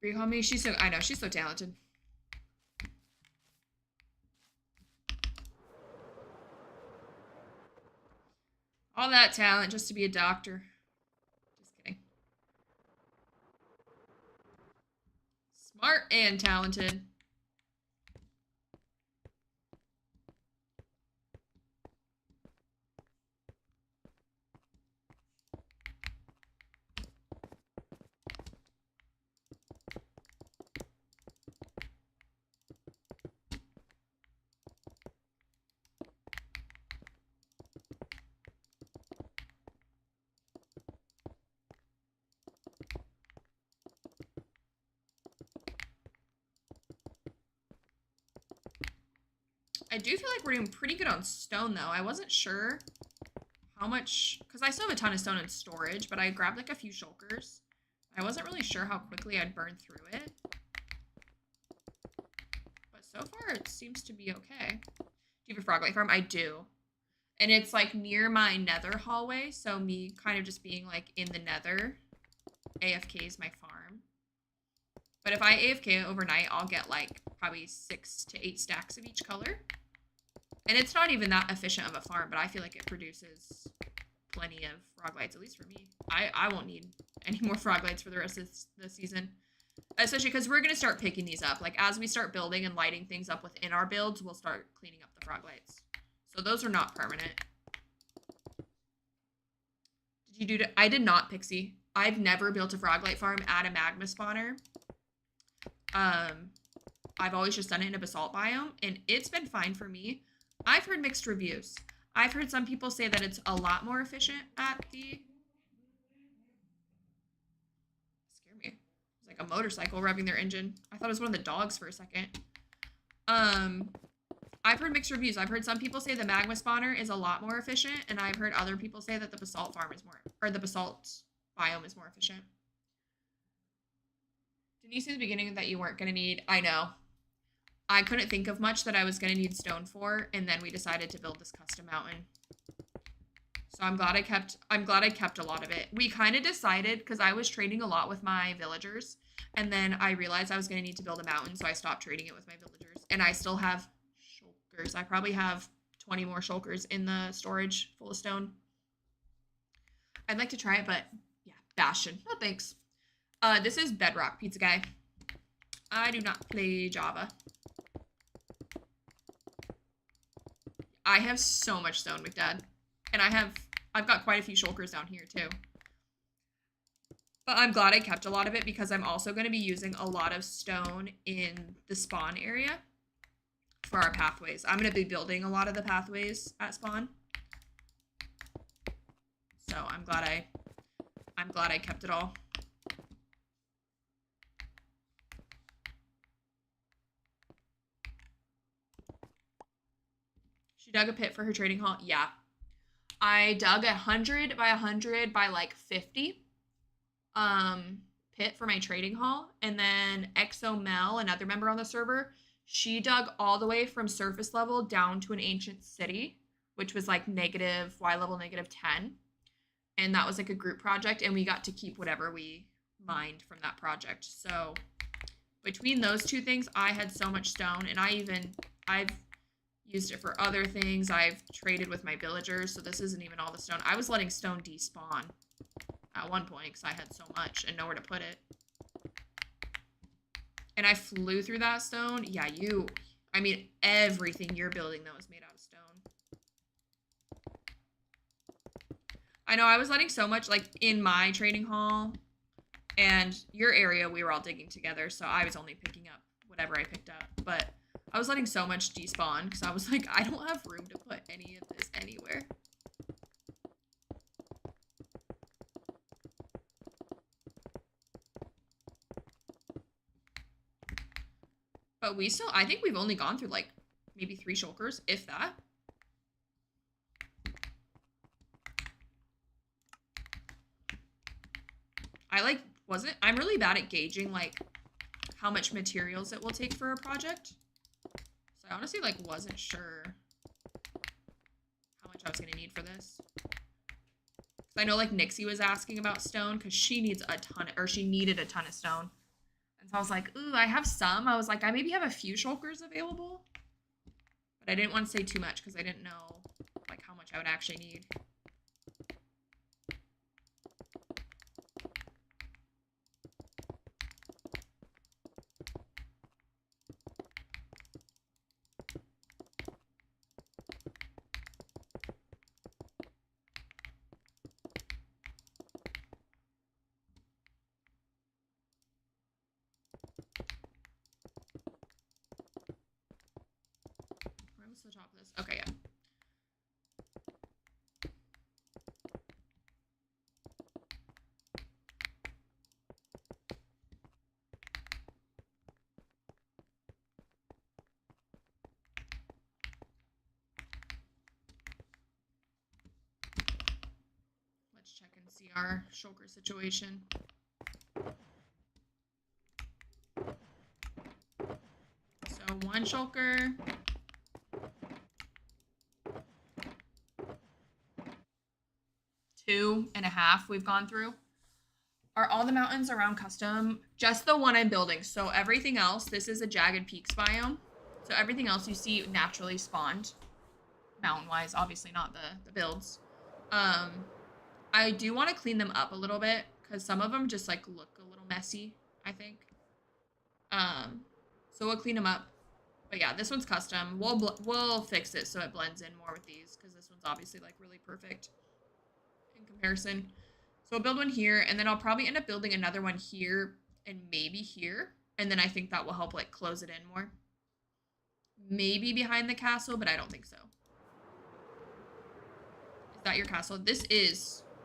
Brie Homie, I know, she's so talented. All that talent just to be a doctor. Just kidding. Smart and talented. I do feel like we're doing pretty good on stone, though. I wasn't sure how much, because I still have a ton of stone in storage, but I grabbed like a few shulkers. I wasn't really sure how quickly I'd burn through it. But so far, it seems to be okay. Do you have a frog light farm? I do. And it's like near my nether hallway, so me kind of just being like in the nether, AFK is my farm. But if I AFK overnight, I'll get like probably 6 to 8 stacks of each color. And it's not even that efficient of a farm, but I feel like it produces plenty of frog lights, at least for me. I won't need any more frog lights for the rest of the season. Especially because we're going to start picking these up. Like, as we start building and lighting things up within our builds, we'll start cleaning up the frog lights. So those are not permanent. Did you do... I did not, Pixie. I've never built a frog light farm at a magma spawner. I've always just done it in a basalt biome, and it's been fine for me. I've heard mixed reviews. I've heard some people say that it's a lot more efficient at the... Scared me. It's like a motorcycle revving their engine. I thought it was one of the dogs for a second. I've heard mixed reviews. I've heard some people say the magma spawner is a lot more efficient, and I've heard other people say that the basalt farm is more... Or the basalt biome is more efficient. Didn't you say at the beginning that you weren't going to need... I know. I couldn't think of much that I was going to need stone for, and then we decided to build this custom mountain. So I'm glad I kept a lot of it. We kind of decided, because I was trading a lot with my villagers, and then I realized I was going to need to build a mountain, so I stopped trading it with my villagers. And I still have shulkers. I probably have 20 more shulkers in the storage full of stone. I'd like to try it, but yeah, Bastion. No thanks. This is Bedrock, Pizza Guy. I do not play Java. I have so much stone, McDad. And I've got quite a few shulkers down here too. But I'm glad I kept a lot of it because I'm also going to be using a lot of stone in the spawn area for our pathways. I'm going to be building a lot of the pathways at spawn. So I'm glad I kept it all. She dug a pit for her trading hall. Yeah. I dug 100 by 100 by like 50 pit for my trading hall. And then XOMel, another member on the server, she dug all the way from surface level down to an ancient city, which was like Y level -10. And that was like a group project, and we got to keep whatever we mined from that project. So Between those two things, I had so much stone, and I've used it for other things. I've traded with my villagers, so this isn't even all the stone. I was letting stone despawn at one point because I had so much and nowhere to put it. And I flew through that stone. Yeah, I mean, everything you're building, though, is made out of stone. I know I was letting so much, like, in my trading hall and your area, we were all digging together, so I was only picking up whatever I picked up. But I was letting so much despawn because I was like, I don't have room to put any of this anywhere. But I think we've only gone through like maybe 3 shulkers, if that. I'm really bad at gauging like how much materials it will take for a project. So I honestly like wasn't sure how much I was gonna need for this. I know like Nixie was asking about stone because she needed a ton of stone. And so I was like, ooh, I have some. I was like, I maybe have a few shulkers available. But I didn't want to say too much because I didn't know like how much I would actually need. The top of this. Okay, yeah. Let's check and see our shulker situation. So 1 shulker. 2.5 we've gone through. Are all the mountains around custom? Just the one I'm building. So everything else, this is a jagged peaks biome. So everything else you see naturally spawned. Mountain-wise, obviously not the builds. I do want to clean them up a little bit because some of them just like look a little messy, I think. So we'll clean them up. But yeah, this one's custom. We'll fix it so it blends in more with these because this one's obviously like really perfect in comparison. So I'll build one here, and then I'll probably end up building another one here and maybe here. And then I think that will help like close it in more. Maybe behind the castle, but I don't think so. Is that your castle?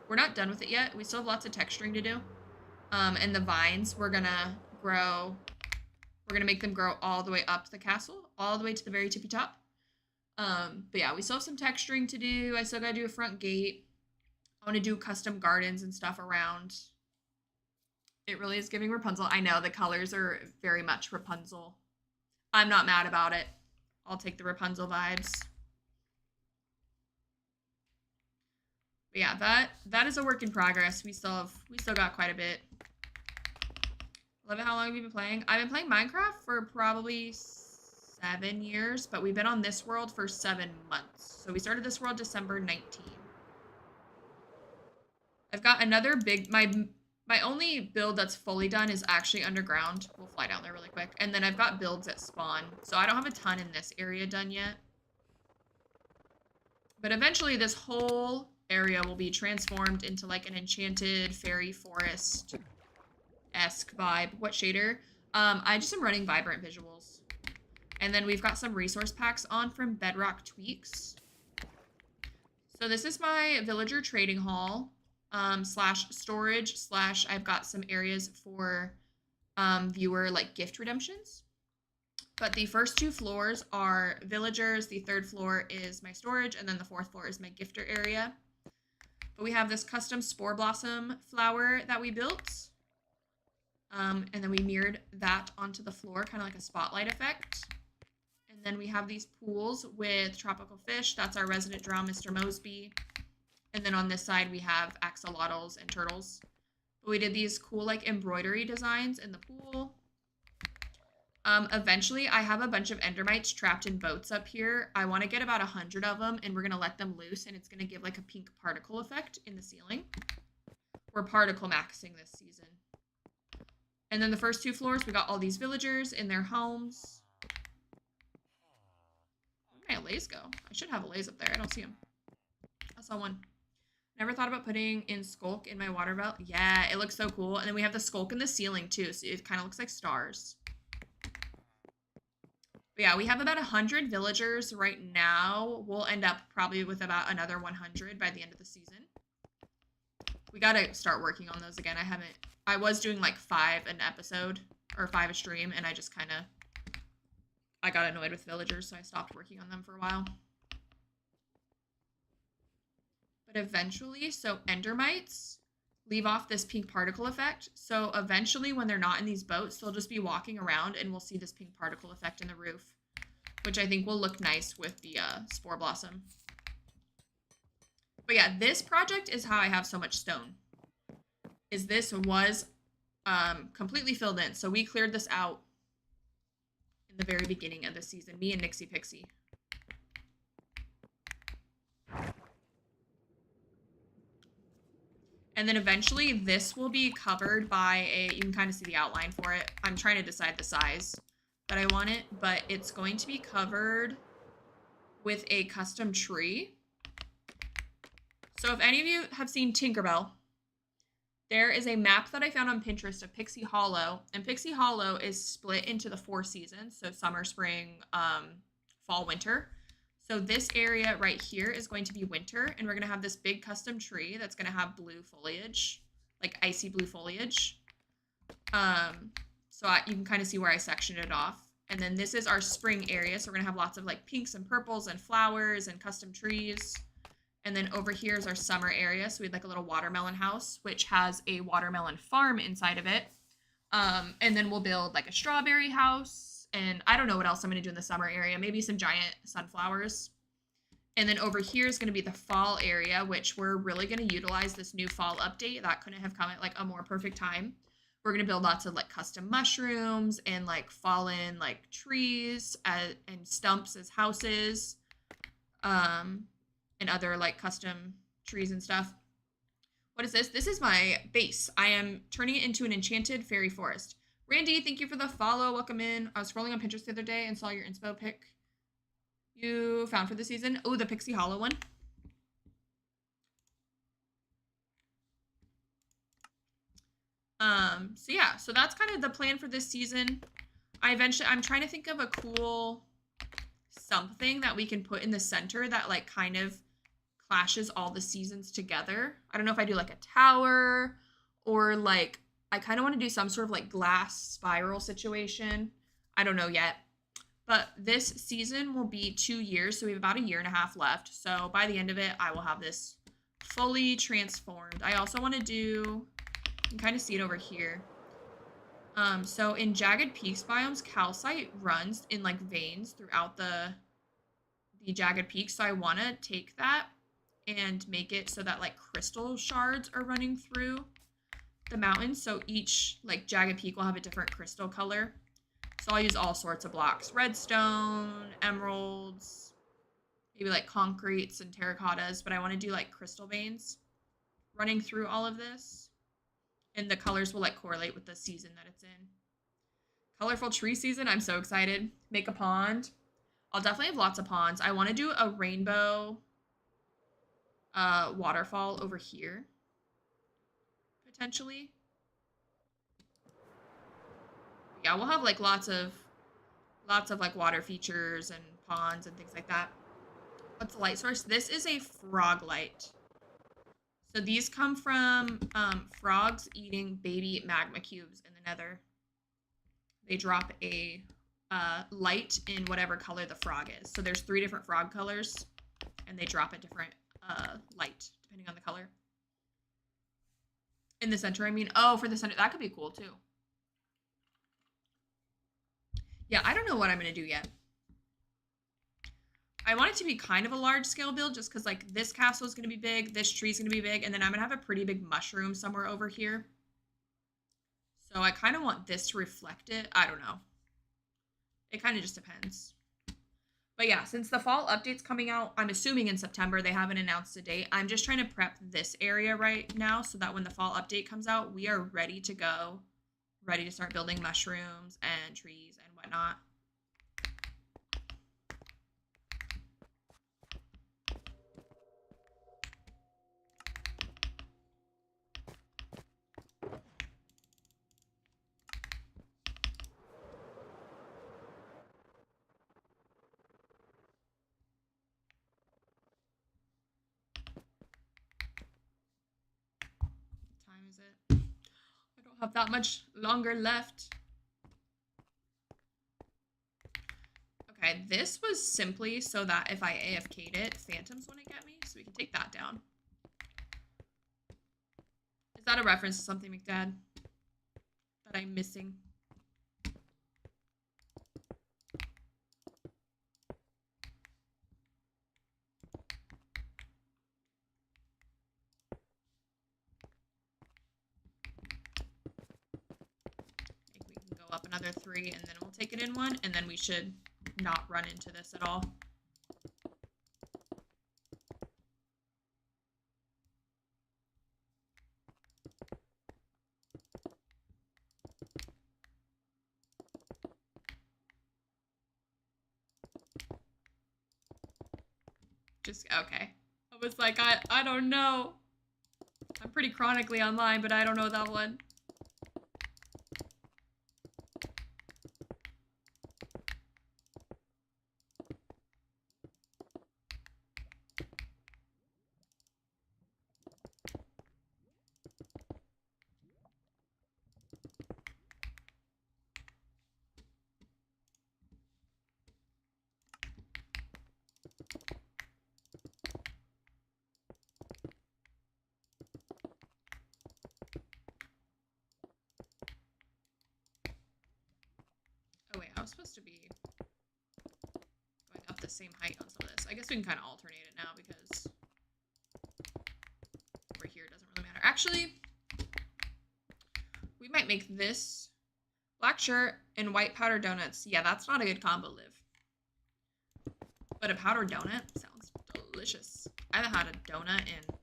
We're not done with it yet. We still have lots of texturing to do. And the vines we're gonna grow. We're gonna make them grow all the way up the castle, all the way to the very tippy top. But yeah, we still have some texturing to do. I still gotta do a front gate. I want to do custom gardens and stuff around. It really is giving Rapunzel. I know the colors are very much Rapunzel. I'm not mad about it. I'll take the Rapunzel vibes. But yeah, that is a work in progress. We still got quite a bit. Love it. How long have you been playing? I've been playing Minecraft for probably 7 years, but we've been on this world for 7 months. So we started this world December 19. I've got another my only build that's fully done is actually underground. We'll fly down there really quick. And then I've got builds at spawn. So I don't have a ton in this area done yet. But eventually this whole area will be transformed into like an enchanted fairy forest-esque vibe. What shader? I just am running Vibrant Visuals. And then we've got some resource packs on from Bedrock Tweaks. So this is my villager trading hall. Slash storage slash I've got some areas for viewer like gift redemptions. But the first 2 floors are villagers, the 3rd floor is my storage, and then the 4th floor is my gifter area. But we have this custom spore blossom flower that we built. And then we mirrored that onto the floor, kind of like a spotlight effect. And then we have these pools with tropical fish. That's our resident drow, Mr. Mosby. And then on this side, we have axolotls and turtles. But we did these cool, like, embroidery designs in the pool. Eventually, I have a bunch of endermites trapped in boats up here. I want to get about 100 of them, and we're going to let them loose, and it's going to give like a pink particle effect in the ceiling. We're particle maxing this season. And then the first 2 floors, we got all these villagers in their homes. Where did my allays go? I should have allays up there. I don't see them. I saw one. Never thought about putting in skulk in my water belt. Yeah, it looks so cool. And then we have the skulk in the ceiling too, so it kind of looks like stars. But yeah, we have about 100 villagers right now. We'll end up probably with about another 100 by the end of the season. We gotta start working on those again. I was doing like 5 an episode, or 5 a stream, and I just kind of, I got annoyed with villagers, so I stopped working on them for a while. But eventually, so endermites leave off this pink particle effect. So eventually when they're not in these boats, they'll just be walking around and we'll see this pink particle effect in the roof, which I think will look nice with the spore blossom. But yeah, this project is how I have so much stone. Is this was completely filled in. So we cleared this out in the very beginning of the season, me and Nixie Pixie. And then eventually this will be covered by you can kind of see the outline for it. I'm trying to decide the size that I want it, but it's going to be covered with a custom tree. So if any of you have seen Tinkerbell, there is a map that I found on Pinterest of Pixie Hollow, and Pixie Hollow is split into the 4 seasons, so summer, spring, fall, winter. So this area right here is going to be winter, and we're going to have this big custom tree that's going to have blue foliage, like icy blue foliage. You can kind of see where I sectioned it off. And then this is our spring area, so we're going to have lots of like pinks and purples and flowers and custom trees. And then over here is our summer area, so we had like a little watermelon house, which has a watermelon farm inside of it. And then we'll build like a strawberry house. And I don't know what else I'm going to do in the summer area. Maybe some giant sunflowers. And then over here is going to be the fall area, which we're really going to utilize this new fall update. That couldn't have come at like a more perfect time. We're going to build lots of like custom mushrooms and like fallen like trees and stumps as houses. And other like custom trees and stuff. What is this? This is my base. I am turning it into an enchanted fairy forest. Randy, thank you for the follow. Welcome in. I was scrolling on Pinterest the other day and saw your inspo pic you found for the season. Oh, the Pixie Hollow one. So yeah, so that's kind of the plan for this season. I'm trying to think of a cool something that we can put in the center that like kind of clashes all the seasons together. I don't know if I do like a tower or like I kind of want to do some sort of like glass spiral situation. I don't know yet. But this season will be 2 years, so we have about 1.5 years left. So by the end of it, I will have this fully transformed. I also want to do, you can kind of see it over here. So in jagged peaks biomes, calcite runs in like veins throughout the jagged peaks. So I want to take that and make it so that like crystal shards are running through the mountains. So each like jagged peak will have a different crystal color. So I'll use all sorts of blocks, redstone, emeralds, maybe like concretes and terracottas, but I want to do like crystal veins running through all of this. And the colors will like correlate with the season that it's in. Colorful tree season, I'm so excited. Make a pond. I'll definitely have lots of ponds. I want to do a rainbow waterfall over here. Potentially. Yeah, we'll have like lots of like water features and ponds and things like that. What's the light source? This is a frog light. So these come from frogs eating baby magma cubes in the nether. They drop a light in whatever color the frog is. So there's 3 different frog colors, and they drop a different light depending on the color. In the center, I mean. Oh, for the center. That could be cool, too. Yeah, I don't know what I'm going to do yet. I want it to be kind of a large-scale build just because, like, this castle is going to be big, this tree is going to be big, and then I'm going to have a pretty big mushroom somewhere over here. So I kind of want this to reflect it. I don't know. It kind of just depends. But yeah, since the fall update's coming out, I'm assuming in September, they haven't announced a date. I'm just trying to prep this area right now so that when the fall update comes out, we are ready to go, ready to start building mushrooms and trees and whatnot. What time is it? I don't have that much longer left. Okay, this was simply so that if I AFK'd it, phantoms wouldn't get me, so we can take that down. Is that a reference to something, McDad, that I'm missing? I think we can go up another 3, and then we'll take it in 1, and then we should not run into this at all. Just, okay. I was like, I don't know. I'm pretty chronically online, but I don't know that one. Oh wait, I was supposed to be going up the same height on some of this. I guess we can kind of alternate it now because over here doesn't really matter. Actually, we might make this black shirt and white powder donuts. Yeah, that's not a good combo, Liv. But a powdered donut sounds delicious. I haven't had a donut in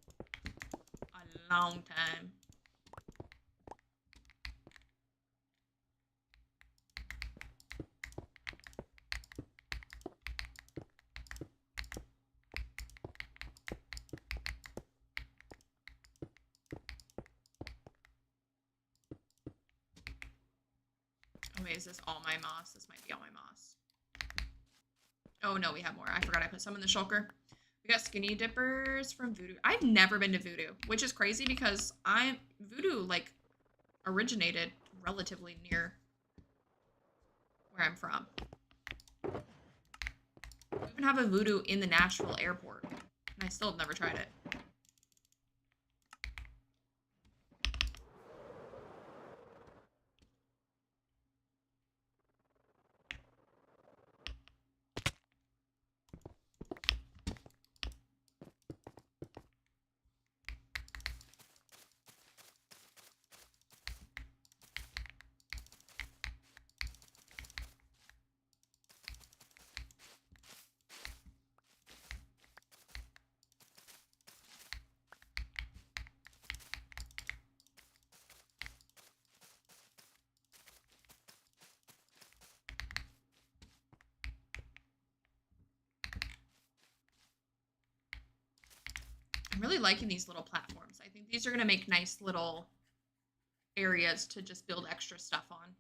a long time. Oh wait, is this all my moss? This might be all my moss. Oh no, we have more. I forgot I put some in the shulker. We got skinny dippers from Voodoo. I've never been to Voodoo, which is crazy because Voodoo like originated relatively near where I'm from. We even have a Voodoo in the Nashville airport, and I still have never tried it. I'm really liking these little platforms. I think these are going to make nice little areas to just build extra stuff on.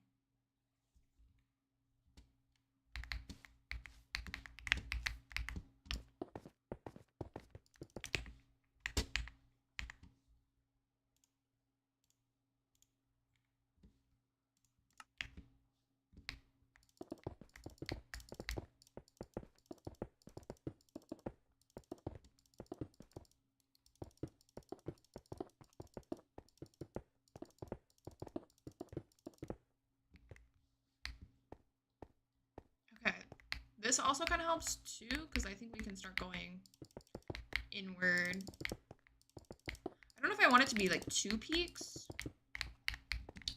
This also kind of helps too, because I think we can start going inward. I don't know if I want it to be like 2 peaks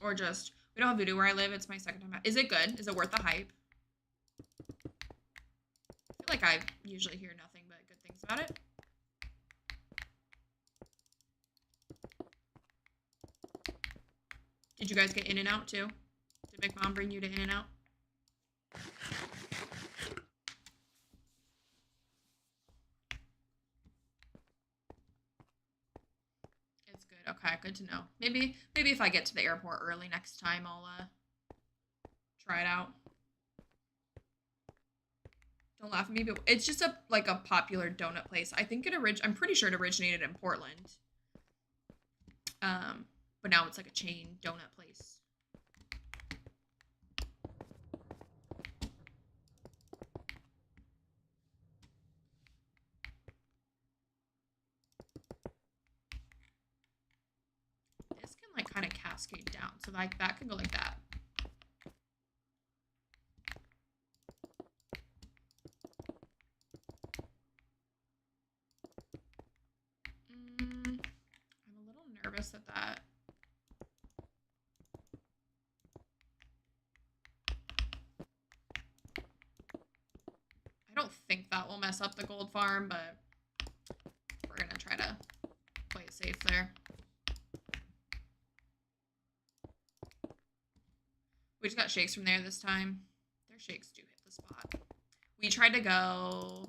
or just, we don't have Voodoo where I live. It's my second time. Is it good? Is it worth the hype? usually hear nothing but good things about it. Did you guys get In-N-Out too? Did Big Mom bring you to In-N-Out? It's good. Okay, good to know. Maybe if I get to the airport early next time, I'll try it out. Don't laugh at me, but it's just a popular donut place. I think I'm pretty sure it originated in Portland. But now it's like a chain donut place. This can like kind of cascade down. So like that can go like that. I'm a little nervous at that. I don't think that will mess up the gold farm, but we're gonna try to play it safe there. We just got shakes from there this time. Their shakes do hit the spot. We tried to go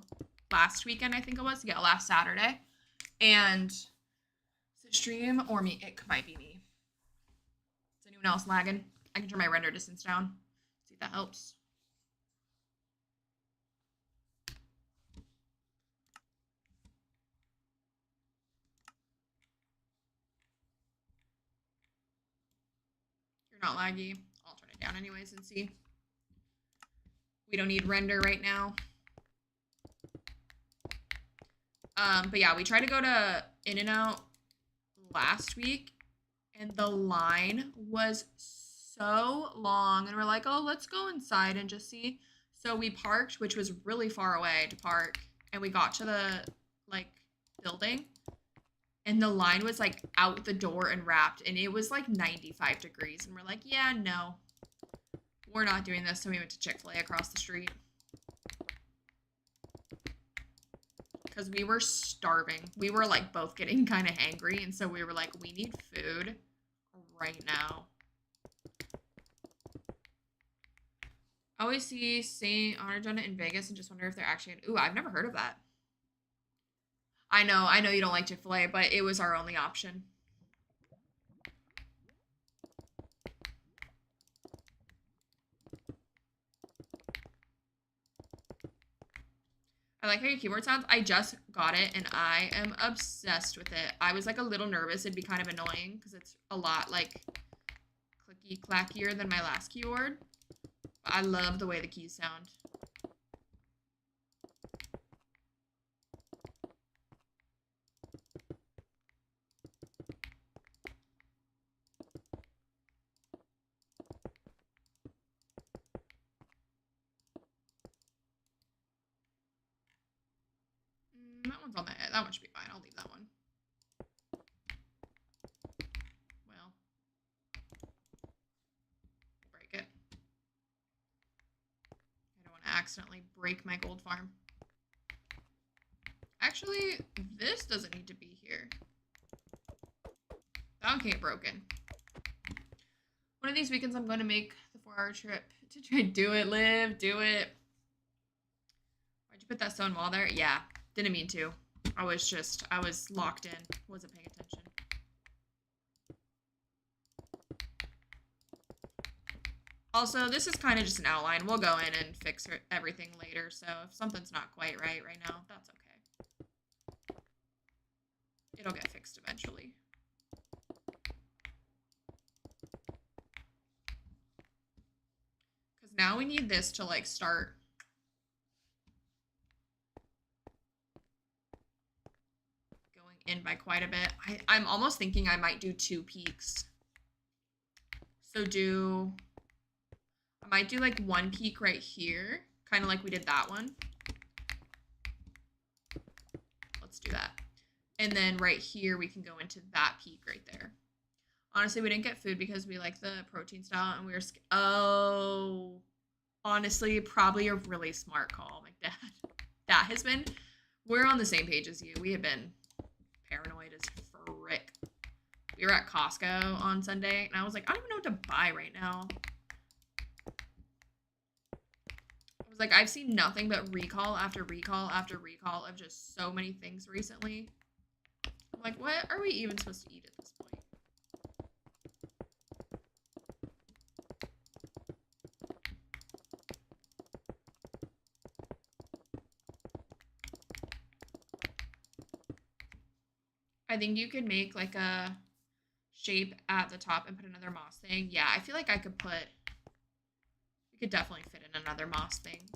last weekend, I think it was. Yeah, last Saturday. And is it stream or me? It might be me. Is anyone else lagging? I can turn my render distance down. See if that helps. You're not laggy. I'll turn it down anyways and see. We don't need render right now. But yeah, we tried to go to In-N-Out last week and the line was so long and we're like, oh, let's go inside and just see. So we parked, which was really far away to park, and we got to the like building and the line was like out the door and wrapped, and it was like 95 degrees, and we're like, yeah, no, we're not doing this. So we went to Chick-fil-A across the street because we were starving. We were like both getting kind of hangry, and so we were like, we need food right now. I always see St. Honor Donut in Vegas and just wonder if they're actually... Ooh, I've never heard of that. I know you don't like Chick-fil-A, but it was our only option. I like how your keyboard sounds. I just got it and I am obsessed with it. I was like a little nervous it'd be kind of annoying because it's a lot like clicky clackier than my last keyboard. But I love the way the keys sound. That one's on the head. That one should be fine. I'll leave that one. Well, break it. I don't want to accidentally break my gold farm. Actually, this doesn't need to be here. That one can't get broken. One of these weekends, I'm going to make the 4-hour trip to try to do it. Live, do it. Why'd you put that stone wall there? Yeah, didn't mean to. I was locked in. Wasn't paying attention. Also, this is kind of just an outline. We'll go in and fix everything later. So if something's not quite right now, that's okay. It'll get fixed eventually. Because now we need this to like start. Going in by quite a bit. I'm almost thinking I might do 2 peaks. So I might do like 1 peak right here, kind of like we did that one. Let's do that. And then right here, we can go into that peak right there. Honestly, we didn't get food because we like the protein style and we were, oh, honestly, probably a really smart call, my dad. That has been, we're on the same page as you. We have been paranoid as frick. We were at Costco on Sunday, and I was like, I don't even know what to buy right now. I was like, I've seen nothing but recall after recall after recall of just so many things recently. I'm like, what are we even supposed to eat at this point? I think you could make like a shape at the top and put another moss thing. Yeah, I feel like I could put, we could definitely fit in another moss thing.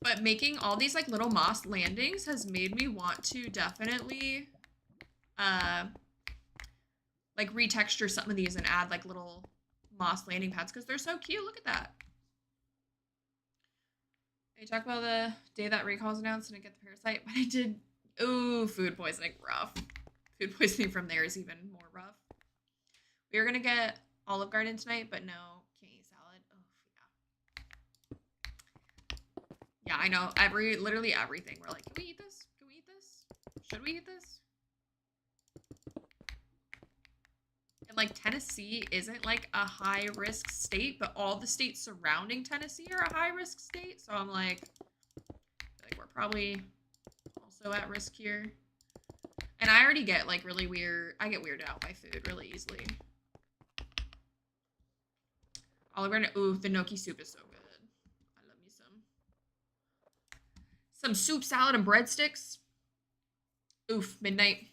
But making all these like little moss landings has made me want to definitely like retexture some of these and add like little moss landing pads because they're so cute. Look at that. I talk about the day that recall's announced and I get the parasite, but I did, ooh, food poisoning, rough. Food poisoning from there is even more rough. We were gonna get Olive Garden tonight, but no, can't eat salad. Oh, yeah. Yeah, I know. Literally everything. We're like, can we eat this? Can we eat this? Should we eat this? And like Tennessee isn't like a high risk state, but all the states surrounding Tennessee are a high risk state. So I'm like we're probably also at risk here. And I already get like really weird. I get weirded out by food really easily. Olive Garden. Ooh, the gnocchi soup is so good. I love me some soup, salad, and breadsticks. Oof, midnight.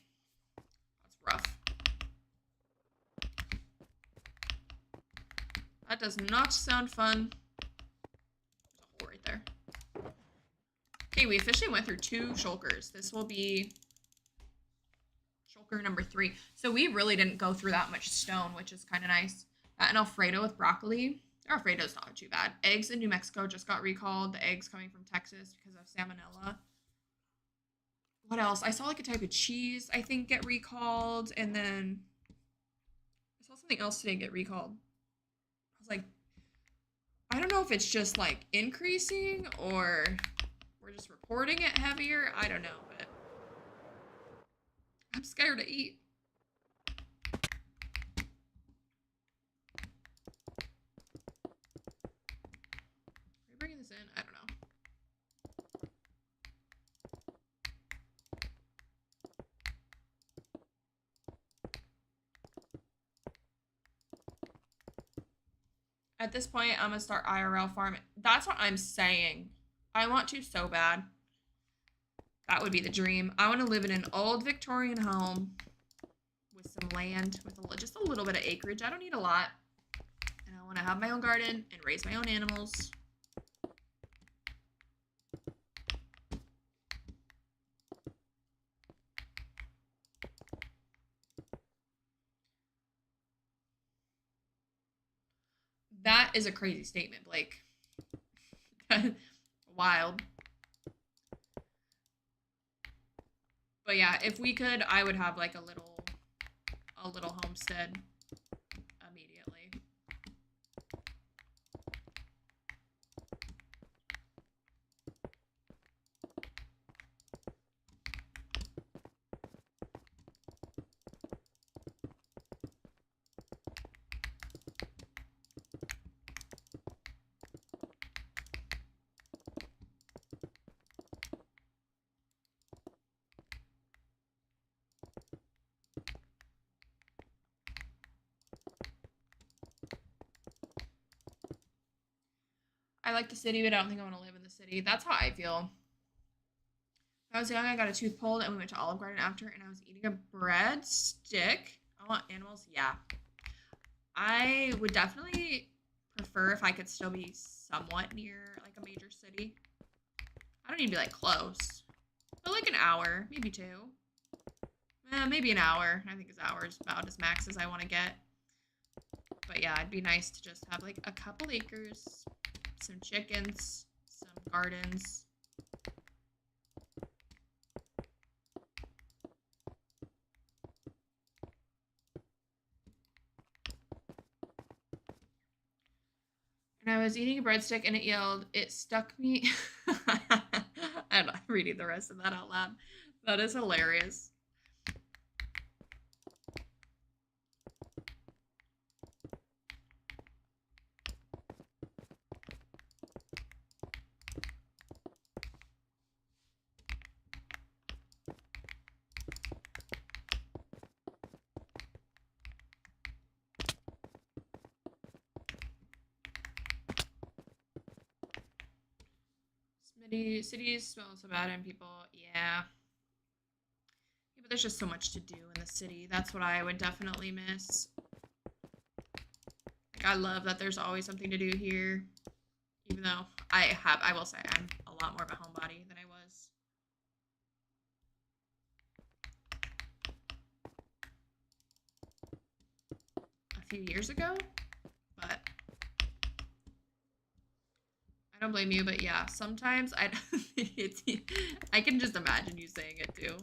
That's rough. That does not sound fun. There's a hole right there. Okay, we officially went through 2 shulkers. This will be shulker number 3. So we really didn't go through that much stone, which is kind of nice. An Alfredo with broccoli. Alfredo's not too bad. Eggs in New Mexico just got recalled. The eggs coming from Texas because of salmonella. What else? I saw like a type of cheese, I think, get recalled. And then I saw something else today get recalled. I was like, I don't know if it's just like increasing or we're just reporting it heavier. I don't know, but I'm scared to eat. Are we bringing this in? I don't know. At this point, I'm gonna start IRL farming. That's what I'm saying. I want to so bad. That would be the dream. I want to live in an old Victorian home with some land, with just a little bit of acreage. I don't need a lot. And I want to have my own garden and raise my own animals. That is a crazy statement, Blake. Wild. But yeah, if we could, I would have like a little homestead immediately. I like the city, but I don't think I want to live in the city. That's how I feel. When I was young, I got a tooth pulled, and we went to Olive Garden after, and I was eating a breadstick. I want animals. Yeah. I would definitely prefer if I could still be somewhat near, like, a major city. I don't need to be, like, close. But, like, an hour. Maybe 2. Maybe an hour. I think an hour is about as max as I want to get. But, yeah, it'd be nice to just have, like, a couple acres, some chickens, some gardens. And I was eating a breadstick and it yelled, "It stuck me." I'm not reading the rest of that out loud. That is hilarious. Cities smell so bad and people, yeah. But there's just so much to do in the city. That's what I would definitely miss. Like, I love that there's always something to do here. Even though I will say, I'm a lot more of a homebody than I was. A few years ago, but I don't blame you, but yeah, sometimes I can just imagine you saying it too.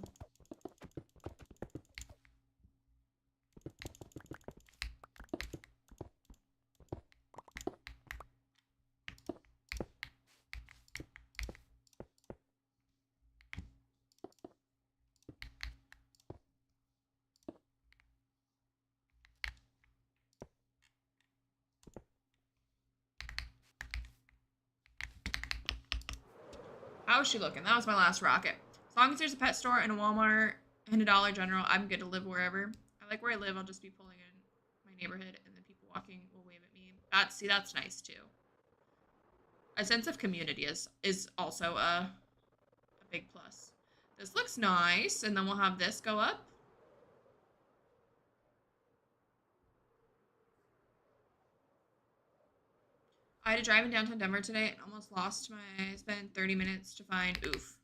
How is she looking? That was my last rocket. As long as there's a pet store and a Walmart and a Dollar General, I'm good to live wherever. I like where I live. I'll just be pulling in my neighborhood and then people walking will wave at me. That's nice too. A sense of community is also a big plus. This looks nice, and then we'll have this go up. I had to drive in downtown Denver today and almost lost I spent 30 minutes to find oof.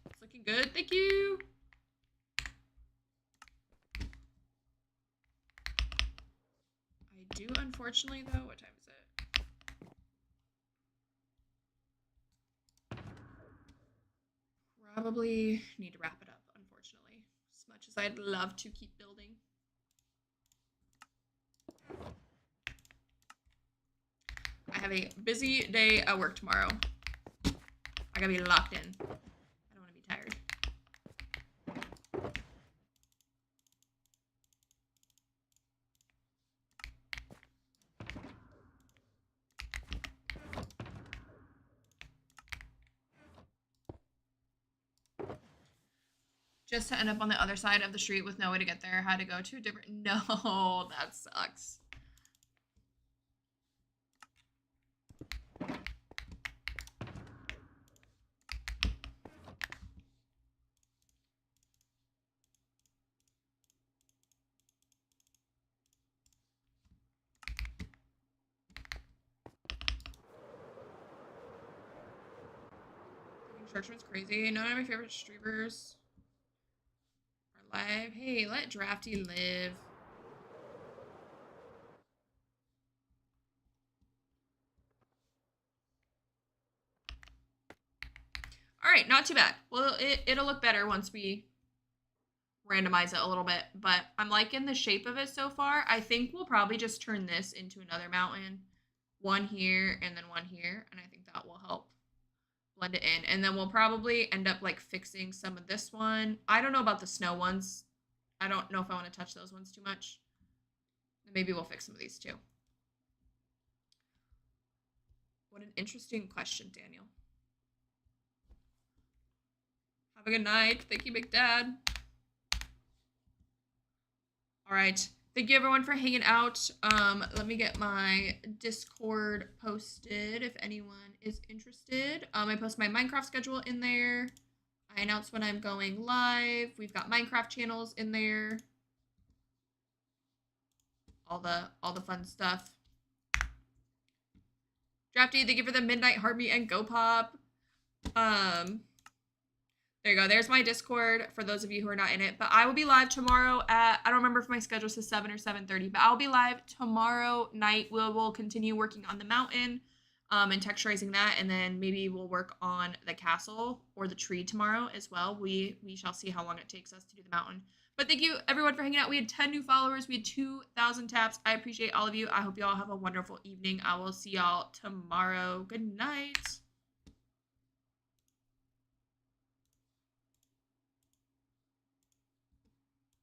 It's looking good, thank you. I do, unfortunately, though. What time is it? Probably need to wrap it up, unfortunately. As much as I'd love to keep building. I have a busy day at work tomorrow. I gotta be locked in. I don't want to be tired. Just to end up on the other side of the street with no way to get there. Had to go to a different... No, that sucks. Construction is crazy. None of my favorite streamers are live. Hey, let Drafty live. All right, not too bad. Well, it'll look better once we randomize it a little bit, but I'm liking the shape of it so far. I think we'll probably just turn this into another mountain. One here and then one here, and I think that will help blend it in. And then we'll probably end up like fixing some of this one. I don't know about the snow ones. I don't know if I want to touch those ones too much. Maybe we'll fix some of these too. What an interesting question, Daniel. Have a good night. Thank you, Big Dad. All right. Thank you, everyone, for hanging out. Let me get my Discord posted if anyone is interested. I post my Minecraft schedule in there. I announce when I'm going live. We've got Minecraft channels in there. All the fun stuff. Drafty, thank you for the Midnight Heartbeat and Go Pop. There you go. There's my Discord for those of you who are not in it. But I will be live tomorrow at, I don't remember if my schedule says 7 or 7:30, but I'll be live tomorrow night. We will continue working on the mountain. and texturizing that, and then maybe we'll work on the castle or the tree tomorrow as well. We shall see how long it takes us to do the mountain. But thank you everyone for hanging out. We had 10 new followers. We had 2,000 taps. I appreciate all of you. I hope you all have a wonderful evening. I will see y'all tomorrow. Good night.